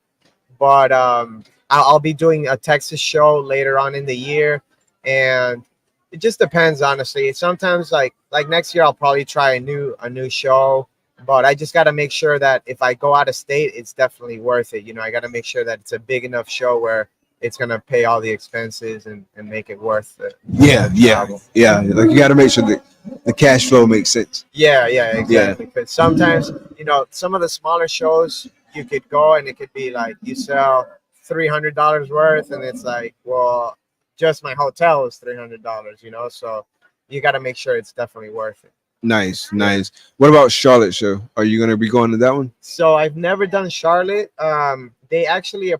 but I'll be doing a Texas show later on in the year, and it just depends, honestly. Sometimes like next year I'll probably try a new show, but I just got to make sure that if I go out of state, it's definitely worth it. You know, I got to make sure that it's a big enough show where it's going to pay all the expenses and make it worth it. Yeah. Like you got to make sure that the cash flow makes sense. Yeah, exactly. Because sometimes, you know, some of the smaller shows you could go and it could be like you sell $300 worth, and it's like, well, just my hotel is $300, you know, so you got to make sure it's definitely worth it. Nice. What about Charlotte show? Are you going to be going to that one? So I've never done Charlotte. They actually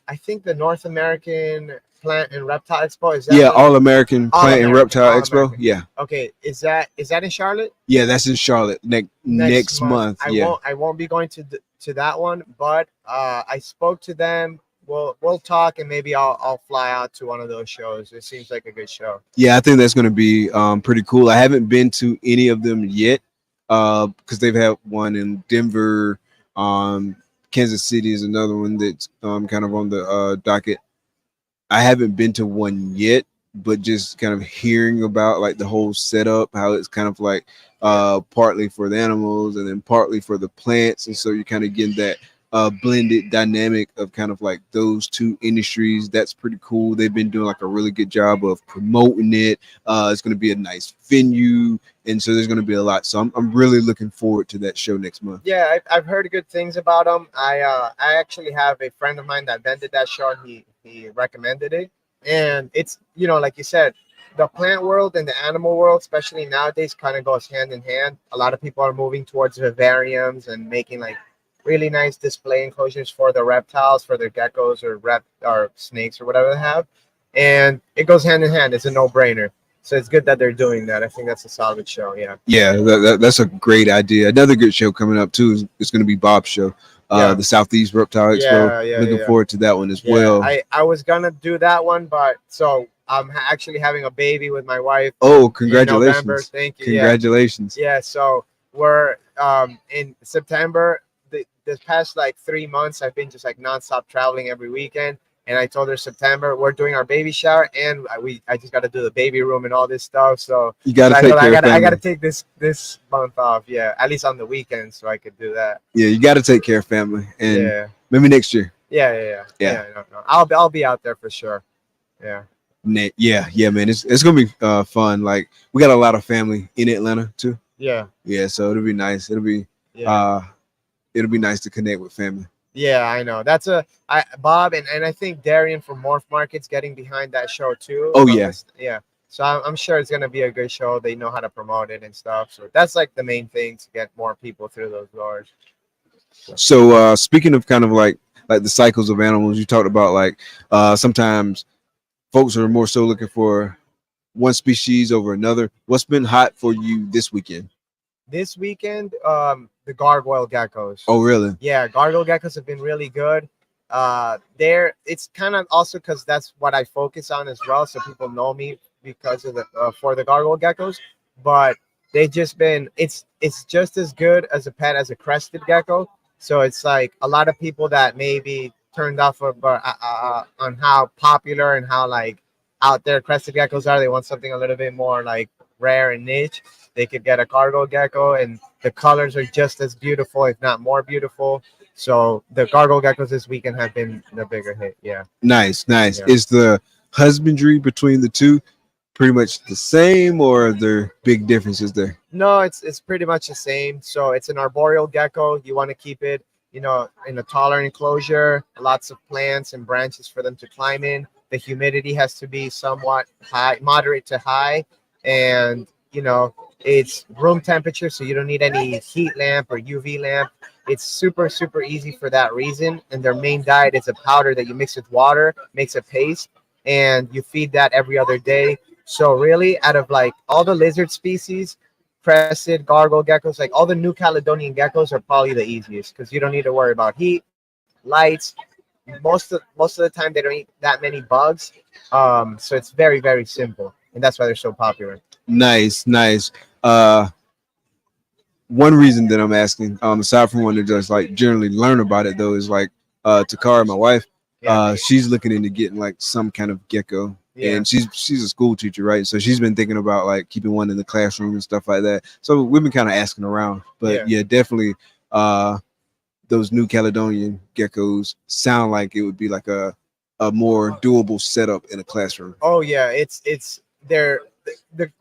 I think the North American Plant and Reptile Expo is that All American Plant and Reptile Expo. Yeah. Okay, is that in Charlotte? Yeah, that's in Charlotte next month. I won't be going to that one, but I spoke to them. We'll talk, and maybe I'll fly out to one of those shows. It seems like a good show. Yeah, I think that's going to be pretty cool. I haven't been to any of them yet because they've had one in Denver. Kansas City is another one that's kind of on the docket. I haven't been to one yet, but just kind of hearing about like the whole setup, how it's kind of like partly for the animals and then partly for the plants, and so you're kind of getting that blended dynamic of kind of like those two industries. That's pretty cool. They've been doing like a really good job of promoting it. It's going to be a nice venue, and so there's going to be a lot. So I'm really looking forward to that show next month. Yeah, I've heard good things about them. I actually have a friend of mine that vended that show, and he recommended it. And it's, you know, like you said, the plant world and the animal world, especially nowadays, kind of goes hand in hand. A lot of people are moving towards vivariums and making like really nice display enclosures for the reptiles, for their geckos or snakes or whatever they have. And it goes hand in hand. It's a no-brainer. So it's good that they're doing that. I think that's a solid show. Yeah. Yeah, that's a great idea. Another good show coming up too is it's going to be Bob's show, the Southeast Reptile Expo. Looking forward to that one as well. I was gonna do that one, but so I'm actually having a baby with my wife. Oh, congratulations! In November. Thank you. Congratulations. Yeah. So we're in September. This past like 3 months, I've been just like nonstop traveling every weekend. And I told her September we're doing our baby shower, and I just got to do the baby room and all this stuff. So you got to take care of family. I got to take this month off, at least on the weekends, so I could do that. Yeah, you got to take care of family, and maybe next year. Yeah. No. I'll be out there for sure. Yeah. Yeah, man. It's gonna be fun. Like we got a lot of family in Atlanta too. Yeah. Yeah, so it'll be nice. It'll be nice to connect with family. Yeah, I know. That's Bob and I think Darian from Morph Market's getting behind that show too. Oh yeah. Yeah. So I'm sure it's gonna be a good show. They know how to promote it and stuff. So that's like the main thing to get more people through those doors. So speaking of kind of like the cycles of animals, you talked about like sometimes folks are more so looking for one species over another. What's been hot for you this weekend? This weekend, the gargoyle geckos. Oh, really? Yeah, gargoyle geckos have been really good. It's kind of also because that's what I focus on as well, so people know me because of the for the gargoyle geckos. But they just been it's just as good as a pet as a crested gecko. So it's like a lot of people that maybe turned off on how popular and how like out there crested geckos are. They want something a little bit more like rare and niche. They could get a gargoyle gecko, and the colors are just as beautiful, if not more beautiful. So the gargoyle geckos this weekend have been the bigger hit. Yeah. Nice. Yeah. Is the husbandry between the two pretty much the same, or are there big differences there? No, it's pretty much the same. So it's an arboreal gecko. You want to keep it, in a taller enclosure, lots of plants and branches for them to climb in. The humidity has to be somewhat high, moderate to high, and it's room temperature, so you don't need any heat lamp or UV lamp. It's super, super easy for that reason. And their main diet is a powder that you mix with water, makes a paste, and you feed that every other day. So really, out of like all the lizard species, crested, gargoyle geckos, like all the New Caledonian geckos are probably the easiest because you don't need to worry about heat, lights. Most of the time, they don't eat that many bugs. So it's very, very simple, and that's why they're so popular. Nice. One reason that I'm asking, aside from wanting to just like generally learn about it though, is like Takara, my wife, she's looking into getting like some kind of gecko. Yeah. And she's a school teacher, right? So she's been thinking about like keeping one in the classroom and stuff like that. So we've been kind of asking around, but yeah, definitely those New Caledonian geckos sound like it would be like a more doable setup in a classroom. Oh yeah, it's the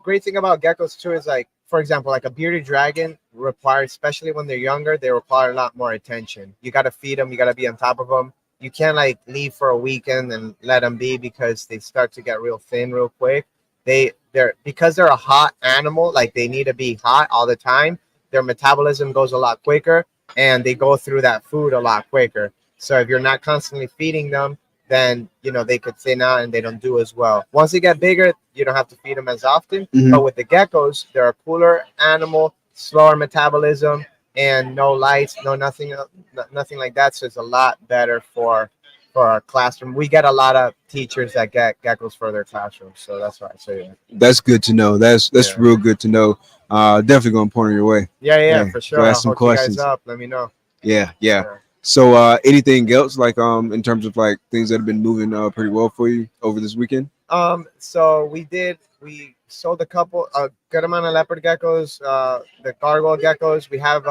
great thing about geckos too is like, for example, like a bearded dragon requires, especially when they're younger, they require a lot more attention. You got to feed them, you got to be on top of them. You can't like leave for a weekend and let them be because they start to get real thin real quick. Because they're a hot animal, like they need to be hot all the time. Their metabolism goes a lot quicker, and they go through that food a lot quicker. So if you're not constantly feeding them, then they could thin out and they don't do as well. Once they get bigger, you don't have to feed them as often. Mm-hmm. But with the geckos, they're a cooler animal, slower metabolism, and no lights, nothing like that. So it's a lot better for our classroom. We get a lot of teachers that get geckos for their classrooms, so that's why I say that. That's good to know. That's real good to know. Definitely gonna point on your way. Yeah, for sure. I'll hook you guys up. Let me know. Yeah. So anything else like in terms of like things that have been moving pretty well for you over this weekend? So we sold a good amount of leopard geckos, the gargoyle geckos. We have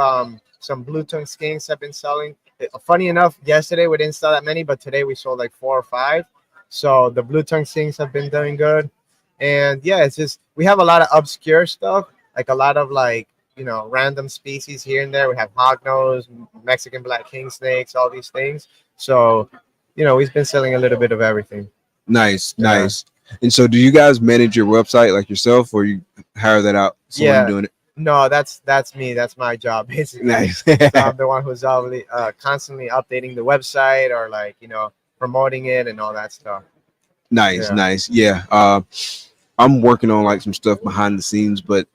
some blue tongue skinks have been selling. Funny enough, yesterday we didn't sell that many, but today we sold like 4 or 5. So the blue tongue skinks have been doing good. And yeah, it's just we have a lot of obscure stuff, like a lot of like, you know, random species here and there. We have hognose, Mexican black king snakes, all these things. So, you know, we've been selling a little bit of everything. Nice. And so do you guys manage your website like yourself, or you hire that out? Someone doing it? No, that's me. That's my job, basically. Nice. So I'm the one who's constantly updating the website, or like, you know, promoting it and all that stuff. Nice. Yeah. I'm working on like some stuff behind the scenes, but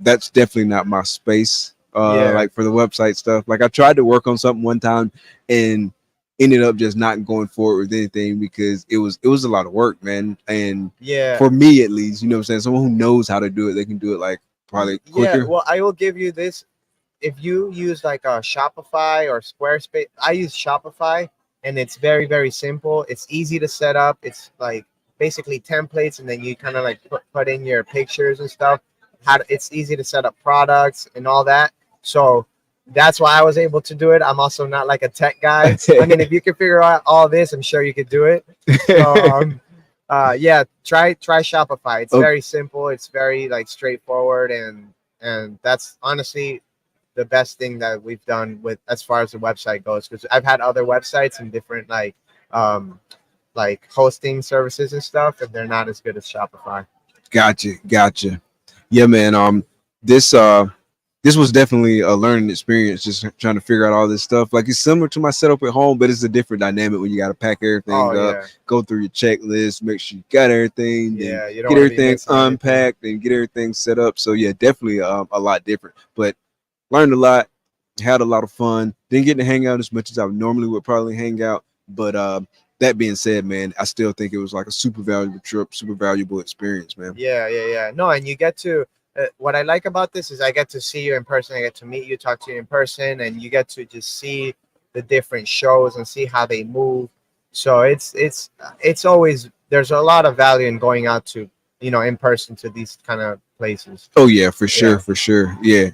that's definitely not my space. Like for the website stuff. Like I tried to work on something one time and ended up just not going forward with anything because it was a lot of work, man. And for me at least, you know what I'm saying, someone who knows how to do it, they can do it like probably quicker. Yeah, well, I will give you this. If you use like a Shopify or Squarespace, I use Shopify, and it's very, very simple. It's easy to set up. It's like basically templates, and then you kind of like put in your pictures and stuff. It's easy to set up products and all that. So that's why I was able to do it. I'm also not like a tech guy. I mean, if you can figure out all this, I'm sure you could do it. So, yeah, try Shopify. It's very simple. It's very like straightforward, and that's honestly the best thing that we've done with as far as the website goes. Because I've had other websites and different like hosting services and stuff, and they're not as good as Shopify. Gotcha. Yeah, man. This was definitely a learning experience, just trying to figure out all this stuff. Like, it's similar to my setup at home, but it's a different dynamic when you got to pack everything up, go through your checklist, make sure you got everything, you don't get everything unpacked and get everything set up. So yeah, definitely a lot different, but learned a lot, had a lot of fun. Didn't get to hang out as much as I normally would probably hang out, but that being said, man, I still think it was like a super valuable trip, super valuable experience, man. Yeah. No, and you get to what I like about this is I get to see you in person. I get to meet you, talk to you in person, and you get to just see the different shows and see how they move. So it's always, there's a lot of value in going out to, you know, in person to these kind of places. Oh yeah, for sure. Yeah,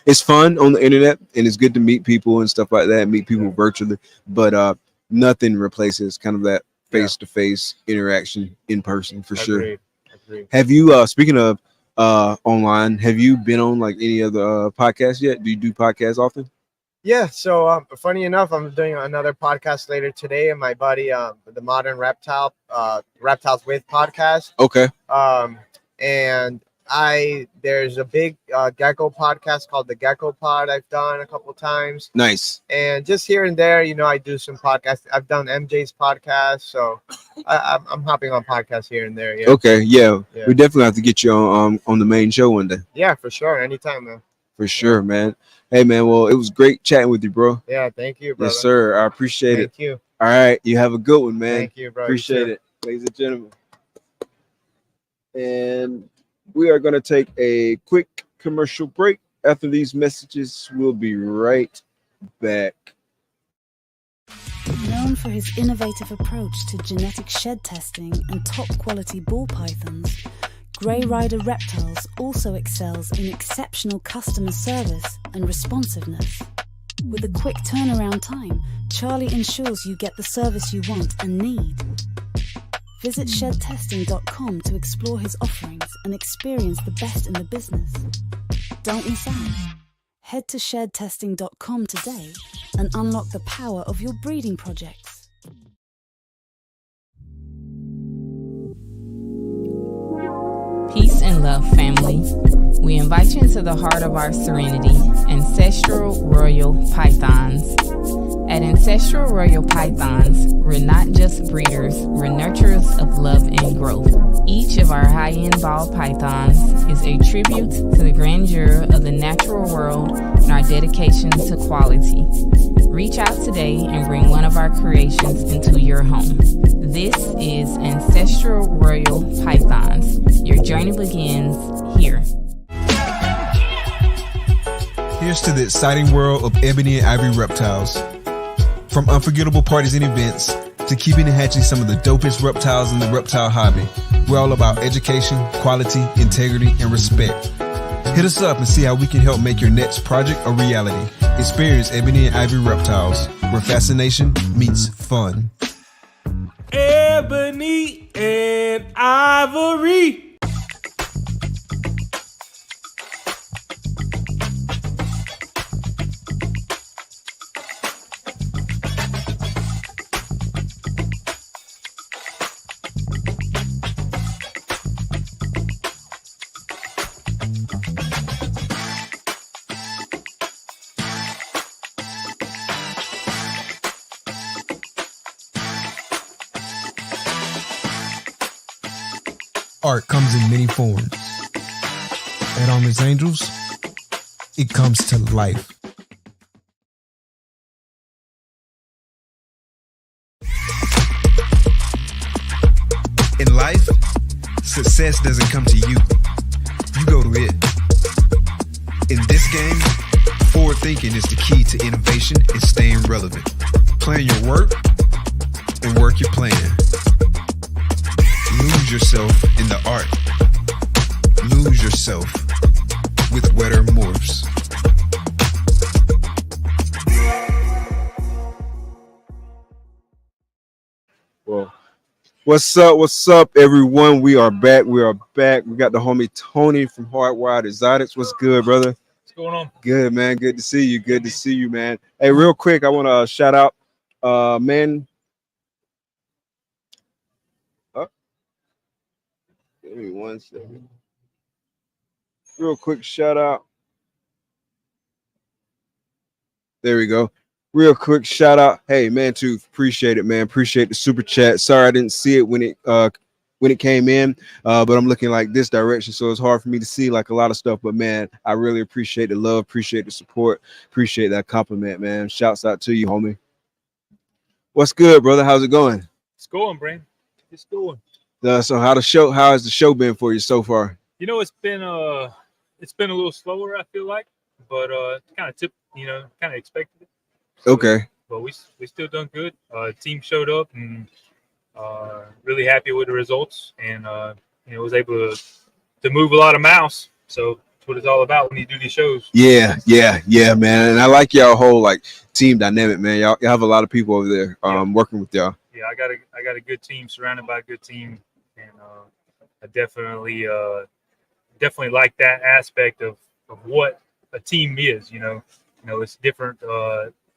it's fun on the internet, and it's good to meet people and stuff like that, meet people virtually, but nothing replaces kind of that face-to-face interaction in person for sure. Agreed. Have you speaking of online, have you been on like any other podcasts yet? Do you do podcasts often? Yeah, so funny enough, I'm doing another podcast later today, and my buddy, the Modern Reptiles with podcast. Okay. And there's a big gecko podcast called the Gecko Pod I've done a couple times. Nice. And just here and there, you know, I do some podcasts. I've done MJ's podcast, so I'm hopping on podcasts here and there. Yeah. Okay. Yeah. We definitely have to get you on the main show one day. Yeah, for sure. Anytime, man. For sure, man. Hey, man. Well, it was great chatting with you, bro. Yeah. Thank you, brother. Yes, sir. I appreciate it. Thank you. All right. You have a good one, man. Thank you, bro. Appreciate it, ladies and gentlemen. And we are going to take a quick commercial break. After these messages, we'll be right back. Known for his innovative approach to genetic shed testing and top quality ball pythons, Grey Rider Reptiles also excels in exceptional customer service and responsiveness. With a quick turnaround time, Charlie ensures you get the service you want and need. Visit shedtesting.com to explore his offerings and experience the best in the business. Don't miss out. Head to shedtesting.com today and unlock the power of your breeding projects. Peace and love, family. We invite you into the heart of our serenity, Ancestral Royal Pythons. At Ancestral Royal Pythons, we're not just breeders, we're nurturers of love and growth. Each of our high-end ball pythons is a tribute to the grandeur of the natural world and our dedication to quality. Reach out today and bring one of our creations into your home. This is Ancestral Royal Pythons. Your journey begins here. Here's to the exciting world of Ebony and Ivory reptiles. From unforgettable parties and events to keeping and hatching some of the dopest reptiles in the reptile hobby. We're all about education, quality, integrity, and respect. Hit us up and see how we can help make your next project a reality. Experience Ebony and Ivory Reptiles, where fascination meets fun. Ebony and Ivory. Art comes in many forms. At Armless Angels, it comes to life. In life, success doesn't come to you. You go to it. In this game, forward thinking is the key to innovation and staying relevant. Plan your work and work your plan. Lose yourself in the art. Lose yourself with wetter morphs. Well, what's up? What's up, everyone? We are back. We are back. We got the homie Tony from Hardwired Exotics. What's good, brother? What's going on? Good, man. Good to see you. Good to see you, man. Hey, real quick, I want to shout out, man. Give me 1 second. Real quick shout out. There we go. Real quick shout out. Hey, man, too. Appreciate it, man. Appreciate the super chat. Sorry I didn't see it when it came in, but I'm looking like this direction, so it's hard for me to see like a lot of stuff. But man, I really appreciate the love, appreciate the support, appreciate that compliment, man. Shouts out to you, homie. What's good, brother? How's it going? It's going, Brain. It's going. So how has the show been for you so far? You know, it's been a little slower, I feel like, but kind of expected it. So, okay. But we still done good. Team showed up and really happy with the results, and was able to move a lot of mouse. So that's what it's all about when you do these shows. Yeah, man. And I like y'all whole like team dynamic, man. Y'all have a lot of people over there working with y'all. Yeah, I got a good team, surrounded by a good team, and I definitely like that aspect of what a team is. It's different.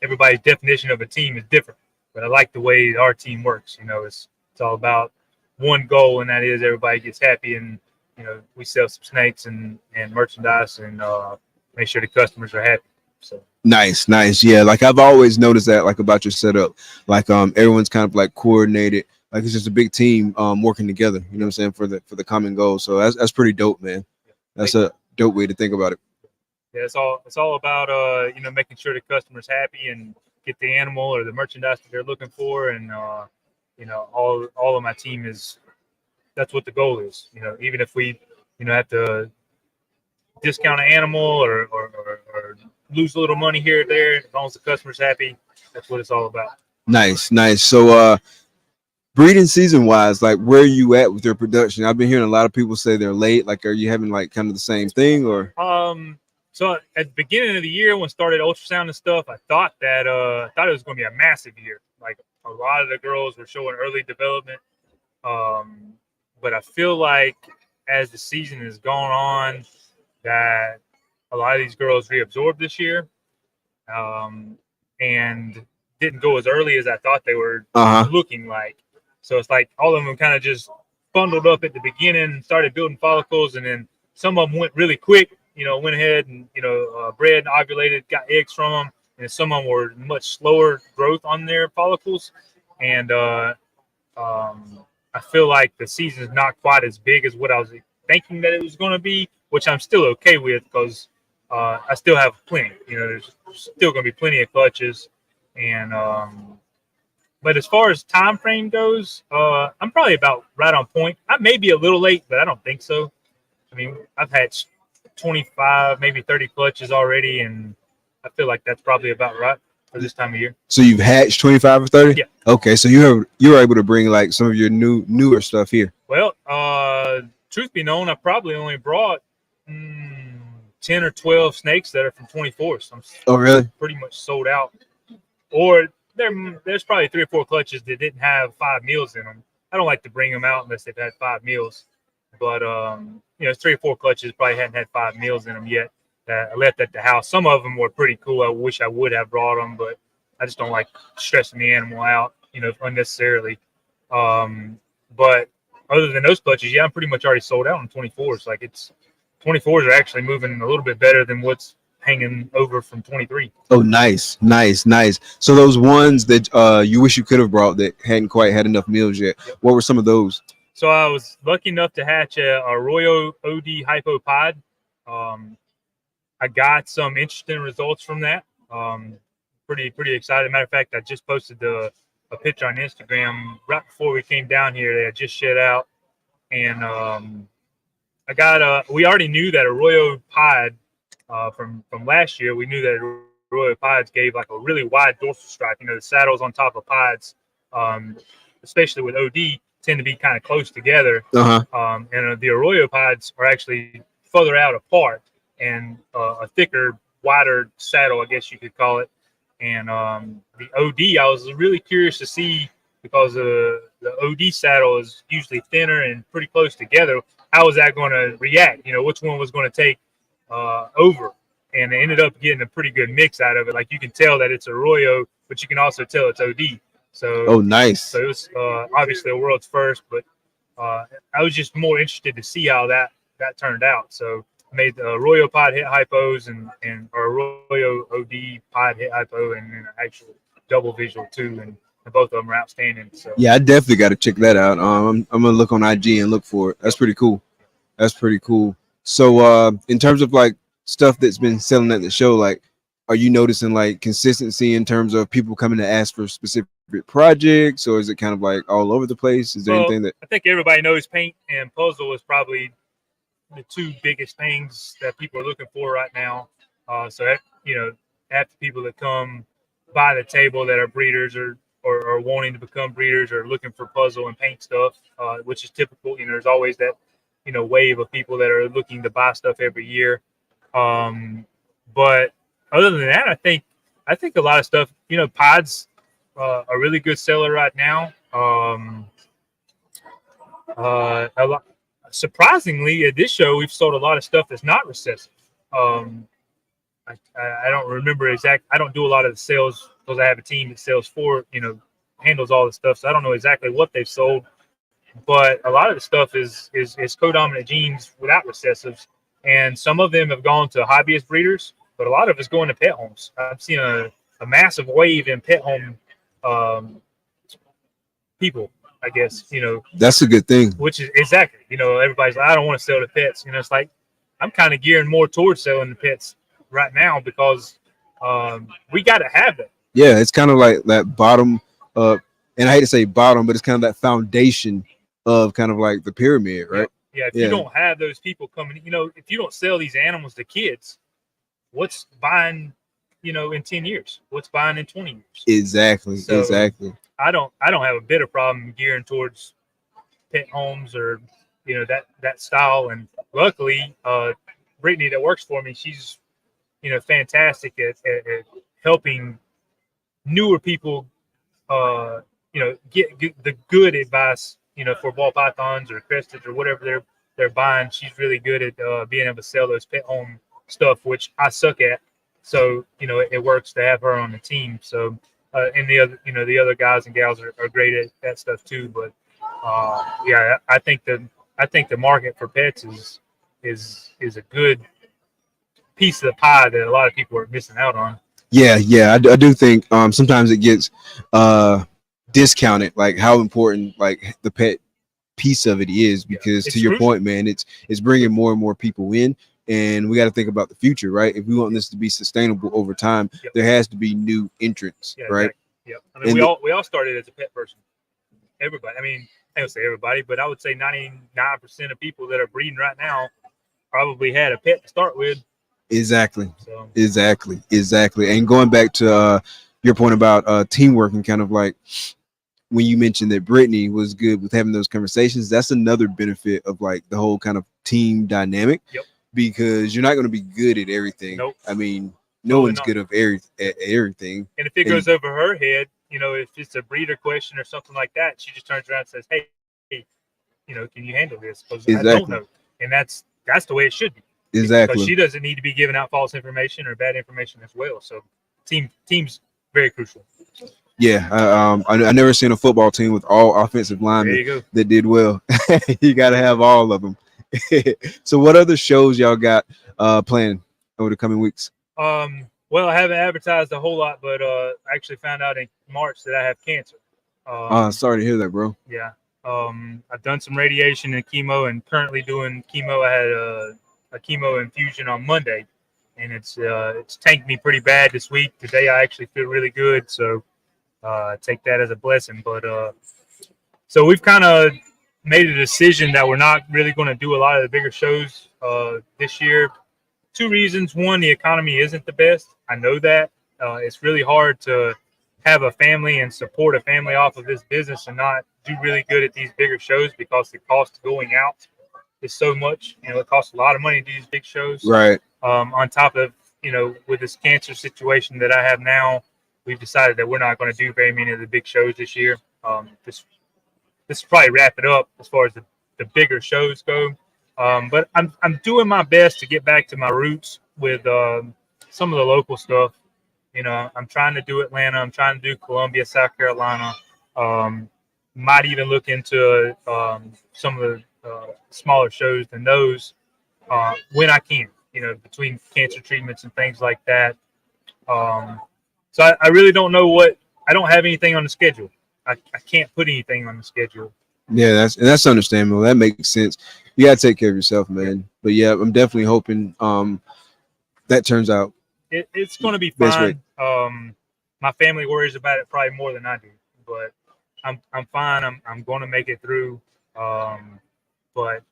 Everybody's definition of a team is different, but I like the way our team works. It's all about one goal, and that is everybody gets happy, and we sell some snakes and merchandise, and make sure the customers are happy. So nice. Yeah, like I've always noticed that, like about your setup, like everyone's kind of like coordinated, like it's just a big team working together. You know what I'm saying, for the common goal. So that's pretty dope, man. That's a dope way to think about it. Yeah, it's all about making sure the customer's happy and get the animal or the merchandise that they're looking for, and all of my team that's what the goal is. Even if we have to discount an animal or lose a little money here or there, as long as the customer's happy, that's what it's all about. Nice. So breeding season wise, like where are you at with your production? I've been hearing a lot of people say they're late. Like, are you having like kind of the same thing, or? So at the beginning of the year, when started ultrasound and stuff, I thought it was going to be a massive year. Like a lot of the girls were showing early development. But I feel like as the season has gone on, that a lot of these girls reabsorbed this year, and didn't go as early as I thought they were looking like. So it's like all of them kind of just bundled up at the beginning, started building follicles, and then some of them went really quick. Went ahead and bred and ovulated, got eggs from them, and some of them were much slower growth on their follicles, and I feel like the season is not quite as big as what I was thinking that it was going to be, which I'm still okay with because I still have plenty. There's still going to be plenty of clutches, and but as far as time frame goes, I'm probably about right on point. I may be a little late, but I don't think so. I mean, I've had 25, maybe 30 clutches already, and I feel like that's probably about right. for this time of year. So you've hatched 25 or 30? Yeah. Okay, so you're able to bring like some of your newer stuff here. Well, truth be known, I probably only brought 10 or 12 snakes that are from 24. So I'm really? Pretty much sold out. Or there's probably 3 or 4 clutches that didn't have 5 meals in them. I don't like to bring them out unless they've had 5 meals. But, 3 or 4 clutches probably hadn't had 5 meals in them yet that I left at the house. Some of them were pretty cool. I wish I would have brought them, but I just don't like stressing the animal out, unnecessarily. But other than those clutches, yeah, I'm pretty much already sold out on 24s. Like 24s are actually moving a little bit better than what's hanging over from 23. Oh, nice. So those ones that you wish you could have brought that hadn't quite had enough meals yet, what were some of those? So I was lucky enough to hatch a Arroyo OD hypopod. I got some interesting results from that. Pretty excited. Matter of fact, I just posted a picture on Instagram right before we came down here. They had just shed out, and we already knew that Arroyo pod from last year. We knew that Arroyo pods gave like a really wide dorsal stripe. The saddles on top of pods, especially with OD, tend to be kind of close together. And the Arroyo pods are actually further out apart and a thicker, wider saddle, I guess you could call it. And the OD, I was really curious to see, because the OD saddle is usually thinner and pretty close together. How was that going to react? Which one was going to take over? And it ended up getting a pretty good mix out of it. Like, you can tell that it's Arroyo, but you can also tell it's OD. So, oh, nice. So it was obviously a world's first, but I was just more interested to see how that turned out. So I made the Arroyo pod hit hypos and Arroyo OD pod hit hypo, and then an actual double visual too, and both of them are outstanding. So yeah, I definitely got to check that out. I'm gonna look on IG and look for it. That's pretty cool. So in terms of like stuff that's been selling at the show, like, are you noticing like consistency in terms of people coming to ask for specific projects, or is it kind of like all over the place? Is there anything that I think everybody knows? Paint and puzzle is probably the 2 biggest things that people are looking for right now. So that, half the people that come by the table that are breeders or wanting to become breeders are looking for puzzle and paint stuff, which is typical. There's always that wave of people that are looking to buy stuff every year. But other than that, I think a lot of stuff. Pods are a really good seller right now. Surprisingly, at this show, we've sold a lot of stuff that's not recessive. I don't remember exact. I don't do a lot of the sales because I have a team that sells handles all the stuff. So I don't know exactly what they've sold, but a lot of the stuff is co-dominant genes without recessives, and some of them have gone to hobbyist breeders, but a lot of it's going to pet homes. I've seen a massive wave in pet home people, I guess. That's a good thing. Which is exactly, everybody's like, I don't want to sell to pets. It's like, I'm kind of gearing more towards selling to pets right now because we got to have it. Yeah, it's kind of like that bottom, and I hate to say bottom, but it's kind of that foundation of kind of like the pyramid, right? Yeah, if you don't have those people coming, if you don't sell these animals to kids, what's buying, in 10 years? What's buying in 20 years? Exactly. I don't have a bit of problem gearing towards pet homes or that style. And luckily, Brittany that works for me, she's fantastic at helping newer people get the good advice for ball pythons or crested or whatever they're buying. She's really good at being able to sell those pet home stuff, which I suck at. So it works to have her on the team. So and the other guys and gals are great at that stuff too. But I think the market for pets is a good piece of the pie that a lot of people are missing out on. Yeah, I do think sometimes it gets discounted, like how important like the pet piece of it is, because to your point, man, it's bringing more and more people in, and we got to think about the future, right? If we want this to be sustainable over time, there has to be new entrants, right? Exactly. I mean, we all started as a pet person. Everybody. I mean, I don't say everybody, but I would say 99% of people that are breeding right now probably had a pet to start with. Exactly. And going back to your point about teamwork and kind of like when you mentioned that Brittany was good with having those conversations, that's another benefit of like the whole kind of team dynamic. Yep. Because you're not going to be good at everything. Nope. I mean, no one's good at everything. And if it goes over her head, you know, if it's a breeder question or something like that, she just turns around and says, "Hey, you know, can you handle this? Because I don't know." And that's the way it should be. Exactly. Because she doesn't need to be giving out false information or bad information as well. So team's very crucial. Yeah, I never seen a football team with all offensive linemen that did well. You got to have all of them. So what other shows y'all got planned over the coming weeks? Well, I haven't advertised a whole lot, but I actually found out in March that I have cancer. Sorry to hear that, bro. Yeah. I've done some radiation and chemo and currently doing chemo. I had a chemo infusion on Monday, and it's tanked me pretty bad this week. Today I actually feel really good, so take that as a blessing. But so we've kind of made a decision that we're not really going to do a lot of the bigger shows this year. 2 reasons. One, the economy isn't the best. I know that. It's really hard to have a family and support a family off of this business and not do really good at these bigger shows because the cost of going out is so much. You know, it costs a lot of money to do these big shows. Right. On top of, you know, with this cancer situation that I have now, we've decided that we're not going to do very many of the big shows this year. This will probably wrap it up as far as the bigger shows go. But I'm doing my best to get back to my roots with some of the local stuff. You know, I'm trying to do Atlanta. I'm trying to do Columbia, South Carolina. Might even look into some of the smaller shows than those when I can, you know, between cancer treatments and things like that. So I really don't know I don't have anything on the schedule. I can't put anything on the schedule. Yeah, that's understandable. That makes sense. You gotta take care of yourself, man. But yeah, I'm definitely hoping that turns out. It's going to be fine. My family worries about it probably more than I do, but I'm fine. I'm going to make it through. But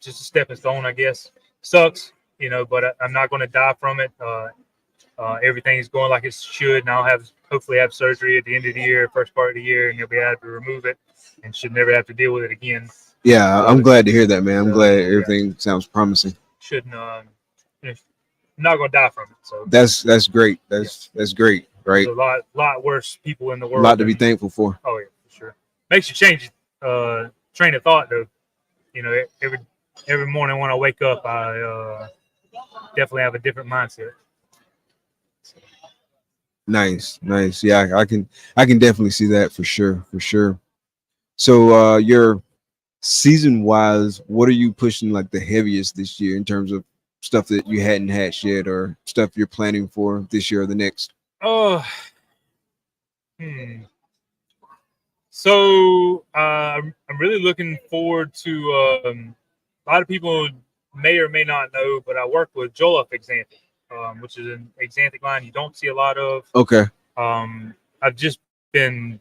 just a stepping stone, I guess. Sucks, you know, but I'm not going to die from it. Everything's going like it should, and I'll hopefully have surgery at the end of the year, first part of the year, and you'll be able to remove it and should never have to deal with it again. Yeah, I'm glad to hear that, man. I'm glad everything sounds promising. Shouldn't I'm not gonna die from it. So that's great. That's great, right? There's a lot worse people in the world. A lot to be thankful for. Oh yeah, for sure. Makes you change train of thought though. You know, every morning when I wake up, I definitely have a different mindset. Nice. Yeah, I can definitely see that for sure. So your season wise, what are you pushing like the heaviest this year in terms of stuff that you hadn't hatched yet or stuff you're planning for this year or the next? So I'm really looking forward to a lot of people may or may not know, but I work with Jollof Exanthic, which is an Exanthic line you don't see a lot of. Okay. I've just been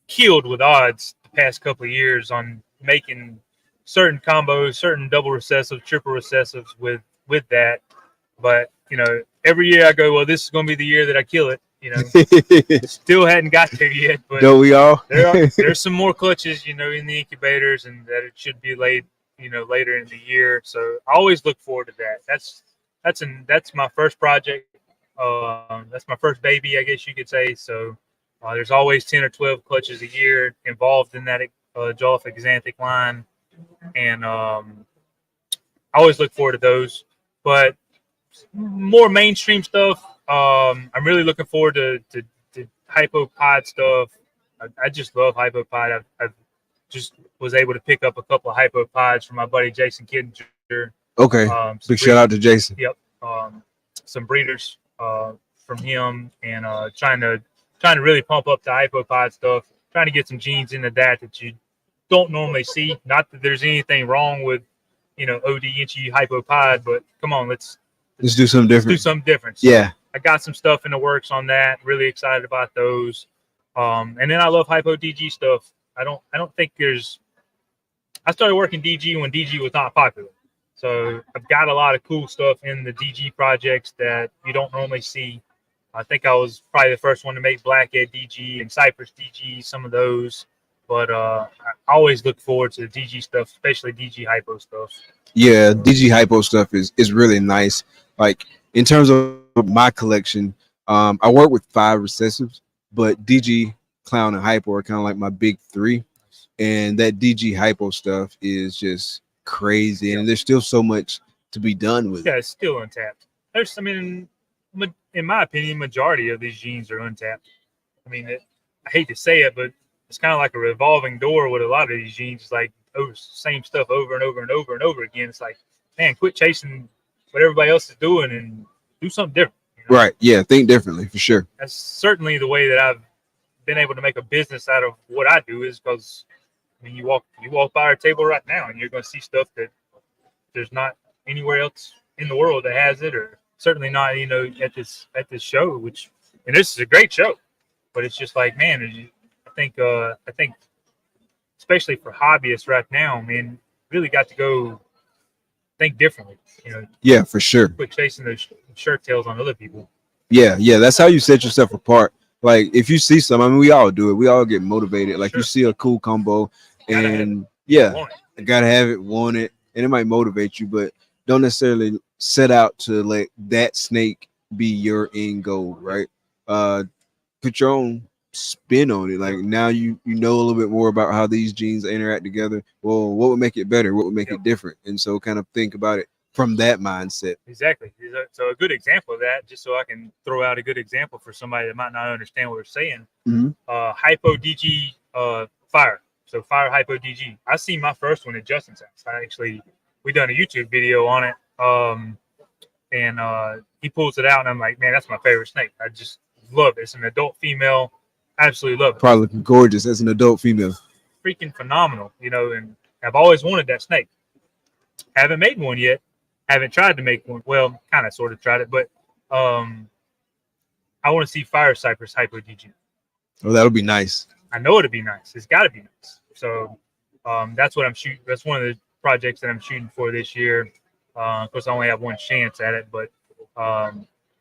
killed with odds the past couple of years on making certain combos, certain double recessives, triple recessives with that. But, you know, every year I go, well, this is going to be the year that I kill it. You know, still hadn't got there yet. But don't we all? There's some more clutches, you know, in the incubators, and that it should be laid, you know, later in the year. So I always look forward to that. That's my first project. That's my first baby, I guess you could say. So there's always 10 or 12 clutches a year involved in that Jollof Exanthic line. And I always look forward to those. But more mainstream stuff, I'm really looking forward to hypopod stuff. I just love hypopod. I've just was able to pick up a couple of hypopods from my buddy Jason Kendrick. Okay. Big shout out to Jason. Yep. Some breeders from him, and trying to really pump up the hypopod stuff, trying to get some genes into that you don't normally see. Not that there's anything wrong with, you know, OD inchy hypopod, but come on, let's do something different. Do something different. So yeah. I got some stuff in the works on that. Really excited about those. And then I love hypo DG stuff. I don't think I started working DG when DG was not popular. So I've got a lot of cool stuff in the DG projects that you don't normally see. I think I was probably the first one to make Blackhead DG and Cypress DG, some of those. But I always look forward to the DG stuff, especially DG hypo stuff. Yeah, DG hypo stuff is really nice. Like in terms of my collection, I work with 5 recessives, but DG, clown, and hypo are kind of like my big 3. And that DG hypo stuff is just crazy, and there's still so much to be done with it. Yeah, it's still untapped. I mean, in my opinion, majority of these genes are untapped. I mean, I hate to say it, but it's kind of like a revolving door with a lot of these genes. It's like same stuff over and over and over and over again. It's like, man, quit chasing what everybody else is doing and do something different. You know? Right. Yeah. Think differently for sure. That's certainly the way that I've been able to make a business out of what I do, is because I mean, you walk by our table right now and you're going to see stuff that there's not anywhere else in the world that has it, or certainly not, at this show, and this is a great show, but it's just like, man, I think especially for hobbyists right now, man, really got to go think differently, Yeah, for sure. Quit chasing those shirt tails on other people. Yeah, that's how you set yourself apart. Like if you see something, I mean, we all do it. We all get motivated. Like you see a cool combo, and I gotta have it, want it, and it might motivate you, but don't necessarily set out to let that snake be your end goal, right? Put your own spin on it. Like now you know a little bit more about how these genes interact together. Well, what would make it better? What would make it different? And so kind of think about it from that mindset. Exactly. So a good example of that, just so I can throw out a good example for somebody that might not understand what we're saying. Hypo DG fire. So fire hypo DG. I seen my first one at Justin's house. We done a YouTube video on it. And he pulls it out and I'm like, man, that's my favorite snake. I just love it. It's an adult female. Absolutely love it. Probably looking gorgeous as an adult female. Freaking phenomenal, and I've always wanted that snake. Haven't made one yet. Haven't tried to make one. Well, kind of sort of tried it, but I want to see Fire Cypress Hypo DG. Oh, that'll be nice. I know it'll be nice. It's got to be nice. So that's what I'm shooting. That's one of the projects that I'm shooting for this year. Of course, I only have one chance at it, but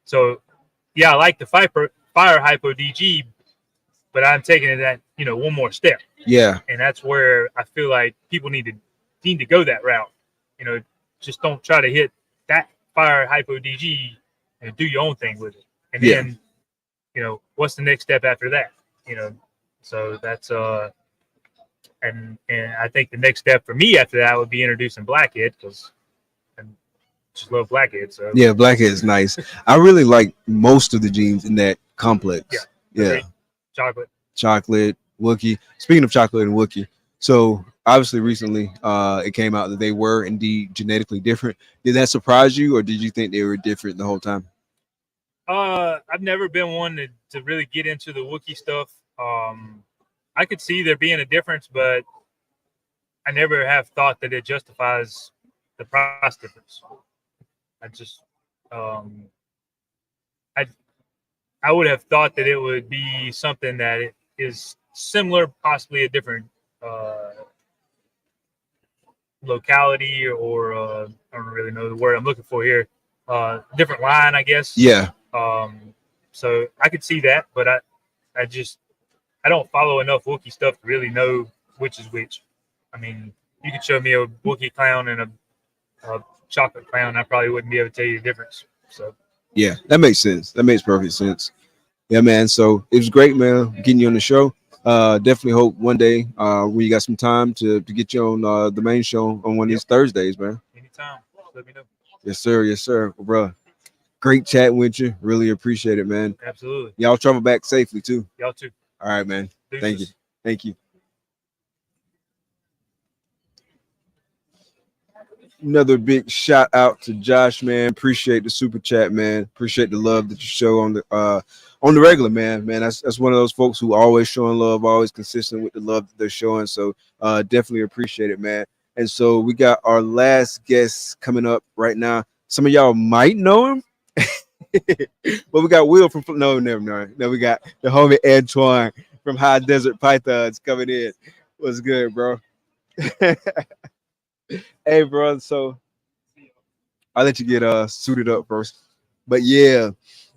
so yeah, I like the Fire Hypo DG, but I'm taking it that one more step. Yeah, and that's where I feel like people need to go that route. Just don't try to hit that Fire Hypo DG and do your own thing with it. And then, what's the next step after that? So that's and I think the next step for me after that would be introducing Blackhead, because I just love Blackhead. So yeah, Blackhead is nice. I really like most of the genes in that complex. Yeah. Chocolate, Wookie. Speaking of chocolate and Wookie, so obviously recently it came out that they were indeed genetically different. Did that surprise you, or did you think they were different the whole time? I've never been one to really get into the Wookie stuff. I could see there being a difference, but I never have thought that it justifies the price difference. I just I would have thought that it would be something that it is similar, possibly a different locality, or I don't really know the word I'm looking for here. Different line, I guess. Yeah. So I could see that, but I don't follow enough Wookiee stuff to really know which is which. I mean, you could show me a Wookiee clown and a chocolate clown, I probably wouldn't be able to tell you the difference. So yeah, that makes sense. That makes perfect sense. Yeah, man. So it was great, man, getting you on the show. Definitely hope one day when you got some time to get you on the main show on one of these Thursdays, man. Anytime. Let me know. Yes, sir. Yes, sir. Well, bro, great chatting with you. Really appreciate it, man. Absolutely. Y'all travel back safely too. Y'all too. All right, man. Deuces. Thank you. Thank you. Another big shout out to Josh, man. Appreciate the super chat, man. Appreciate the love that you show on the regular, man. That's one of those folks who always showing love, always consistent with the love that they're showing. So definitely appreciate it, man. And so we got our last guest coming up right now. Some of y'all might know him, but we got Will from never mind. No, we got the homie Antoine from High Desert Pythons coming in. What's good, bro? Hey, bro. So I'll let you get suited up first. But yeah,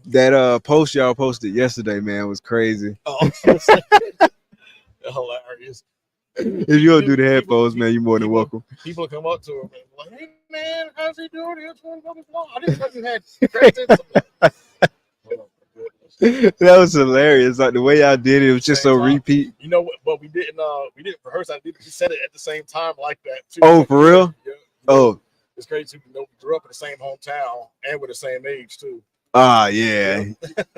That post y'all posted yesterday, man, was crazy. Oh, hilarious. If you don't do the headphones, man, you're more than welcome. People come up to him and like, "Hey, man, how's he doing? I didn't know you had credits." That was hilarious. Like the way y'all did it was just so repeat. You know what? But we didn't rehearse. We said it at the same time like that too. Oh, for real? Yeah. Oh, it's crazy. We grew up in the same hometown and we're the same age too. Ah, yeah.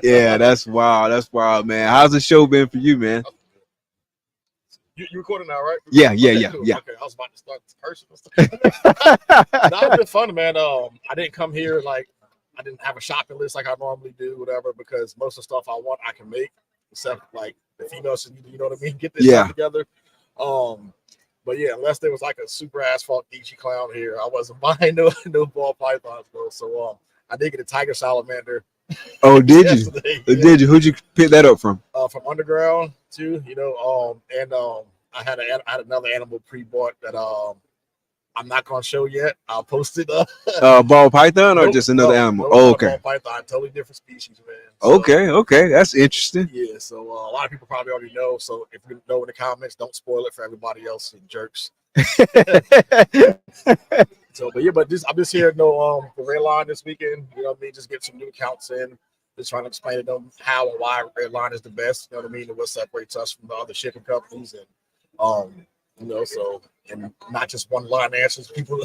Yeah, that's wild. That's wild, man. How's the show been for you, man? You recording now, right? Yeah. Okay, I was about to start cursing. It's been fun, man. I didn't come here like I didn't have a shopping list like I normally do, whatever, because most of the stuff I want I can make, except like the females, you know what I mean? Get this stuff together. But yeah, unless there was like a super asphalt DG clown here, I wasn't buying no ball pythons, bro. So I did get a tiger salamander. Oh, did you? Yeah. Did you? Who'd you pick that up from? From Underground too, you know. I had another animal pre-bought that I'm not gonna show yet. I'll post it. Ball python or just another animal? Oh, okay. Ball python, totally different species, man. So, okay, that's interesting. Yeah, so a lot of people probably already know. So if you know in the comments, don't spoil it for everybody else and jerks. I'm just here, for Redline this weekend. You know what I mean? Just get some new accounts in. Just trying to explain to them how and why Redline is the best. You know what I mean? And what separates us from the other shipping companies, and and not just one line answers. People,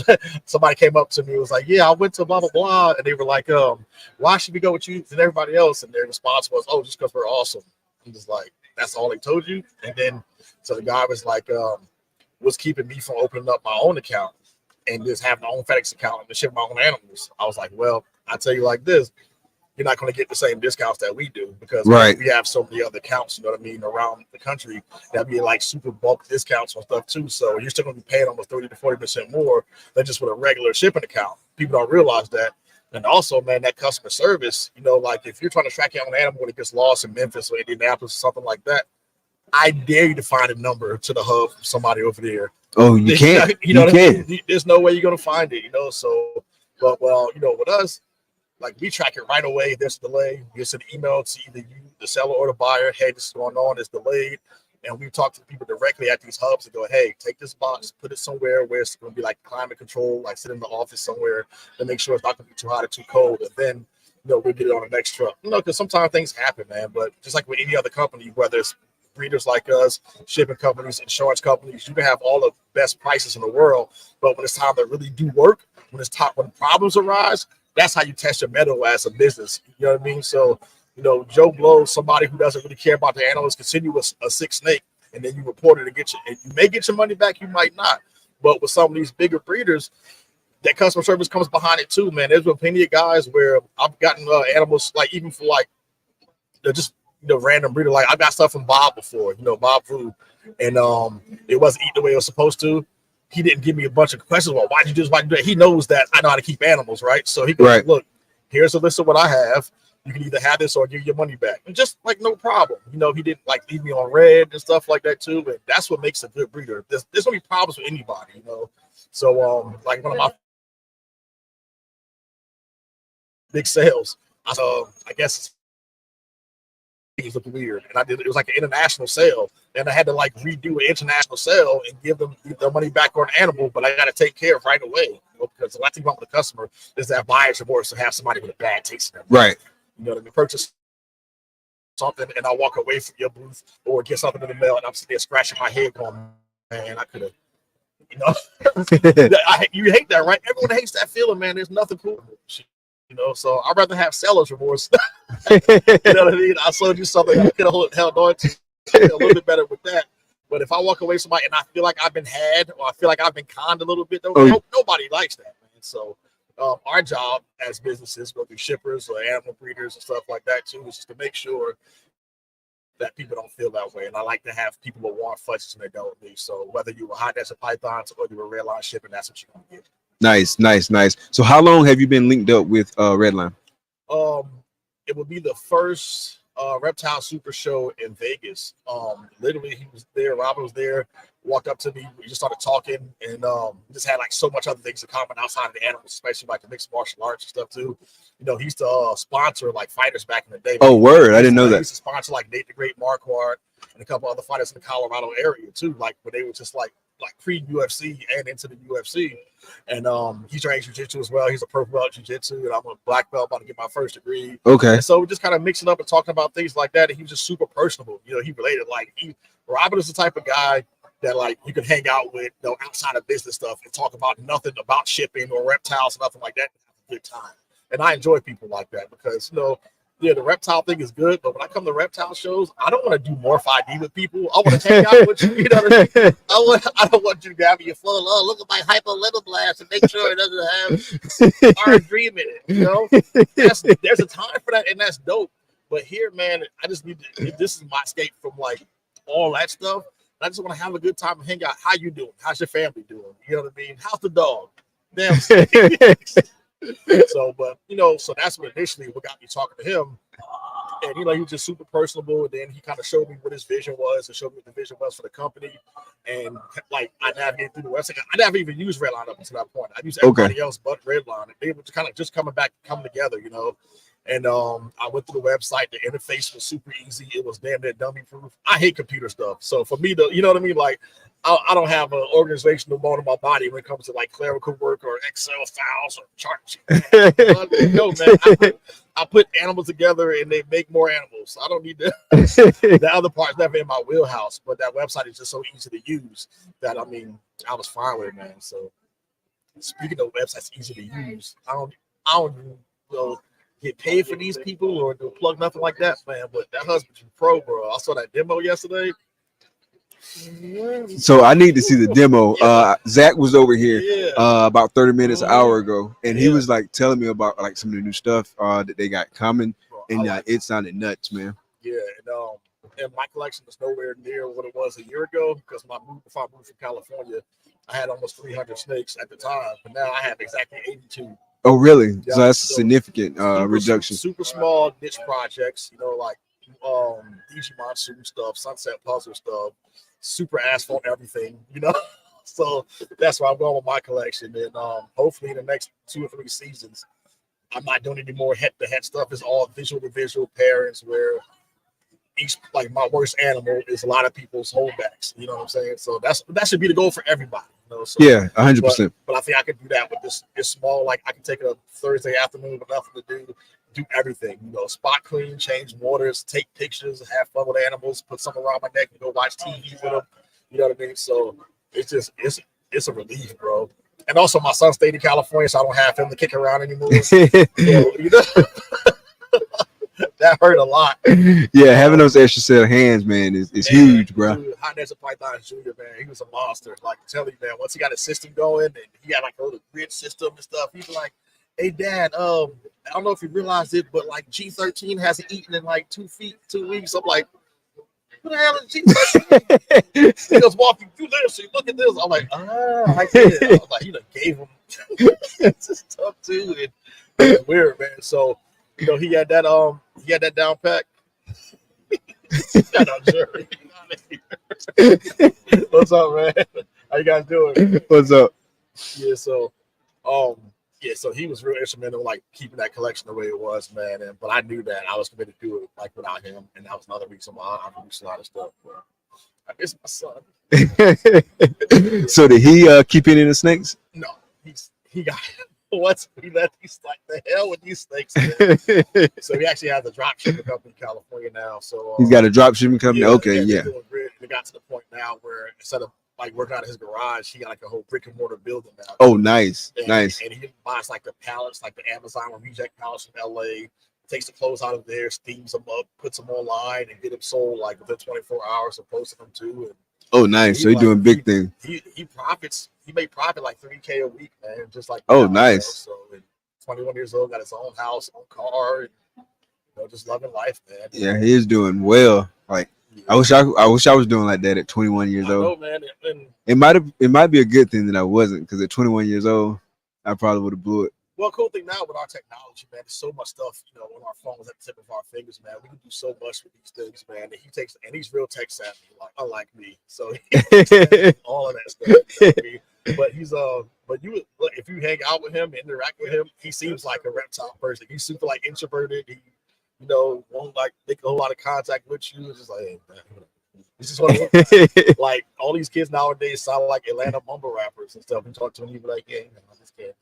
somebody came up to me and was like, "Yeah, I went to blah blah blah," and they were like, "Why should we go with you and everybody else?" And their response was, "Oh, just because we're awesome." I'm just like, "That's all they told you?" And then so the guy was like, "What's keeping me from opening up my own account and just having my own FedEx account and ship my own animals?" I was like, "Well, I tell you like this." You're not going to get the same discounts that we do because we have so many other accounts, you know what I mean, around the country that be like super bulk discounts on stuff too. So you're still going to be paying almost 30 to 40% more than just with a regular shipping account. People don't realize that. And also, man, that customer service, you know, like if you're trying to track your own animal when it gets lost in Memphis or Indianapolis or something like that, I dare you to find a number to the hub from somebody over there. Oh, you can't. You know what I mean? There's no way you're going to find it, you know. So, but well, you know, with us, like we track it right away. There's a delay. You send an email to either you, the seller, or the buyer. Hey, this is going on. It's delayed. And we talk to people directly at these hubs and go, hey, take this box, put it somewhere where it's going to be like climate control, like sit in the office somewhere to make sure it's not going to be too hot or too cold. And then, you know, we'll get it on the next truck. You know, because sometimes things happen, man. But just like with any other company, whether it's breeders like us, shipping companies, insurance companies, you can have all the best prices in the world. But when it's time to really do work, when problems arise, that's how you test your mettle as a business. You know what I mean? So, you know, Joe Blow, somebody who doesn't really care about the animals, continue with a sick snake, and then you report it and you may get your money back, you might not. But with some of these bigger breeders, that customer service comes behind it too, man. There's been plenty of guys where I've gotten animals, like even for like just random breeder. Like I got stuff from Bob before, Bob Food, and it wasn't eating the way it was supposed to. He didn't give me a bunch of questions about why'd you do this, why'd you do that. He knows that I know how to keep animals, right? So he goes, look, here's a list of what I have. You can either have this or give your money back. And just like no problem. He didn't like leave me on red and stuff like that too. But that's what makes a good breeder. There's gonna be problems with anybody, So like one of my big sales, I guess it's looking weird. And it was like an international sale. And I had to like redo an international sale and give them their money back on an animal, but I got to take care of right away. Because the last thing you want with the customer is that buyer's remorse to have somebody with a bad taste in their mouth. You know what I mean? Purchase something and I walk away from your booth or get something in the mail and I'm sitting there scratching my head going, man, I could have, you hate that, right? Everyone hates that feeling, man. There's nothing cool. So I'd rather have seller's remorse. You know what I mean? I sold you something I could have held on to a little bit better with that. But if I walk away from somebody and I feel like I've been had or I feel like I've been conned a little bit, nobody likes that, man. So our job as businesses, whether we're shippers or animal breeders and stuff like that too, is just to make sure that people don't feel that way. And I like to have people with warm fuzzies in their dog with me. So whether you were high desert pythons or you were redline shipping, that's what you're gonna get. Nice. So how long have you been linked up with Redline? It would be the first reptile super show in Vegas. Literally he was there, Robin was there, walked up to me, we just started talking, and we just had like so much other things in common outside of the animals, especially like the mixed martial arts and stuff too. You know, he used to sponsor like fighters back in the day. Oh, word! I didn't know that. He used to sponsor like Nate the Great Marquardt and a couple other fighters in the Colorado area too, like when they were just like pre-UFC and into the UFC. And he trains jiu-jitsu as well. He's a purple belt jiu-jitsu, and I'm a black belt, about to get my first degree. Okay. And so we're just kind of mixing up and talking about things like that. And he was just super personable. You know, he related. Like Robin is the type of guy that like you can hang out with, you know, outside of business stuff and talk about nothing about shipping or reptiles or nothing like that. And have a good time. And I enjoy people like that because, you know, yeah, the reptile thing is good, but when I come to reptile shows, I don't want to do Morph ID with people. I want to hang out with you. You know what I mean? I don't want you to grab your phone. Oh, look at my hypo little blast and make sure it doesn't have our dream in it. You know, there's a time for that, and that's dope. But here, man, I just need to. This is my escape from like all that stuff. I just want to have a good time and hang out. How you doing? How's your family doing? You know what I mean? How's the dog? Damn. So, but you know, so that's what initially what got me talking to him. And you know, he was just super personable. And then he kind of showed me what his vision was and showed me what the vision was for the company. And like I navigated through the website. I never even used Redline up until that point. I used everybody else but Redline. And they were kind of just coming together, you know. And I went through the website. The interface was super easy. It was damn near dummy proof. I hate computer stuff. So for me to, you know what I mean? Like I don't have an organizational mode in my body when it comes to like clerical work or Excel files or chart sheets. No, man. I put animals together and they make more animals. I don't need to. The other part's never in my wheelhouse, but that website is just so easy to use that I mean, I was fine with it, man. So speaking of websites easy to use, I don't you know, get paid for these people or do plug nothing like that, man. But that Husbandry Pro, bro, I saw that demo yesterday. So I need to see the demo. Zach was over here about 30 minutes, an hour ago, and he was like telling me about like some of the new stuff that they got coming, and it sounded nuts, man. Yeah, and my collection is nowhere near what it was a year ago because before I moved from California, I had almost 300 snakes at the time, but now I have exactly 82. Oh, really? Yeah, so that's a significant reduction. Super small niche projects, you know, like DG Monsoon stuff, Sunset Puzzle stuff, super asphalt everything, you know. So that's where I'm going with my collection, and hopefully in the next 2 or 3 seasons, I'm not doing any more head-to-head stuff. It's all visual-to-visual pairings where each, like my worst animal is a lot of people's holdbacks. You know what I'm saying? So that should be the goal for everybody. You know? So, yeah, 100%. But I think I could do that with this small. Like I can take a Thursday afternoon with nothing to do everything. You know, spot clean, change waters, take pictures, have fun with animals, put some around my neck and go watch TV with them. You know what I mean? So it's a relief, bro. And also, my son stayed in California, so I don't have him to kick around anymore. So, you know, that hurt a lot. Yeah, having those extra set of hands, man, is huge, bro. Hot Desert Python Jr., man, he was a monster. Like, tell you, man, once he got his system going and he got like a little grid system and stuff, he's like, "Hey, Dad, I don't know if you realize it, but like G13 hasn't eaten in like 2 weeks." I'm like, "What the hell is G13?" He goes walking through this. Look at this. I'm like, I get it. I was like, he done gave him it's tough too. And it's weird, man. So, you know, he had that down pack. Shout out, Jerry. What's up, man? How you guys doing? What's up? Yeah, so so he was real instrumental, like keeping that collection the way it was, man. But I knew that I was committed to do it like without him, and that was another reason why I produced a lot of stuff. But I miss my son. So did he keep any of the snakes? No, he got he let these like the hell with these snakes. Man. So he actually has a drop shipping company in California now. So he's got a drop shipping company. Okay, yeah. They got to the point now where instead of like working out of his garage, he got like a whole brick and mortar building now. Oh, nice, nice. And he buys like the pallets, like the Amazon or reject pallets from LA. Takes the clothes out of there, steams them up, puts them online, and get them sold like within 24 hours of posting them too. And oh, nice. So he's doing big things. He profits. He made profit like $3,000 a week, man. Just like nice. So 21 years old, got his own house, own car, and, you know, just loving life, man. Yeah, he is doing well. Like I wish I was doing like that at 21 years old. Man. And it might be a good thing that I wasn't, because at 21 years old, I probably would have blew it. Well, cool thing now with our technology, man, there's so much stuff, you know, on our phones at the tip of our fingers, man. We can do so much with these things, man. And he's real tech savvy, like unlike me. So he all of that stuff. You know what I mean? But if you hang out with him, interact with him, he seems like a reptile person. He's super like introverted. He, you know, won't like make a whole lot of contact with you. It's just like, hey, man, this is what it like all these kids nowadays sound like Atlanta mumble rappers and stuff. You talk to him, you be like, yeah, this kid.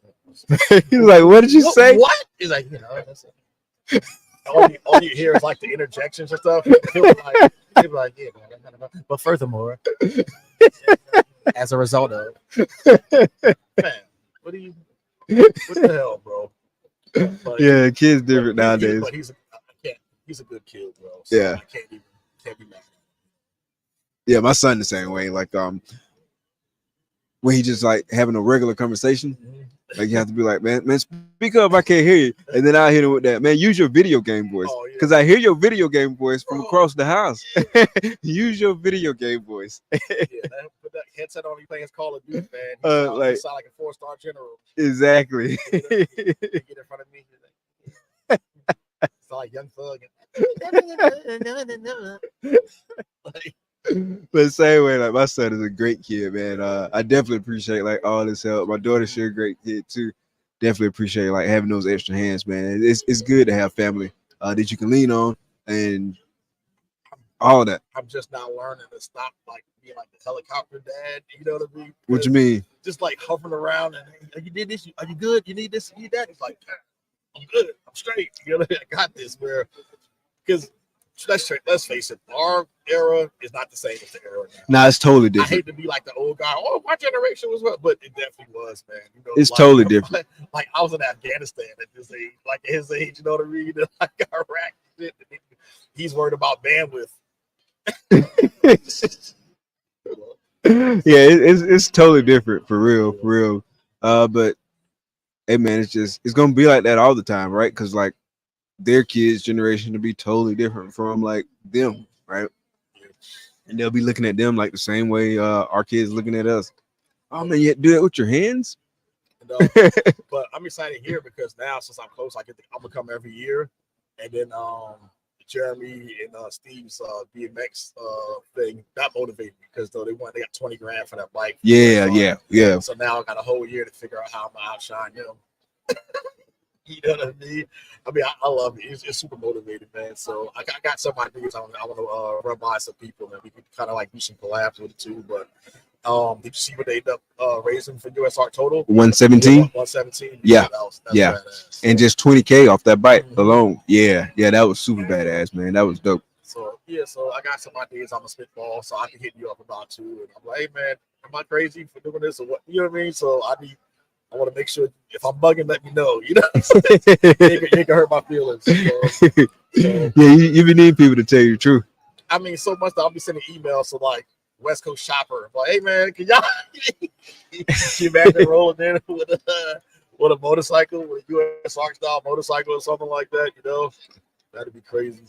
He's like, what did you say? What? He's like, you know, that's it. All you hear is like the interjections and stuff. He'll be like, yeah, man. But furthermore, as a result of, man, what the hell, bro? But, yeah, kids different nowadays. But he's a good kid, bro. So yeah, I can't be mad. Yeah, my son the same way. Like when he just like having a regular conversation, like you have to be like, man, speak up, I can't hear you. And then I hit him with that, man, use your video game voice. Because I hear your video game voice from across the house. Use your video game voice. Yeah, put that headset on, you playing Call of Duty, man. You sound like a 4-star general. Exactly. You get in front of me. It's like Young Thug. But same way, like my son is a great kid, man. I definitely appreciate like all this help. My daughter's sure a great kid too. Definitely appreciate like having those extra hands, man. It's good to have family that you can lean on and all that. I'm just now learning to stop like being like the helicopter dad. You know what I mean? What you mean? Just like hovering around and hey, you did this. Are you good? You need this? You need that? It's like I'm good. I'm straight. You know, I got this. Where because. Let's face it, our era is not the same as the era now. Nah, it's totally different. I hate to be like the old guy. Oh, my generation was what, but it definitely was, man. You know, it's like, totally different. Like I was in Afghanistan at this age, like at his age, you know what I mean? Like Iraq, he's worried about bandwidth. Yeah, it's totally different for real. But hey, man, it's gonna be like that all the time, right? Because like. Their kids' generation to be totally different from like them, right? And they'll be looking at them like the same way our kids looking at us. Oh man, you do that with your hands? But I'm excited here because now since I'm close, I'm gonna come every year, and then Jeremy and Steve's BMX thing that motivated me because they got 20 grand for that bike. Yeah. So now I got a whole year to figure out how I'm gonna outshine them. You know what I mean? I love it. It's super motivated, man. So I got some ideas. I want to run by some people, and we could kind of like do some collabs with it too. But did you see what they ended up raising for USARK total? 117. 117. Yeah, that's badass. And just 20K off that bike alone. Yeah, that was super badass, man. That was dope. So I got some ideas. I'm a spitball, so I can hit you up about too. And I'm like, hey man, am I crazy for doing this or what? You know what I mean? So I want to make sure if I'm bugging, let me know. You know, it can hurt my feelings. Yeah, you be needing people to tell you the truth. I mean, so much that I'll be sending emails to like West Coast shopper, like, hey man, can y'all you imagine rolling in with a motorcycle, with a USARK style motorcycle or something like that? You know, that'd be crazy.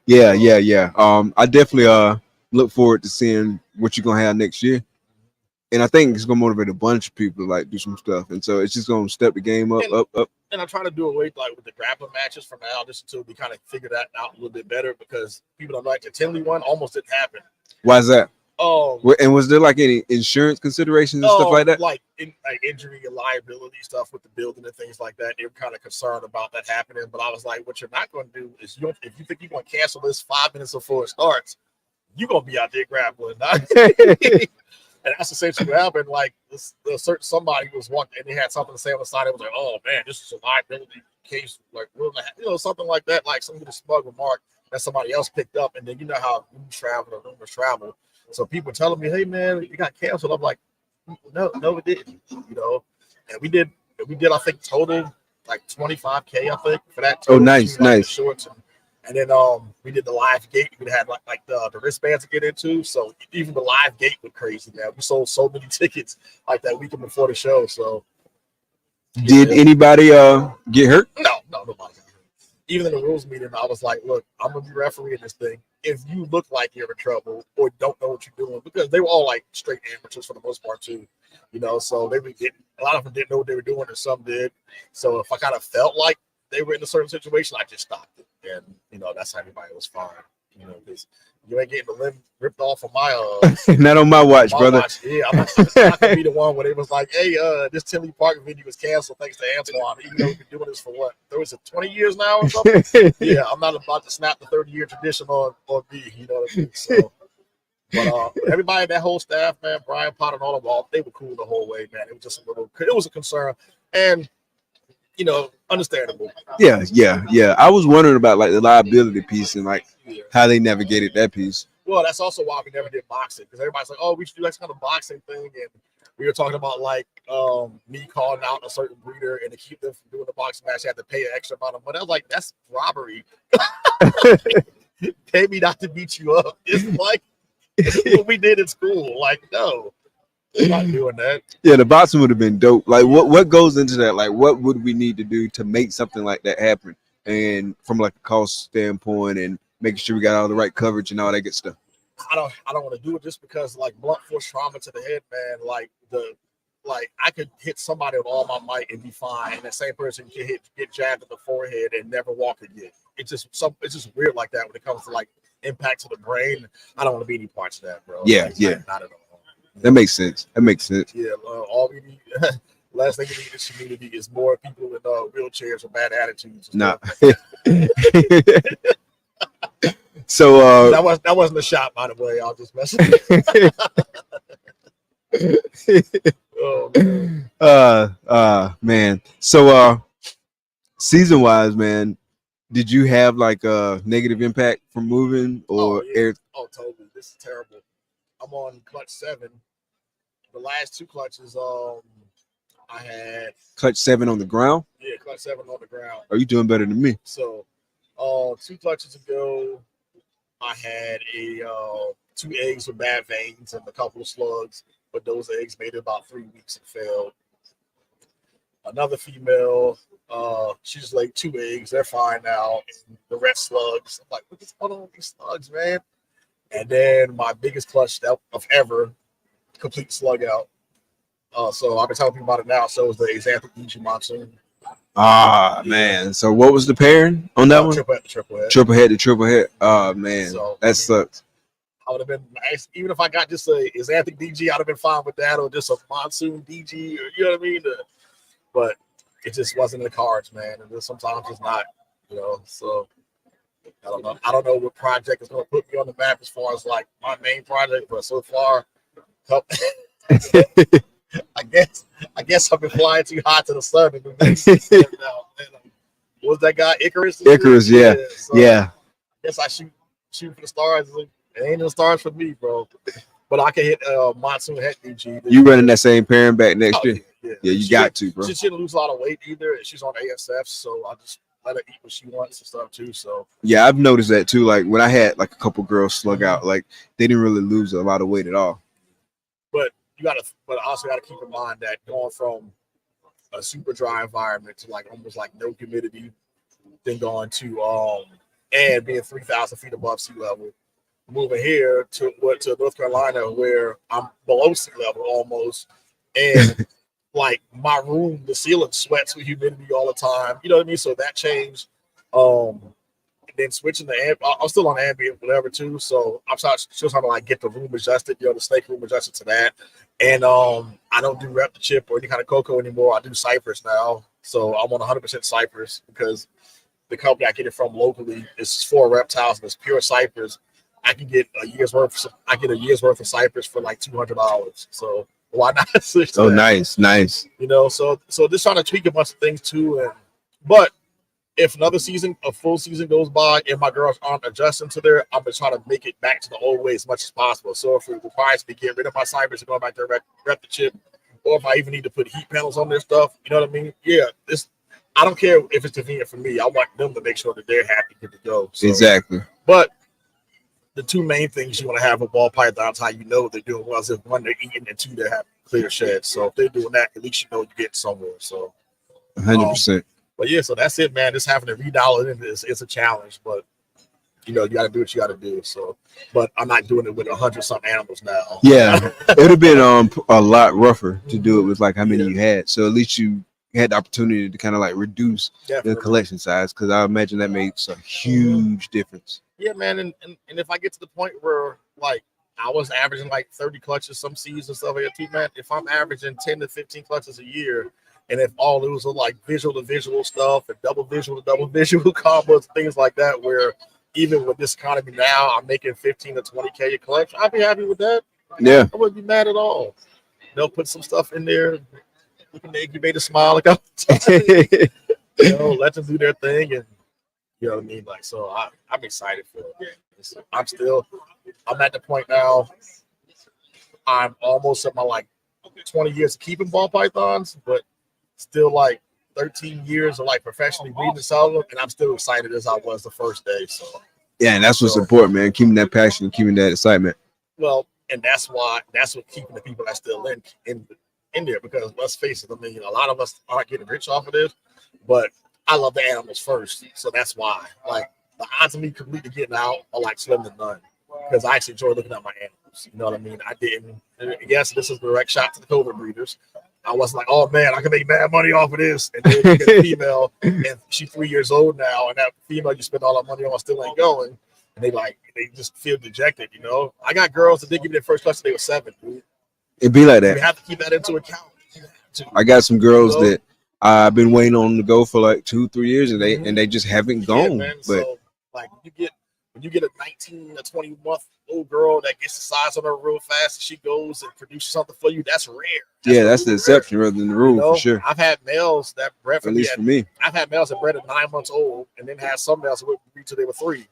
Yeah. I definitely look forward to seeing what you're gonna have next year. And I think it's gonna motivate a bunch of people to like do some stuff, and so it's just gonna step the game up. And I'm trying to do away like with the grappling matches for now, just until we kind of figure that out a little bit better. Because people don't like the Tinley one almost didn't happen. Why is that? And was there like any insurance considerations and stuff like that? Like injury and liability stuff with the building and things like that. They were kind of concerned about that happening. But I was like, what you're not going to do is if you think you're going to cancel this 5 minutes before it starts, you're going to be out there grappling. And that's essentially what happened. Like somebody was walking and they had something to say on the side. It was like, "Oh man, this is a liability case." Like, something like that. Like some of the smug remark that somebody else picked up. And then you know how rumors travel. So people telling me, "Hey man, it got canceled." I'm like, "No, it didn't." You know. And we did. I think total like 25K. I think for that. Oh, nice. Shorts and then we did the live gate. We had like the wristbands to get into. So even the live gate was crazy, man. We sold so many tickets like that weekend before the show. So did anybody get hurt? No, nobody got hurt. even in the rules meeting, I was like, look, I'm gonna be refereeing this thing. If you look like you're in trouble or don't know what you're doing, because they were all like straight amateurs for the most part too, you know, so they were getting, a lot of them didn't know what they were doing, and some did. So if I kind of felt like they were in a certain situation, I just stopped it, and you know, that's how everybody was fine. You know, because you ain't getting the limb ripped off of my not on my watch, brother. Yeah, I'm not gonna be the one where they was like, hey, this Tinley Park video was canceled thanks to Antoine, even though we've been doing this for what, there was 20 years now or something. Yeah, I'm not about to snap the 30-year tradition on B, you know what I mean? So but everybody, that whole staff, man, Brian Potter and all of them, they were cool the whole way, man. It was just it was a concern, and you know, understandable. Yeah. I was wondering about like the liability piece and like how they navigated that piece. Well, that's also why we never did boxing, because everybody's like, oh, we should do that kind of boxing thing, and we were talking about like me calling out a certain breeder, and to keep them from doing the boxing match, you had to pay an extra amount of money. I was like, that's robbery. Pay me not to beat you up. It's like what we did in school. Like, no. I'm not doing that. Yeah, the boxing would have been dope. Like, what goes into that? Like, what would we need to do to make something like that happen? And from like a cost standpoint, and making sure we got all the right coverage and all that good stuff. I don't want to do it just because like blunt force trauma to the head, man. Like I could hit somebody with all my might and be fine, and that same person can get jabbed in the forehead and never walk again. It's just weird like that when it comes to like impact to the brain. I don't want to be any parts of that, bro. Yeah, like, yeah. Not at all. That makes sense. Yeah, all we need, last thing we need in this community is more people in wheelchairs with bad attitudes. Nah. So that wasn't a shot, by the way. I'll just mess oh man. So season wise, man, did you have like a negative impact from moving or totally. This is terrible. I'm on clutch 7. The last 2 clutches, I had clutch 7 on the ground. Yeah, clutch 7 on the ground. Are you doing better than me? So, 2 clutches ago, I had 2 eggs with bad veins and a couple of slugs, but those eggs made it about 3 weeks and failed. Another female, she just laid 2 eggs. They're fine now. And the rest slugs. I'm like, what's going on with these slugs, man? And then my biggest clutch of ever, complete slug out. So I've been telling people about it now. So it was the Xanthic DG Monsoon. Man. So what was the pairing on that one? Triple head. Triple head. Oh man, so, that sucks. I would have been nice, even if I got just a Xanthic DG, I'd have been fine with that, or just a Monsoon DG, or you know what I mean. But it just wasn't in the cards, man. And sometimes it's not, you know. So. I don't know what project is going to put me on the map as far as like my main project, but so far, I guess I've been flying too high to the sun. What was that guy, Icarus? Yeah. So I guess I shoot for the stars. It ain't no stars for me, bro. But I can hit Monsoon Head DG. You running that same pairing back next year? Yeah, you got to, bro. She didn't lose a lot of weight either. She's on ASF, so I just let her eat what she wants and stuff too. So yeah, I've noticed that too. Like when I had like a couple girls slug out, like they didn't really lose a lot of weight at all. But also gotta keep in mind that going from a super dry environment to like almost like no humidity, then going to and being 3,000 feet above sea level, moving here to North Carolina where I'm below sea level almost, and like my room, the ceiling sweats with humidity all the time. You know what I mean? So that changed. And then switching to I'm still on ambient, whatever too. So I'm still trying to like get the room adjusted, the snake room adjusted to that. And I don't do rep the chip or any kind of cocoa anymore. I do cypress now. So I'm on 100% cypress because the company I get it from locally is for reptiles and it's pure cypress. I can get a year's worth of cypress for like $200. So why not switch to that? Nice. You know, so just trying to tweak a bunch of things too. But if another season, a full season goes by and my girls aren't adjusting to there, I'm gonna try to make it back to the old way as much as possible. So if it requires me to get rid of my cypress and go back to rep the chip, or if I even need to put heat panels on their stuff, you know what I mean? Yeah, I don't care if it's convenient for me. I want them to make sure that they're happy, good to go. So, exactly. But the 2 main things you want to have with ball pythons, how you know they're doing well, is if 1, they're eating, and 2, they have clear sheds. So if they're doing that, at least you know you're getting somewhere. So 100%. But yeah, so that's it, man. Just having to redial it in it's a challenge, but you know, you got to do what you got to do. So, but I'm not doing it with 100-something animals now. Yeah, it would have been a lot rougher to do it with like how many you had. So at least you had the opportunity to kind of like reduce the collection size, because I imagine that makes a huge difference. Yeah, man, and if I get to the point where like I was averaging like 30 clutches some seasons and stuff like that too, man. If I'm averaging 10 to 15 clutches a year, and if all those are like visual to visual stuff and double visual to double visual combos, things like that, where even with this economy now, I'm making 15 to 20K a collection, I'd be happy with that. Yeah, I wouldn't be mad at all. They'll put some stuff in there, looking to incubate a smile, like you know, let them do their thing, and you know what I mean. Like, so I'm excited for it. I'm at the point now. I'm almost at my like 20 years of keeping ball pythons, but still like 13 years of like professionally breeding and selling them, and I'm still excited as I was the first day. So yeah, and that's what's important, man. Keeping that passion, keeping that excitement. Well, and that's what keeping the people that still in there, because let's face it, I mean, a lot of us aren't getting rich off of this, but I love the animals first, so that's why. Like, the odds of me completely getting out are like slim to none, because I actually enjoy looking at my animals. You know what I mean? I didn't. Yes, this is a direct shot to the COVID breeders. I was like, oh man, I can make mad money off of this. And then you get a female, and she's 3 years old now, and that female you spend all that money on still ain't going. And they just feel dejected, you know. I got girls that didn't give me their first clutch when they were 7, dude. It'd be like that. You have to keep that into account. I got some girls that I've been waiting on to go for like 2-3 years, and they just haven't gone. Man. But so, like, when you get a 19 or 20 month old girl that gets the size on her real fast, and she goes and produces something for you, that's rare. That's the exception rather than the rule, for sure. I've had males that bred at least for me. I've had males that bred at 9 months old, and then had some males that would breed till they were 3.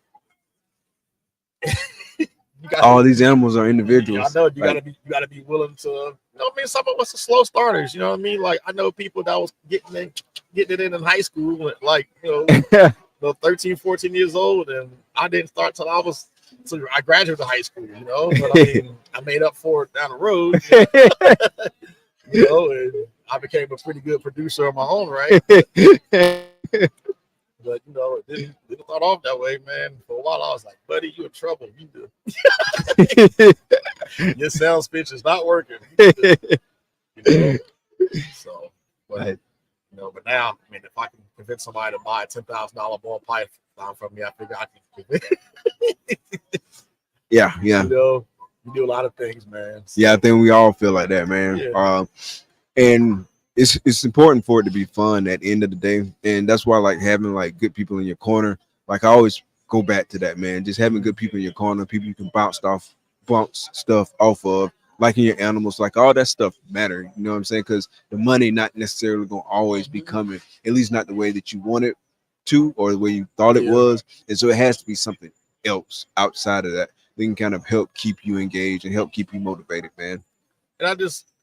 All these animals are individuals. I know you gotta be willing to, you know what I mean? Some of us are slow starters, you know what I mean? Like, I know people that was getting it in high school, like, you know, 13, 14 years old, and I didn't start till I graduated high school, you know. But I mean, I made up for it down the road, you know, and I became a pretty good producer of my own right. But you know, it didn't start off that way, man. For a while, I was like, "Buddy, you in trouble? You do. Your sales pitch is not working." You know? So, but you know, but now, I mean, if I can convince somebody to buy a $10,000 ball python from me, I figure I can. Yeah. You know, you do a lot of things, man. So, yeah, I think we all feel like that, man. Yeah. And it's important for it to be fun at the end of the day, and that's why I like having like good people in your corner. Like, I always go back to that, man. Just having good people in your corner, people you can bounce stuff off of, liking your animals, like all that stuff matter. You know what I'm saying? Because the money not necessarily gonna always be coming, at least not the way that you want it to or the way you thought it was. And so it has to be something else outside of that that can kind of help keep you engaged and help keep you motivated, man.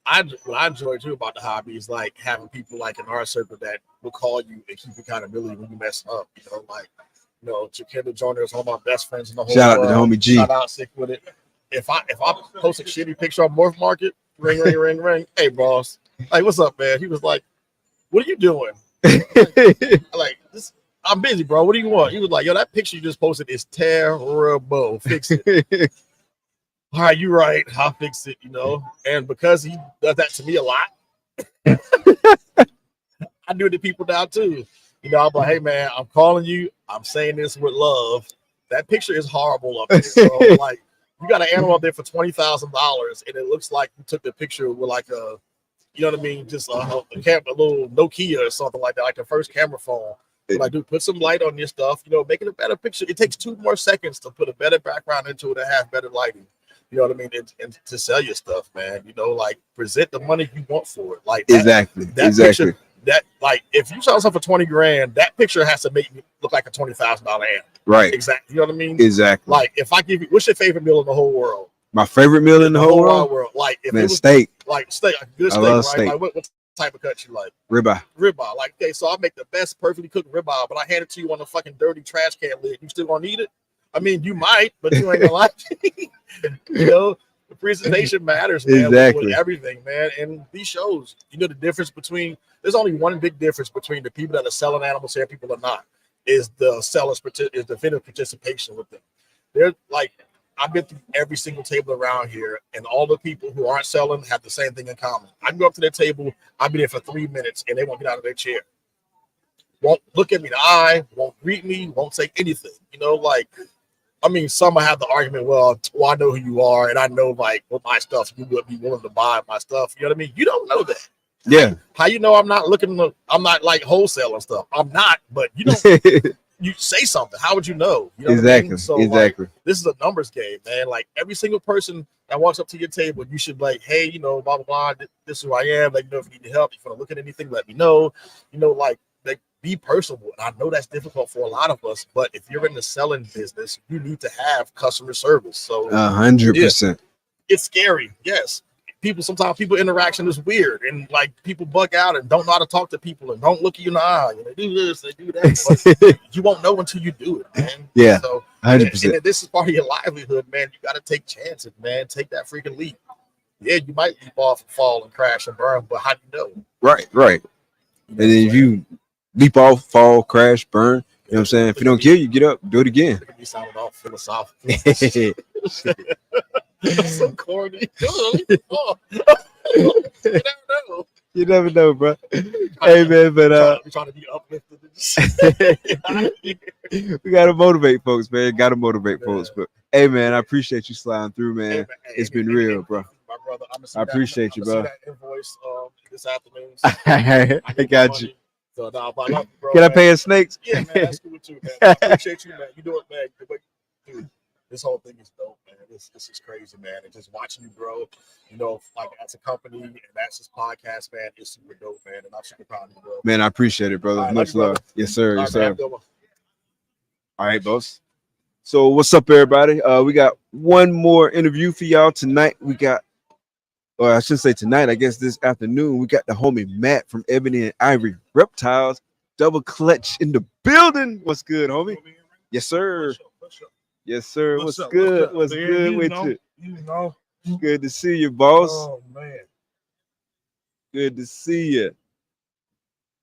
And what I enjoy too about the hobby is like having people like in our circle that will call you and keep accountability when you mess up. You know, like, you know, Kendrick Joyner is one of my best friends in the whole world. Shout out to the homie G. Shout out, sick with it. If I post a shitty picture on Morph Market, ring, hey boss, like, what's up, man? He was like, what are you doing? like this, I'm busy, bro. What do you want? He was like, yo, that picture you just posted is terrible. Fix it. All right, you're right. I'll fix it, you know. And because he does that to me a lot, I do it to people now too. You know, I'm like, hey man, I'm calling you. I'm saying this with love. That picture is horrible up there. So, like, you got an animal up there for $20,000, and it looks like you took the picture with like a, you know what I mean, just a little Nokia or something like that, like the first camera phone. Like, dude, put some light on your stuff. You know, make it a better picture. It takes 2 more seconds to put a better background into it and have better lighting. You know what I mean? And to sell your stuff, man. You know, like, present the money you want for it. Like, exactly. Picture, that, like, if you sell something for $20,000, that picture has to make you look like a $20,000 animal. Right. Exactly. You know what I mean? Exactly. Like, if I give you, what's your favorite meal in the whole world? My favorite meal in the whole world? Like, if man, it was steak. Like steak, a good steak, I love right? steak. Like, what type of cut you like? Ribeye. Like, okay, so I make the best perfectly cooked ribeye, but I hand it to you on a fucking dirty trash can lid. You still gonna eat it? I mean, you might, but you ain't gonna like it. You know, the presentation matters, man. Exactly. With everything, man. And these shows, you know, the difference between there's only one big difference between the people that are selling animals here and people are not, is the the vendor participation with them. They're like, I've been through every single table around here, and all the people who aren't selling have the same thing in common. I can go up to their table, I'll be there for 3 minutes, and they won't get out of their chair. Won't look at me in the eye, won't greet me, won't say anything. You know, like, I mean, some might have the argument, well, I know who you are, and I know, like, with my stuff, you would be willing to buy my stuff. You know what I mean? You don't know that. Yeah. How you know I'm not I'm not like wholesaling stuff? I'm not, but you don't. You say something. How would you know? You know Exactly. What I mean? So, Exactly. like, this is a numbers game, man. Like, every single person that walks up to your table, you should like, hey, you know, blah blah blah. This is who I am. Like, you know, if you need help, if you want to look at anything, let me know. You know, like be personable. And I know that's difficult for a lot of us, but if you're in the selling business, you need to have customer service. So 100%. It's scary, yes. Sometimes people interaction is weird, and like people bug out and don't know how to talk to people and don't look you in the eye. And they do this, they do that. But you won't know until you do it, man. Yeah, so 100%. And this is part of your livelihood, man. You got to take chances, man. Take that freaking leap. Yeah, you might leap off and fall and crash and burn, but how do you know? Right. And then if you leap off, fall, crash, burn, you know what I'm saying? If you don't kill, you get up, do it again. You sound all philosophical. That's so corny. You never know, bro. Hey, man, but we're trying to be uplifted. We gotta motivate folks, man. Gotta motivate folks. But hey, man, I appreciate you sliding through, man. It's been real, bro. My brother, I appreciate you, bro. That invoice this afternoon. I got you. So, nah, I love you, bro, Can I man. pay in snakes? Yeah, man, that's cool too, man. I appreciate you, man. You do it, man. Dude, this whole thing is dope, man. This is crazy, man. And just watching you grow, you know, like as a company and that's this podcast, man, it's super dope, man. And I'm super proud of you, bro. Man, I appreciate it, brother. Right, Much love you, love. brother. Yes, sir. All Yes, right, man, sir. have a good one. All right, boss. So what's up, everybody? We got one more interview for y'all tonight. We got, or I should say tonight, I guess this afternoon, we got the homie Matt from Ebony and Ivory Reptiles. Double clutch in the building. What's good, homie? Yes, sir. Yes, sir. What's good? What's good with you? You know. Good to see you, boss. Oh man. Good to see you.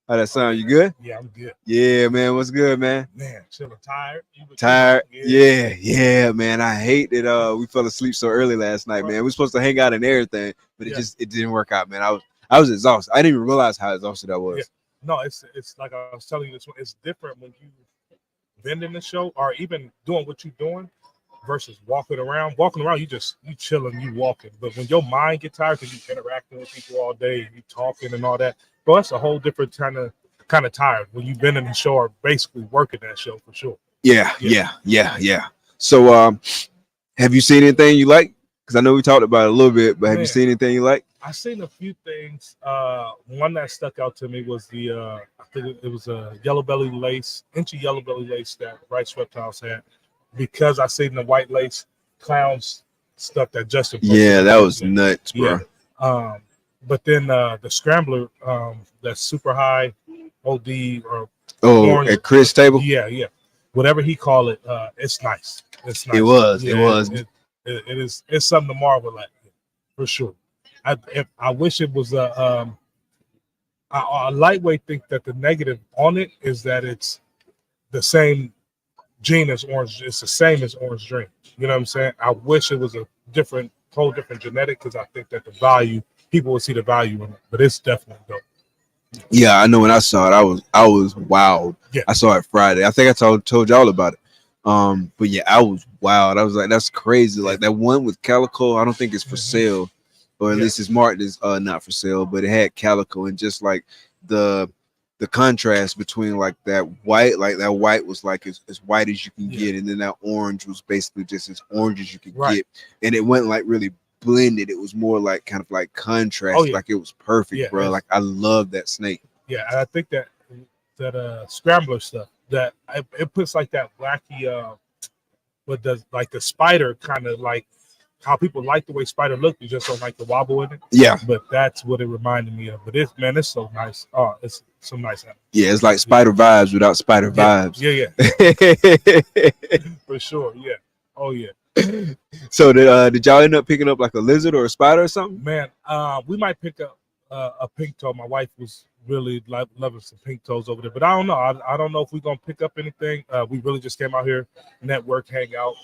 How that sound? You good? Yeah, I'm good. Yeah, man. What's good, man? Man, chilling, tired. Tired? Yeah, man. I hate that we fell asleep so early last night, man. We were supposed to hang out and everything, but it didn't work out, man. I was exhausted. I didn't even realize how exhausted I was. Yeah. No, it's like I was telling you this one. It's different when you vending the show or even doing what you're doing versus walking around. Walking around, you chilling, you walking. But when your mind gets tired because you interacting with people all day, you talking and all that, bro, that's a whole different kind of tired when you've been in the show or basically working that show for sure. Yeah. So have you seen anything you like? Because I know we talked about it a little bit, but have you seen anything you like? I've seen a few things. One that stuck out to me was the I think it was a yellow belly lace, inchy yellow belly lace that Rice Reptiles had, because I seen the white lace clowns stuff that Justin posted. Yeah, that was nuts, bro. Yeah. But then the scrambler, that's super high OD or orange, at Chris' table. Yeah, whatever he call it, it's nice. It's nice. It was. It's something to marvel at, for sure. I wish it was a lightweight. Think that the negative on it is that it's the same gene as orange. It's the same as orange dream. You know what I'm saying? I wish it was a whole different genetic, because I think that the value, people would see the value in it. But it's definitely dope. Yeah, I know. When I saw it, I was wild. Yeah. I saw it Friday. I think I told y'all about it. But yeah, I was wild. I was like, that's crazy. Like that one with calico, I don't think it's for sale. Or at least it's marked as not for sale, but it had calico, and just like the contrast between like that white was like as white as you can get, and then that orange was basically just as orange as you could get, and it went like really blended. It was more like kind of like contrast, like it was perfect, bro. Like I love that snake. Yeah, and I think that scrambler stuff that it puts like that wacky but does like the spider kind of like how people like the way spider look, you just don't like the wobble in it. Yeah. But that's what it reminded me of. But it's so nice. Oh, it's some nice animal. Yeah, it's like spider vibes without spider vibes. Yeah. For sure. Yeah. Oh yeah. So did y'all end up picking up like a lizard or a spider or something? Man, we might pick up a pink toe. My wife was really loving some pink toes over there. But I don't know. I don't know if we're gonna pick up anything. We really just came out here, network, hang out.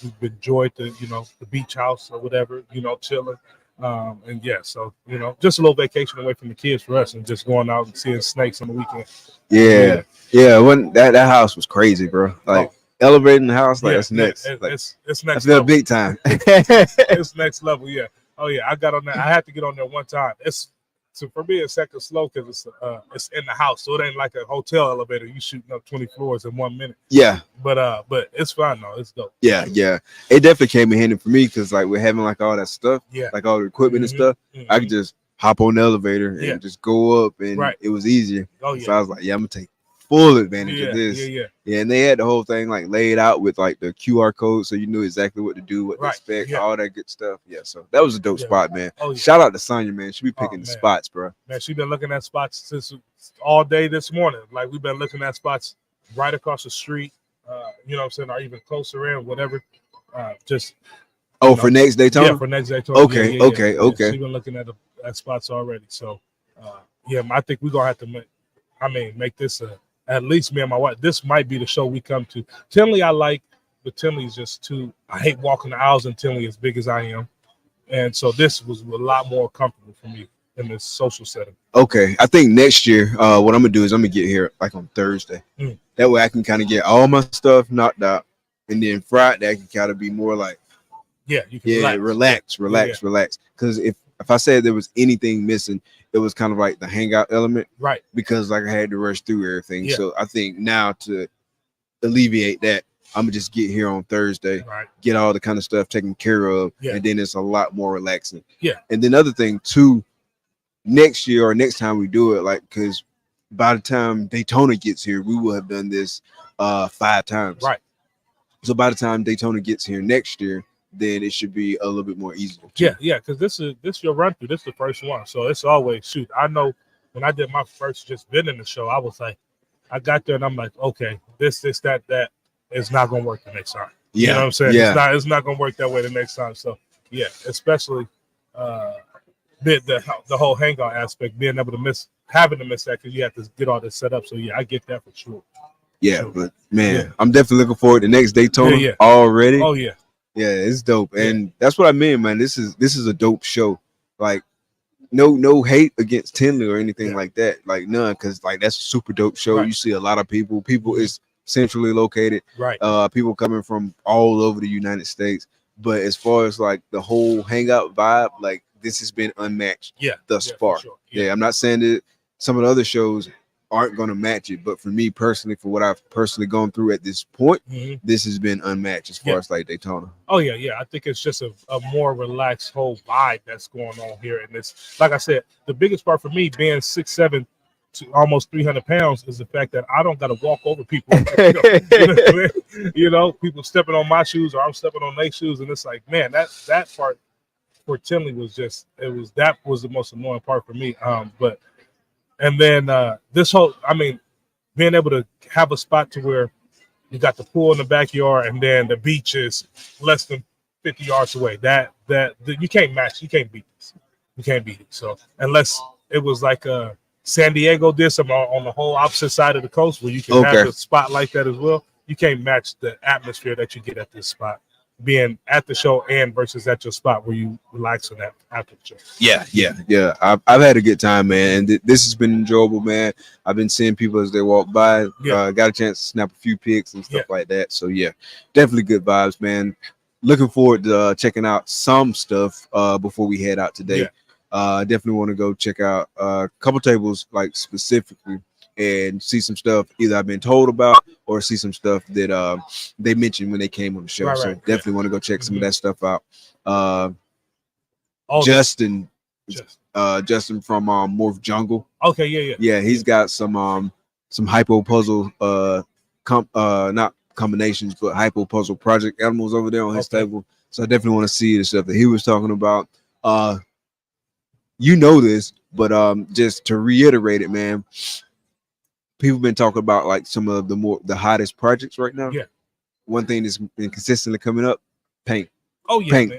We've enjoyed the beach house or whatever, chilling. And yeah, so just a little vacation away from the kids for us, and just going out and seeing snakes on the weekend. Yeah. When that house was crazy, bro. Like elevating the house, like that's next. It's next level. Big time. It's next level. Yeah. Oh yeah. I got on there. I had to get on there one time. So for me, it's second slow because it's in the house, so it ain't like a hotel elevator. You shooting up 20 floors in 1 minute. Yeah. But it's fun though. It's dope. Yeah. It definitely came in handy for me because like we're having like all that stuff, like all the equipment and stuff. I could just hop on the elevator and just go up, and it was easier. Oh yeah. So I was like, I'm gonna take full advantage of this. Yeah. And they had the whole thing like laid out with like the QR code, so you knew exactly what to do, what to expect, all that good stuff. Yeah, so that was a dope spot, man. Shout out to Sonya, man. She be picking the spots, bro. Man, she been looking at spots since all day this morning. Like we've been looking at spots right across the street, you know what I'm saying, or even closer in, whatever. For next Daytona? Yeah, for next Daytona. Okay. She's been looking at spots already. So I think we're gonna have to make this at least me and my wife. This might be the show we come to. Tinley I like, but Tinley's just too. I hate walking the aisles in Tinley as big as I am, and so this was a lot more comfortable for me in this social setting. Okay, I think next year, what I'm gonna do is I'm gonna get here like on Thursday. That way I can kind of get all my stuff knocked out, and then Friday I can kind of be more like, you can relax. Because if I said there was anything missing, it was kind of like the hangout element, right? Because like I had to rush through everything. So I think now to alleviate that, I'm gonna just get here on Thursday, get all the kind of stuff taken care of, and then it's a lot more relaxing. And then other thing too, next year or next time we do it, like because by the time Daytona gets here, we will have done this 5 times. Right. So by the time Daytona gets here next year, then it should be a little bit more easier. Yeah, because this is your run through. This is the first one, so it's always shoot. I know when I did my first just been in the show, I was like, I got there and I'm like, okay, this, that is not gonna work the next time. You know what I'm saying? It's not gonna work that way the next time. So especially the whole hangout aspect, being able to having to miss that because you have to get all this set up. So I get that for sure. But man, I'm definitely looking forward to next Daytona already. Oh yeah. Yeah, it's dope, and that's what I mean, man. This is a dope show. Like, no hate against Tinley or anything like that, like none, because like that's a super dope show. You see a lot of people. People is centrally located. People coming from all over the United States. But as far as like the whole hangout vibe, like this has been unmatched. Thus far. Sure. I'm not saying that some of the other shows aren't going to match it, but for me personally, for what I've personally gone through at this point, this has been unmatched as far as like Daytona. I think it's just a more relaxed whole vibe that's going on here. And it's like I said, the biggest part for me being 6'7" to almost 300 pounds is the fact that I don't got to walk over people. People stepping on my shoes or I'm stepping on their shoes, and it's like, man, that part for Tinley was that was the most annoying part for me. And then this whole, being able to have a spot to where you got the pool in the backyard and then the beach is less than 50 yards away. That you can't match. You can't beat this. You can't beat it. So unless it was like San Diego did some on the whole opposite side of the coast where you can have a spot like that as well, you can't match the atmosphere that you get at this spot, being at the show and versus at your spot where you relax on that after the show. I've had a good time, man, and this has been enjoyable, man. I've been seeing people as they walk by. Got a chance to snap a few pics and stuff like that. So definitely good vibes, man. Looking forward to checking out some stuff before we head out today. Definitely want to go check out a couple tables like specifically and see some stuff either I've been told about or see some stuff that they mentioned when they came on the show. So definitely want to go check some of that stuff out. Justin from Morph Jungle. He's got some hypo puzzle not combinations but hypo puzzle project animals over there on his table. So I definitely want to see the stuff that he was talking about. This, but just to reiterate it, man. People been talking about like some of the hottest projects right now. One thing that's been consistently coming up: paint. Paint.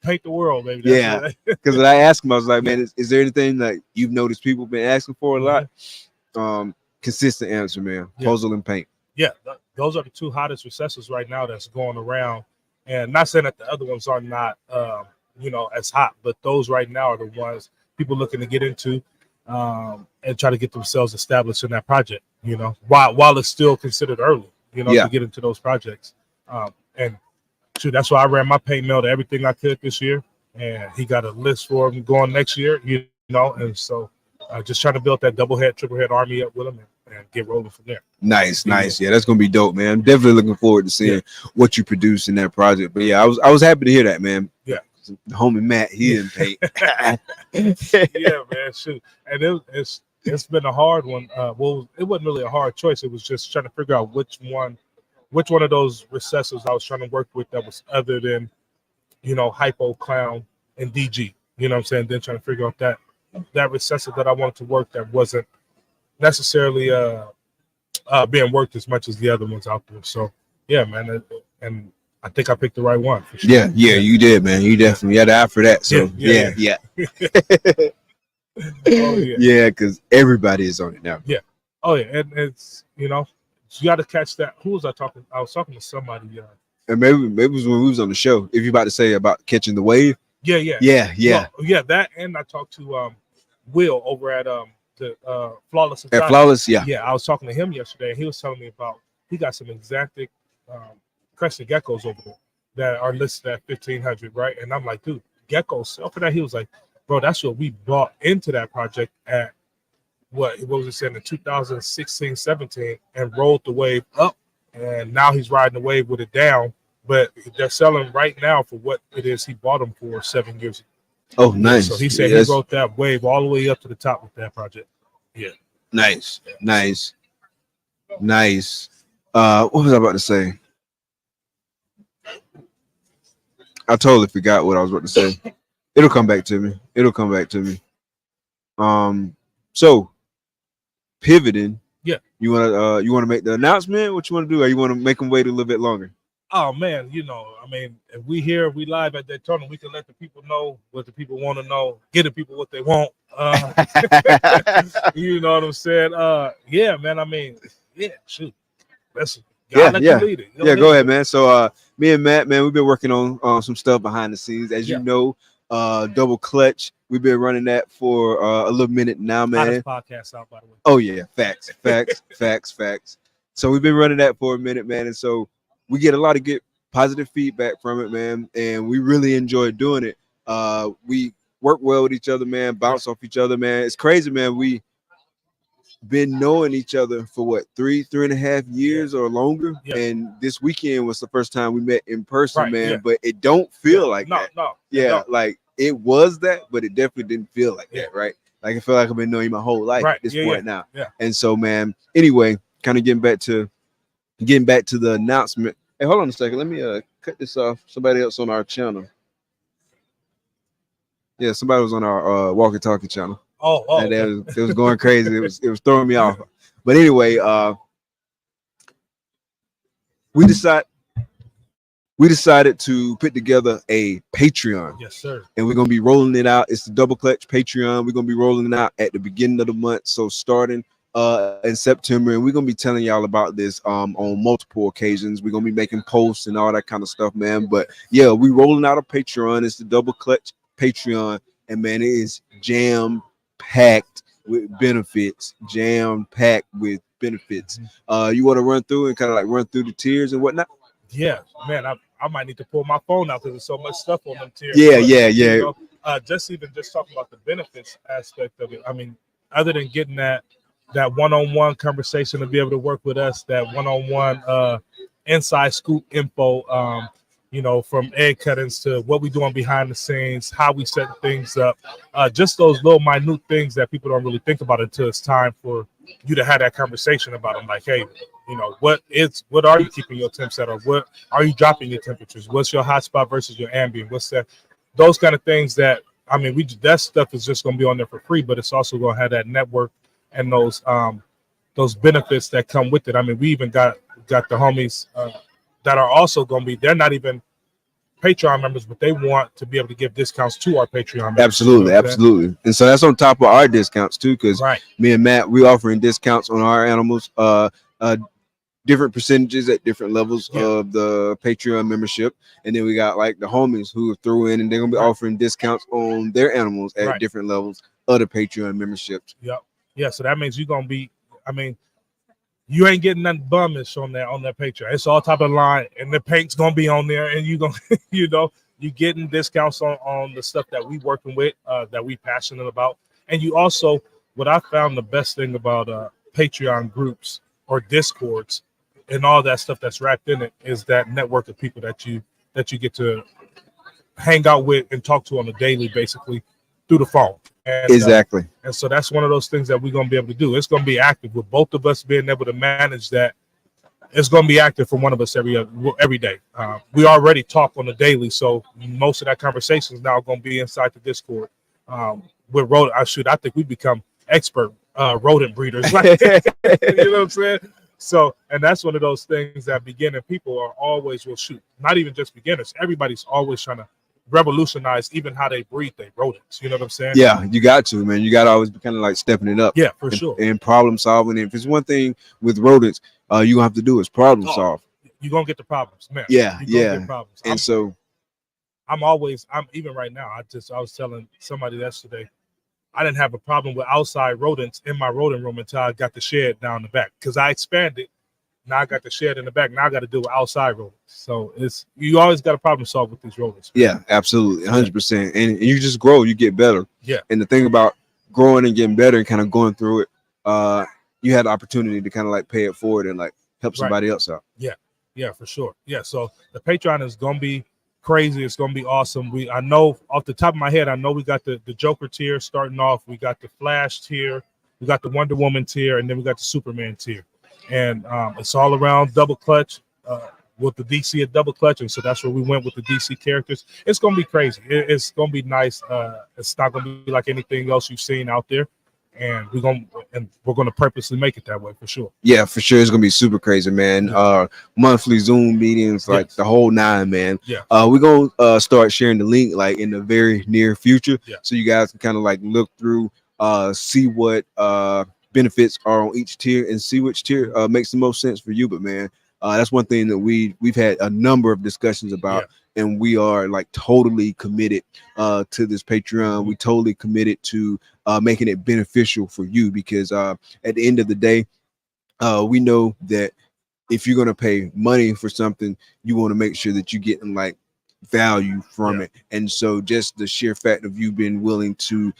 paint the world, baby. Yeah, because when I asked him, I was like, man, is there anything that you've noticed people been asking for a lot? Consistent answer, man. Puzzle and paint. Yeah, those are the two hottest recessives right now that's going around. And not saying that the other ones are not, as hot, but those right now are the ones people looking to get into and try to get themselves established in that project, while it's still considered early, to get into those projects. And shoot, that's why I ran my paint mail to everything I could this year. And he got a list for him going next year, and so just trying to build that double head, triple head army up with him and get rolling from there. Nice. Yeah, that's gonna be dope, man. I'm definitely looking forward to seeing what you produce in that project. But yeah, I was happy to hear that, man. Yeah. The homie Matt, he didn't paint. Yeah, man. Shoot. And it's been a hard one. Well, it wasn't really a hard choice. It was just trying to figure out which one of those recessives I was trying to work with that was other than, Hypo, Clown, and DG. You know what I'm saying? Then trying to figure out that recessive that I wanted to work that wasn't necessarily being worked as much as the other ones out there. So yeah, man, and I think I picked the right one. For sure. Yeah, you did, man. You definitely had to eye for that. So yeah. Oh, yeah. Yeah, because everybody is on it now. Yeah. Oh yeah, and it's you got to catch that. Who was I talking? I was talking to somebody. And maybe it was when we was on the show. If you're about to say about catching the wave. Yeah. Well, that, and I talked to Will over at the Flawless. At Flawless, yeah. I was talking to him yesterday. And he was telling me about he got some exotic crested geckos over there that are listed at 1,500, right? And I'm like, dude, geckos sell for that. He was like, bro, that's what we bought into that project at what was it saying in 2016, 17, and rolled the wave up, and now he's riding the wave with it down. But they're selling right now for what it is he bought them for 7 years ago. Oh, nice. So he said he wrote that wave all the way up to the top with that project. Yeah. Nice. What was I about to say? I totally forgot what I was about to say. It'll come back to me. So pivoting. Yeah. You wanna make the announcement? What you want to do? Or you want to make them wait a little bit longer? Oh man, if we live at Daytona, we can let the people know what the people want to know, get the people what they want. You know what I'm saying? Yeah, man. Shoot. Listen. Go ahead, man. So me and Matt, man, we've been working on some stuff behind the scenes. As you know, Double Clutch. We've been running that for a little minute now, man. Podcast out, by the way. Oh yeah, facts. So we've been running that for a minute, man, and so we get a lot of good positive feedback from it, man, and we really enjoy doing it. We work well with each other, man, bounce off each other, man. It's crazy, man. We been knowing each other for what, 3.5 years or longer, and this weekend was the first time we met in person, man. But it don't feel like that. Like it was that, but it definitely didn't feel like that, right? Like I feel like I've been knowing you my whole life at this point now. And so, man, anyway, kind of getting back to the announcement. Hey, hold on a second. Let me cut this off. Somebody else on our channel. Yeah, somebody was on our walkie-talkie channel. And it was going crazy. It was throwing me off. But anyway, we decided to put together a Patreon. Yes, sir. And we're gonna be rolling it out. It's the Double Clutch Patreon. We're gonna be rolling it out at the beginning of the month. So starting in September, and we're gonna be telling y'all about this on multiple occasions. We're gonna be making posts and all that kind of stuff, man. But yeah, we rolling out a Patreon. It's the Double Clutch Patreon, and man, it is jam-packed with benefits. You want to run through and kind of like run through the tiers and whatnot? Yeah, man, I might need to pull my phone out because there's so much stuff on them tiers. Just talking about the benefits aspect of it. I mean, other than getting that one-on-one conversation to be able to work with us, that one-on-one inside scoop info, from egg cuttings to what we doing behind the scenes, how we set things up, just those little minute things that people don't really think about until it's time for you to have that conversation about them. Like, hey, what are you keeping your temps at, or what are you dropping your temperatures? What's your hot spot versus your ambient? What's that? Those kind of things that, that stuff is just going to be on there for free, but it's also going to have that network and those benefits that come with it. We even got the homies that are also going to be, they're not even Patreon members, but they want to be able to give discounts to our Patreon members. Absolutely, absolutely. And so that's on top of our discounts too, because me and Matt, we offering discounts on our animals, different percentages at different levels of the Patreon membership. And then we got like the homies who threw in, and they're gonna be offering discounts on their animals at different levels of the Patreon memberships. Yep. Yeah. So that means you're gonna be, I mean, you ain't getting nothing bummish on that Patreon. It's all top of the line, and the paint's gonna be on there, and you gonna, you know, you getting discounts on the stuff that we working with, that we passionate about. And you also, what I found the best thing about Patreon groups or Discords and all that stuff that's wrapped in it is that network of people that you get to hang out with and talk to on a daily, basically through the phone. And, exactly. And so that's one of those things that we're going to be able to do. It's going to be active with both of us being able to manage that. It's going to be active for one of us every day. We already talk on a daily, so most of that conversation is now going to be inside the Discord. With rodent, I think we become expert rodent breeders. You know what I'm saying? So, and that's one of those things that beginning people are always will shoot. Not even just beginners. Everybody's always trying to revolutionize even how they breed their rodents. You know what I'm saying? Yeah, you got to, man. You got to always be kind of like stepping it up. Yeah, for sure. And problem solving. And if it's one thing with rodents, you gonna have to do is problem solve. You're gonna get the problems, man. Yeah, Get problems. And I'm even right now. I was telling somebody yesterday, I didn't have a problem with outside rodents in my rodent room until I got the shed down the back, because I expanded. Now I got the shed in the back. Now I got to deal with outside rodents. So you always got a problem solve with these rodents. Yeah, absolutely, 100%. And you just grow, you get better. Yeah. And the thing about growing and getting better and kind of going through it, you had the opportunity to kind of like pay it forward and like help somebody else out. Yeah, for sure. Yeah, so the Patreon is gonna be crazy. It's gonna be awesome. I know off the top of my head, I know we got the Joker tier starting off. We got the Flash tier, we got the Wonder Woman tier, and then we got the Superman tier. And it's all around double clutch with the DC at double clutch, and so that's where we went with the DC characters. It's gonna be crazy. It's gonna be nice. It's not gonna be like anything else you've seen out there, and we're gonna purposely make it that way for sure. Yeah, for sure. It's gonna be super crazy, man. Monthly Zoom meetings, like the whole nine, man. Yeah. We're gonna start sharing the link like in the very near future, so you guys can kind of like look through, see what benefits are on each tier and see which tier makes the most sense for you. But man, that's one thing that we've had a number of discussions about, and we are like totally committed to this Patreon. We totally committed to making it beneficial for you, because at the end of the day, we know that if you're going to pay money for something, you want to make sure that you're getting like value from it. And so just the sheer fact of you being willing to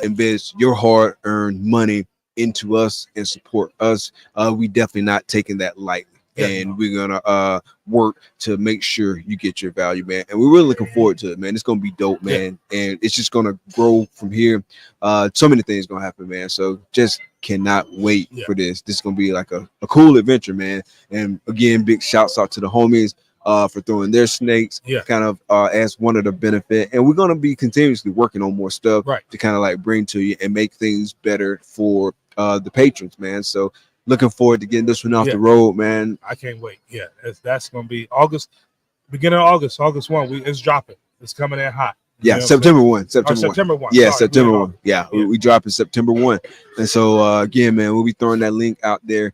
invest your hard-earned money into us and support us, we definitely not taking that lightly. And we're gonna work to make sure you get your value, man. And we're really looking forward to it, man. It's gonna be dope, man. And it's just gonna grow from here. So many things gonna happen, man. So just cannot wait for this. This is gonna be like a cool adventure, man. And again, big shouts out to the homies for throwing their snakes, kind of as one of the benefit. And we're gonna be continuously working on more stuff to kind of like bring to you and make things better for the patrons, man. So looking forward to getting this one off the road, man. I can't wait. Yeah, that's gonna be August, beginning of August 1. It's dropping. It's coming in hot. Yeah, September 1. September 1. Yeah, September 1. Yeah, we drop in September 1. And so again, man, we'll be throwing that link out there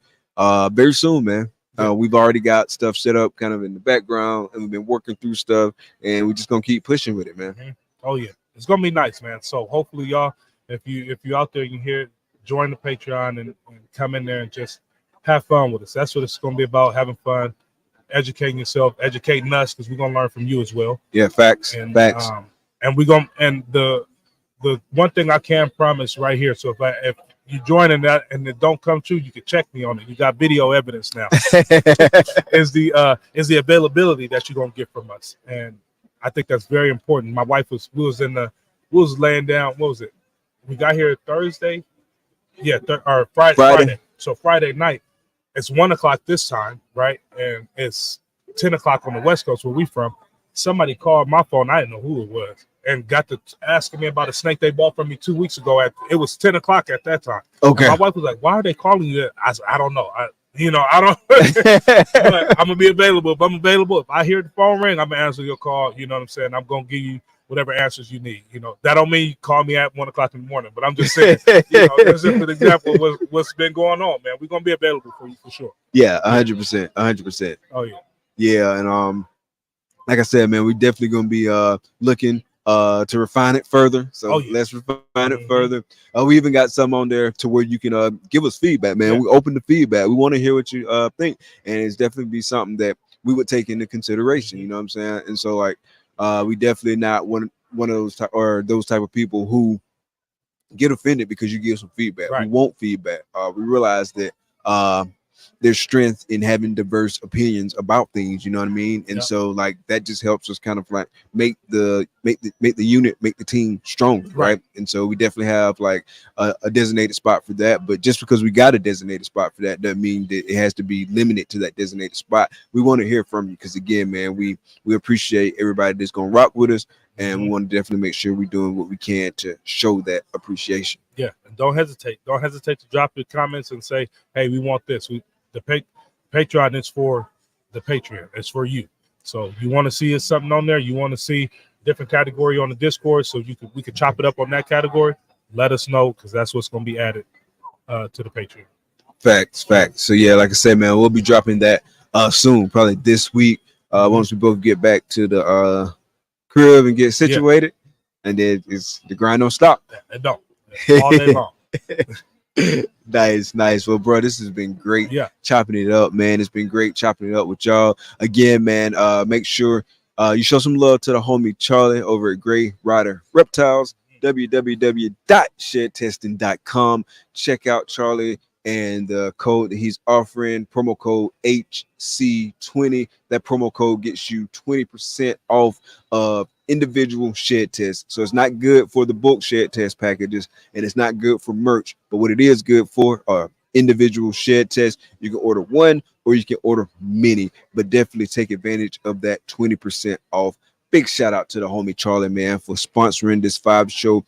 very soon, man. We've already got stuff set up kind of in the background, and we've been working through stuff, and we're just gonna keep pushing with it, man. Oh yeah, it's gonna be nice, man. So hopefully, y'all, if you out there, you hear it, join the Patreon and come in there and just have fun with us. That's what it's going to be about, having fun, educating yourself, educating us, because we're going to learn from you as well. Yeah, facts. And, facts. And we're going to, and the one thing I can promise right here, so if you join in that and it don't come true, you can check me on it. You got video evidence now. is the availability that you're going to get from us. And I think that's very important. My wife we was laying down, what was it? We got here Thursday. Yeah, or Friday. So Friday night, it's 1 o'clock this time, right? And it's 10 o'clock on the West Coast where we from. Somebody called my phone. I didn't know who it was, and got to asking me about a snake they bought from me 2 weeks ago. It was 10 o'clock at that time. Okay. And my wife was like, "Why are they calling you?" I said, "I don't know. You know, I don't. But I'm gonna be available. If I'm available, if I hear the phone ring, I'm gonna answer your call. You know what I'm saying? I'm gonna give you whatever answers you need. You know, that don't mean you call me at 1 o'clock in the morning, but I'm just saying, you know, that's just an example of what's been going on, man. We're gonna be available for you for sure. Yeah, 100%, 100%. Oh yeah. Yeah, and like I said, man, we definitely gonna be looking to refine it further. So let's refine it further. We even got some on there to where you can give us feedback, man. We open the feedback. We want to hear what you think, and it's definitely be something that we would take into consideration. You know what I'm saying? And so like we definitely not one of those type of people who get offended because you give some feedback. We want feedback. We realize that there's strength in having diverse opinions about things, you know what I mean? And so like that just helps us kind of like make the unit, make the team stronger, right? And so we definitely have like a designated spot for that. But just because we got a designated spot for that doesn't mean that it has to be limited to that designated spot. We want to hear from you because again, man, we appreciate everybody that's gonna rock with us, and we want to definitely make sure we're doing what we can to show that appreciation. Yeah, and don't hesitate to drop your comments and say, hey, we want this. The Patreon is for the Patreon. It's for you. So you want to see something on there, you want to see different category on the Discord, so we could chop it up on that category. Let us know, because that's what's going to be added to the Patreon. Facts. So yeah, like I said, man, we'll be dropping that soon, probably this week. Once we both get back to the crib and get situated, and then the grind don't stop. It don't. All day long. Nice. Well, bro, this has been great. Chopping it up, man. It's been great chopping it up with y'all. Again, man, make sure you show some love to the homie Charlie over at Gray Rider Reptiles. www.shedtesting.com. Check out Charlie and the code that he's offering, promo code HC20. That promo code gets you 20% off of individual shed tests. So it's not good for the bulk shed test packages, and it's not good for merch, but what it is good for are individual shed tests. You can order one or you can order many, but definitely take advantage of that 20% off. Big shout out to the homie Charlie, man, for sponsoring this 5-show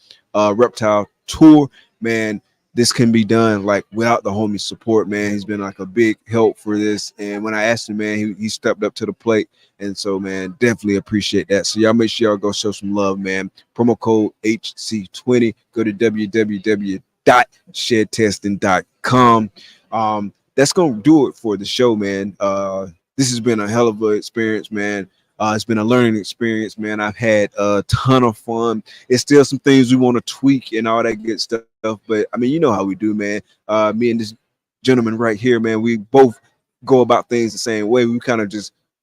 reptile tour, man. This can be done like without the homie support, man. He's been like a big help for this, and when I asked him, man, he stepped up to the plate. And so, man, definitely appreciate that. So y'all make sure y'all go show some love, man. Promo code HC20. Go to www.shedtesting.com. That's gonna do it for the show, man. This has been a hell of an experience, man. It's been a learning experience, man. I've had a ton of fun. It's still some things we want to tweak and all that good stuff, but I mean, you know how we do, man. Me and this gentleman right here, man, we both go about things the same way. We kind of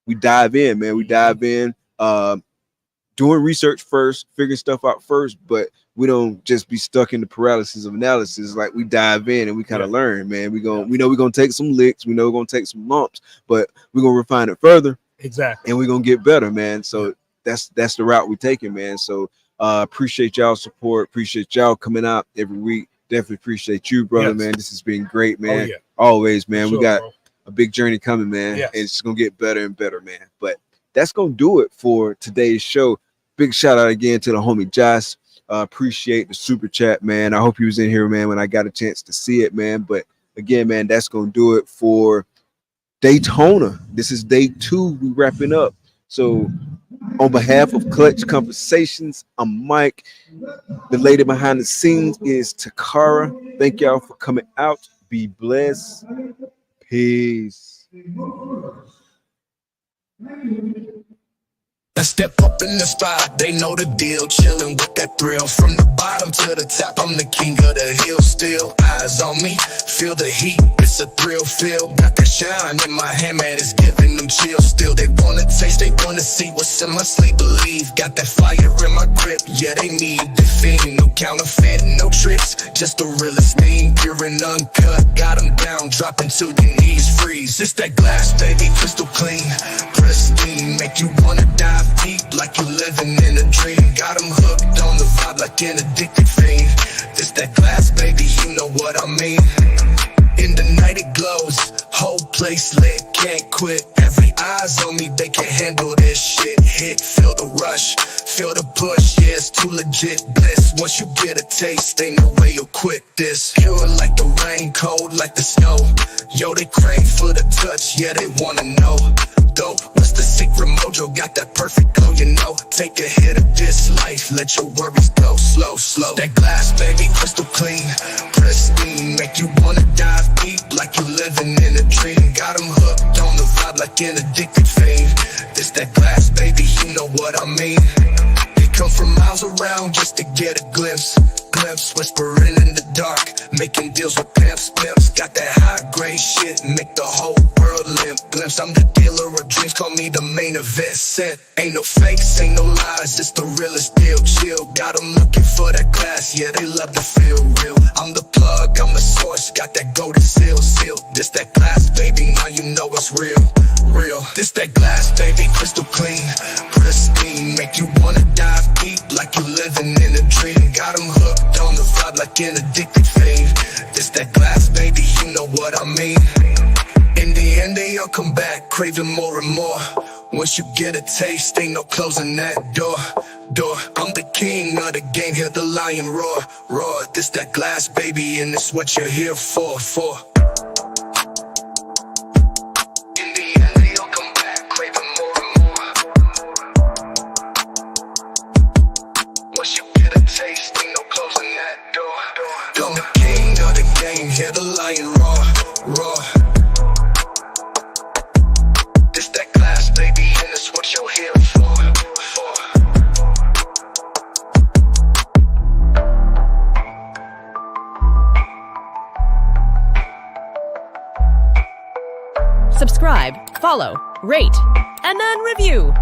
we dive in, man. We dive in, doing research first, figuring stuff out first, but we don't just be stuck in the paralysis of analysis. Like we dive in and we kind of learn, man. We know we're gonna take some licks, we know we're gonna take some lumps, but we're gonna refine it further. Exactly. And we're gonna get better, man. So that's the route we're taking, man. So appreciate y'all support, appreciate y'all coming out every week. Definitely appreciate you, brother, man. This has been great, man. Always, man. We got a big journey coming, man. And it's gonna get better and better, man. But that's gonna do it for today's show. Big shout out again to the homie Josh. Appreciate the super chat, man. I hope he was in here, man, when I got a chance to see it, man. But again, man, that's gonna do it for Daytona. This is day 2. We wrapping up. So on behalf of Clutch Conversations, I'm Mike. The lady behind the scenes is Takara. Thank y'all for coming out. Be blessed. Peace. I step up in the spot, they know the deal. Chillin' with that thrill, from the bottom to the top, I'm the king of the hill still. Eyes on me, feel the heat, it's a thrill feel. Got that shine in my hand, man, it's giving them chills still. They wanna taste, they wanna see what's in my sleep, believe. Got that fire in my grip, yeah, they need the fiend. No counterfeit, no tricks, just the realest thing. Pure and uncut, got them down, dropping to your knees, freeze. It's that glass, baby, crystal clean, pristine. Make you wanna dive deep like you living in a dream. Got them hooked on the vibe like an addicted fiend. This that glass, baby, you know what I mean. In the night it glows, whole place lit, can't quit. Every eyes on me, they can handle this shit. Hit, feel the rush, feel the push, yeah, it's too legit bliss. Once you get a taste, ain't no way you'll quit this. Pure like the rain, cold like the snow. Yo, they crave for the touch, yeah, they wanna know. Dope, what's the secret mojo? Got that perfect glow, you know. Take a hit of this life, let your worries go slow, slow. That glass, baby, crystal clean, pristine. Make you wanna dive deep like you living in a dream. Got them hooked on the vibe like an addicted fiend. This that glass, baby, you know what I mean. They come from miles around just to get a glimpse. Whispering in the dark, making deals with pimps. Got that high grade shit, make the whole world limp. Glimpse, I'm the dealer of dreams, call me the main event set. Ain't no fakes, ain't no lies, it's the realest deal. Chill, got them looking for that glass, yeah, they love to feel real. I'm the plug, I'm the source, got that golden seal. This that glass, baby, now you know it's real. This that glass, baby, crystal clean, pristine. Make you wanna dive deep like you living in a dream. Got them hooked on the vibe like an addicted fiend. This that glass, baby, you know what I mean. In the end, they all come back, craving more and more. Once you get a taste, ain't no closing that door. I'm the king of the game, hear the lion roar. This that glass, baby, and it's what you're here for. Hear the lion roar. This that glass, baby, and it's what you're here for. Subscribe, follow, rate, and then review.